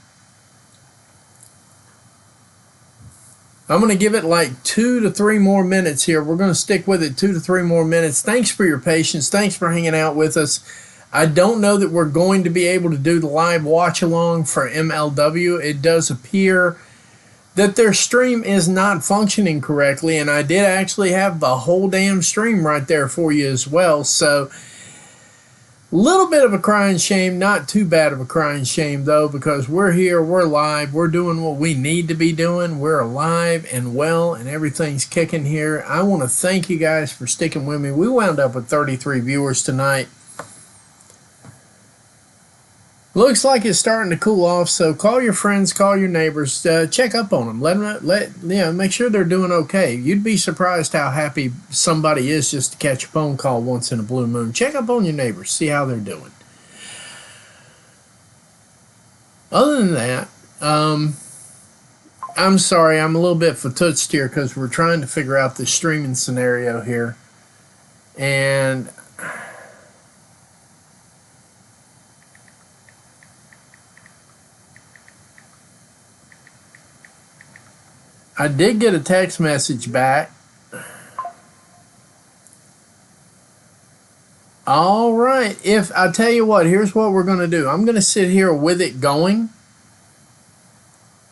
I'm going to give it like 2 to 3 more minutes here. We're going to stick with it 2 to 3 more minutes. Thanks for your patience. Thanks for hanging out with us. I don't know that we're going to be able to do the live watch along for MLW. It does appear that their stream is not functioning correctly, and I did actually have the whole damn stream right there for you as well. So little bit of a crying shame, not too bad of a crying shame though, because we're here, we're live, we're doing what we need to be doing, we're alive and well, and everything's kicking here. I want to thank you guys for sticking with me. We wound up with 33 viewers tonight. Looks like it's starting to cool off, so call your friends, call your neighbors, check up on them, let make sure they're doing okay. You'd be surprised how happy somebody is just to catch a phone call once in a blue moon. Check up on your neighbors, see how they're doing. Other than that, I'm sorry, I'm a little bit fatouched here because we're trying to figure out the streaming scenario here, and I did get a text message back. All right. If I tell you what, here's what we're going to do. I'm going to sit here with it going.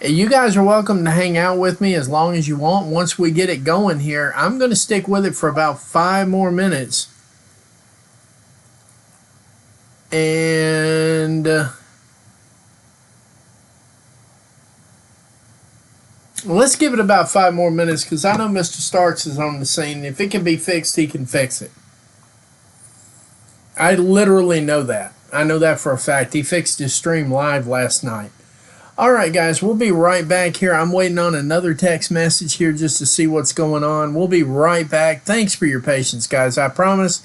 You guys are welcome to hang out with me as long as you want. Once we get it going here, I'm going to stick with it for about 5 more minutes. And let's give it about 5 more minutes because I know Mr. Starks is on the scene. If it can be fixed, he can fix it. I literally know that. I know that for a fact. He fixed his stream live last night. All right, guys, we'll be right back here. I'm waiting on another text message here just to see what's going on. We'll be right back. Thanks for your patience, guys. I promise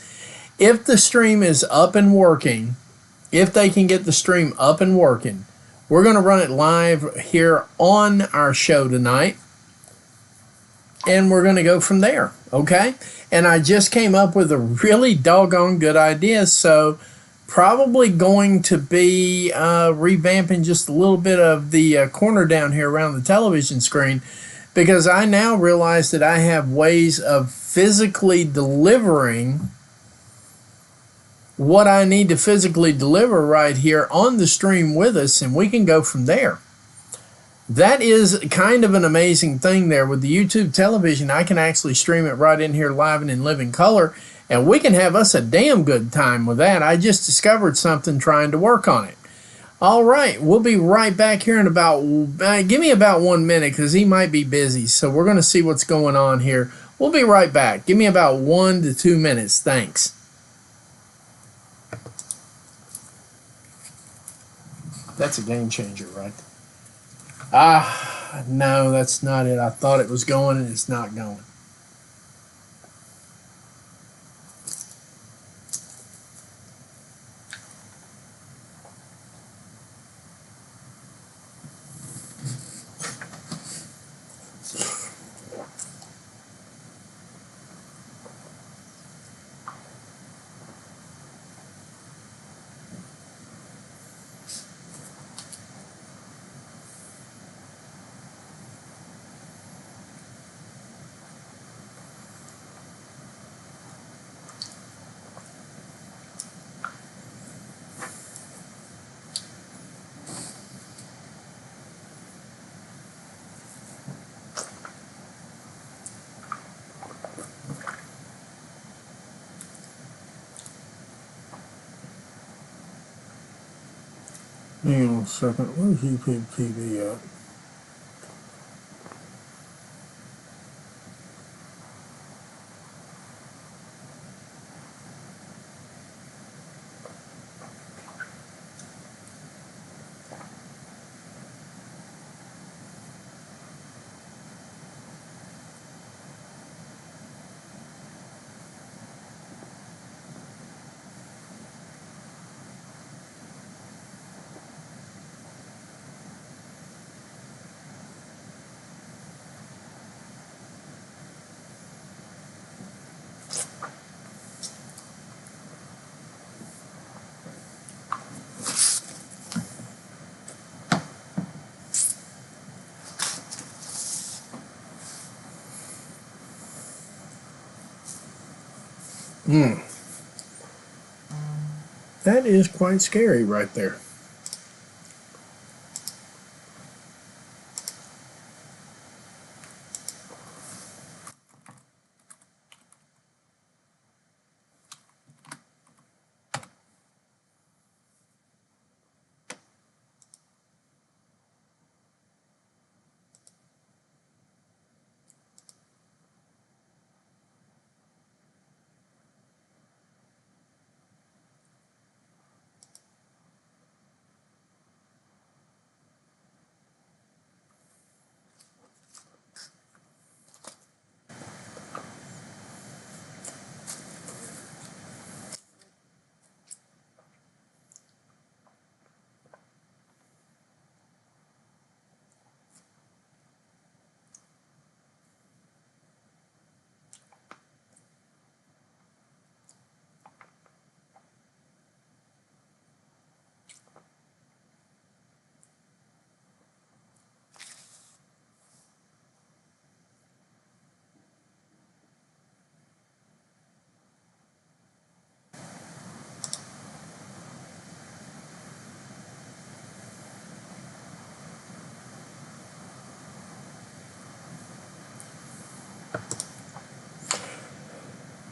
if the stream is up and working, if they can get the stream up and working, we're going to run it live here on our show tonight, and we're going to go from there, okay? And I just came up with a really doggone good idea, so probably going to be revamping just a little bit of the corner down here around the television screen, because I now realize that I have ways of physically delivering what I need to physically deliver right here on the stream with us, and we can go from there. That is kind of an amazing thing there. With the YouTube television, I can actually stream it right in here live and in living color, and we can have us a damn good time with that. I just discovered something trying to work on it. All right, we'll be right back here in about, give me about 1 minute because he might be busy, so we're going to see what's going on here. We'll be right back. Give me about 1 to 2 minutes. Thanks. That's a game changer, right? No, that's not it. I thought it was going, and it's not going. Hang on a second. Where's YouTube TV at? That is quite scary right there.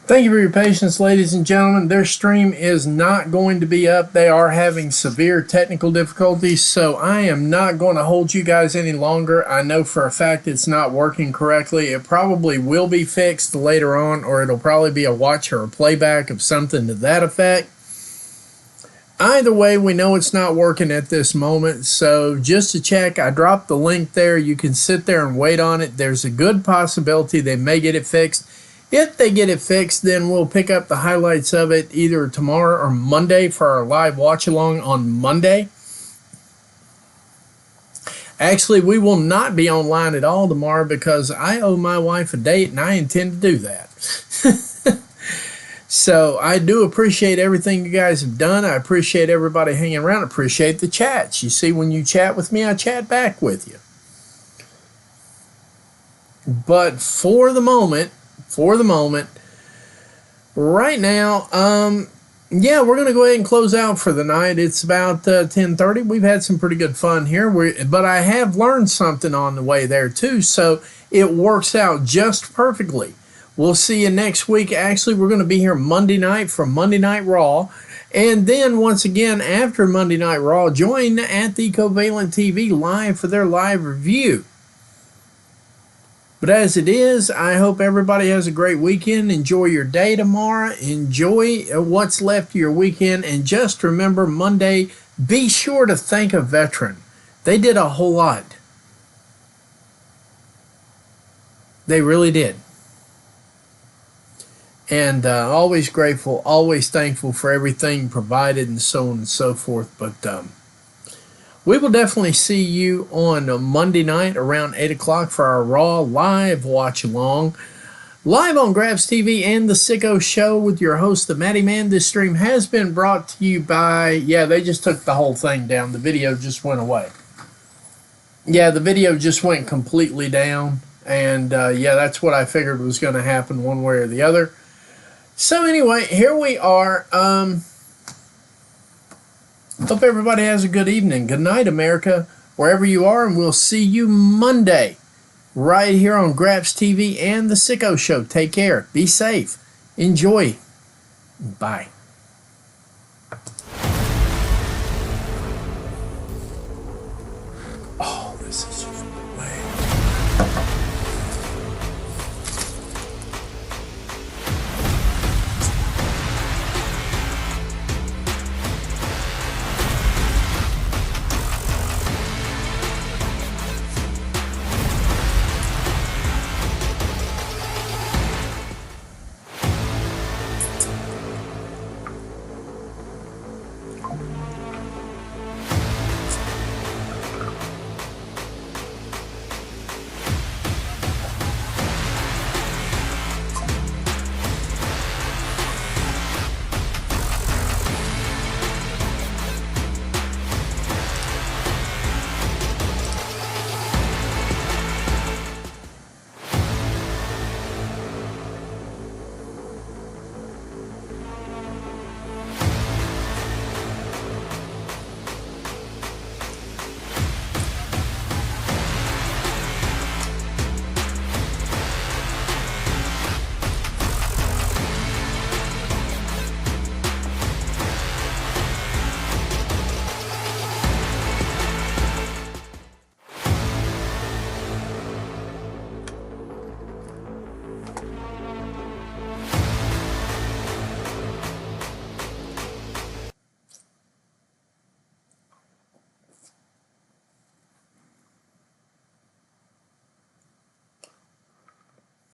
Thank you for your patience, ladies and gentlemen. Their stream is not going to be up. They are having severe technical difficulties, so I am not going to hold you guys any longer. I know for a fact it's not working correctly. It probably will be fixed later on, or it'll probably be a watch or a playback of something to that effect. Either way, we know it's not working at this moment, so just to check, I dropped the link there. You can sit there and wait on it. There's a good possibility they may get it fixed. If they get it fixed, then we'll pick up the highlights of it either tomorrow or Monday for our live watch-along on Monday. Actually, we will not be online at all tomorrow because I owe my wife a date, and I intend to do that. So I do appreciate everything you guys have done. I appreciate everybody hanging around. I appreciate the chats. You see, when you chat with me, I chat back with you. But for the moment, right now, yeah, we're going to go ahead and close out for the night. It's about 10:30. We've had some pretty good fun here, but I have learned something on the way there too, so it works out just perfectly. We'll see you next week. Actually, we're going to be here Monday night for Monday Night Raw, and then once again after Monday Night Raw, join at the Covalent TV live for their live review. But as it is, I hope everybody has a great weekend. Enjoy your day tomorrow. Enjoy what's left of your weekend. And just remember, Monday, be sure to thank a veteran. They did a whole lot. They really did. And always grateful, always thankful for everything provided and so on and so forth. But we will definitely see you on Monday night around 8 o'clock for our Raw live watch-along. Live on Grabs TV and The Sicko Show with your host, the Matty Man. This stream has been brought to you by... Yeah, they just took the whole thing down. The video just went away. Yeah, the video just went completely down. And, yeah, that's what I figured was going to happen one way or the other. So, anyway, here we are. Hope everybody has a good evening. Good night, America, wherever you are, and we'll see you Monday right here on Grabs TV and The Sicko Show. Take care. Be safe. Enjoy. Bye.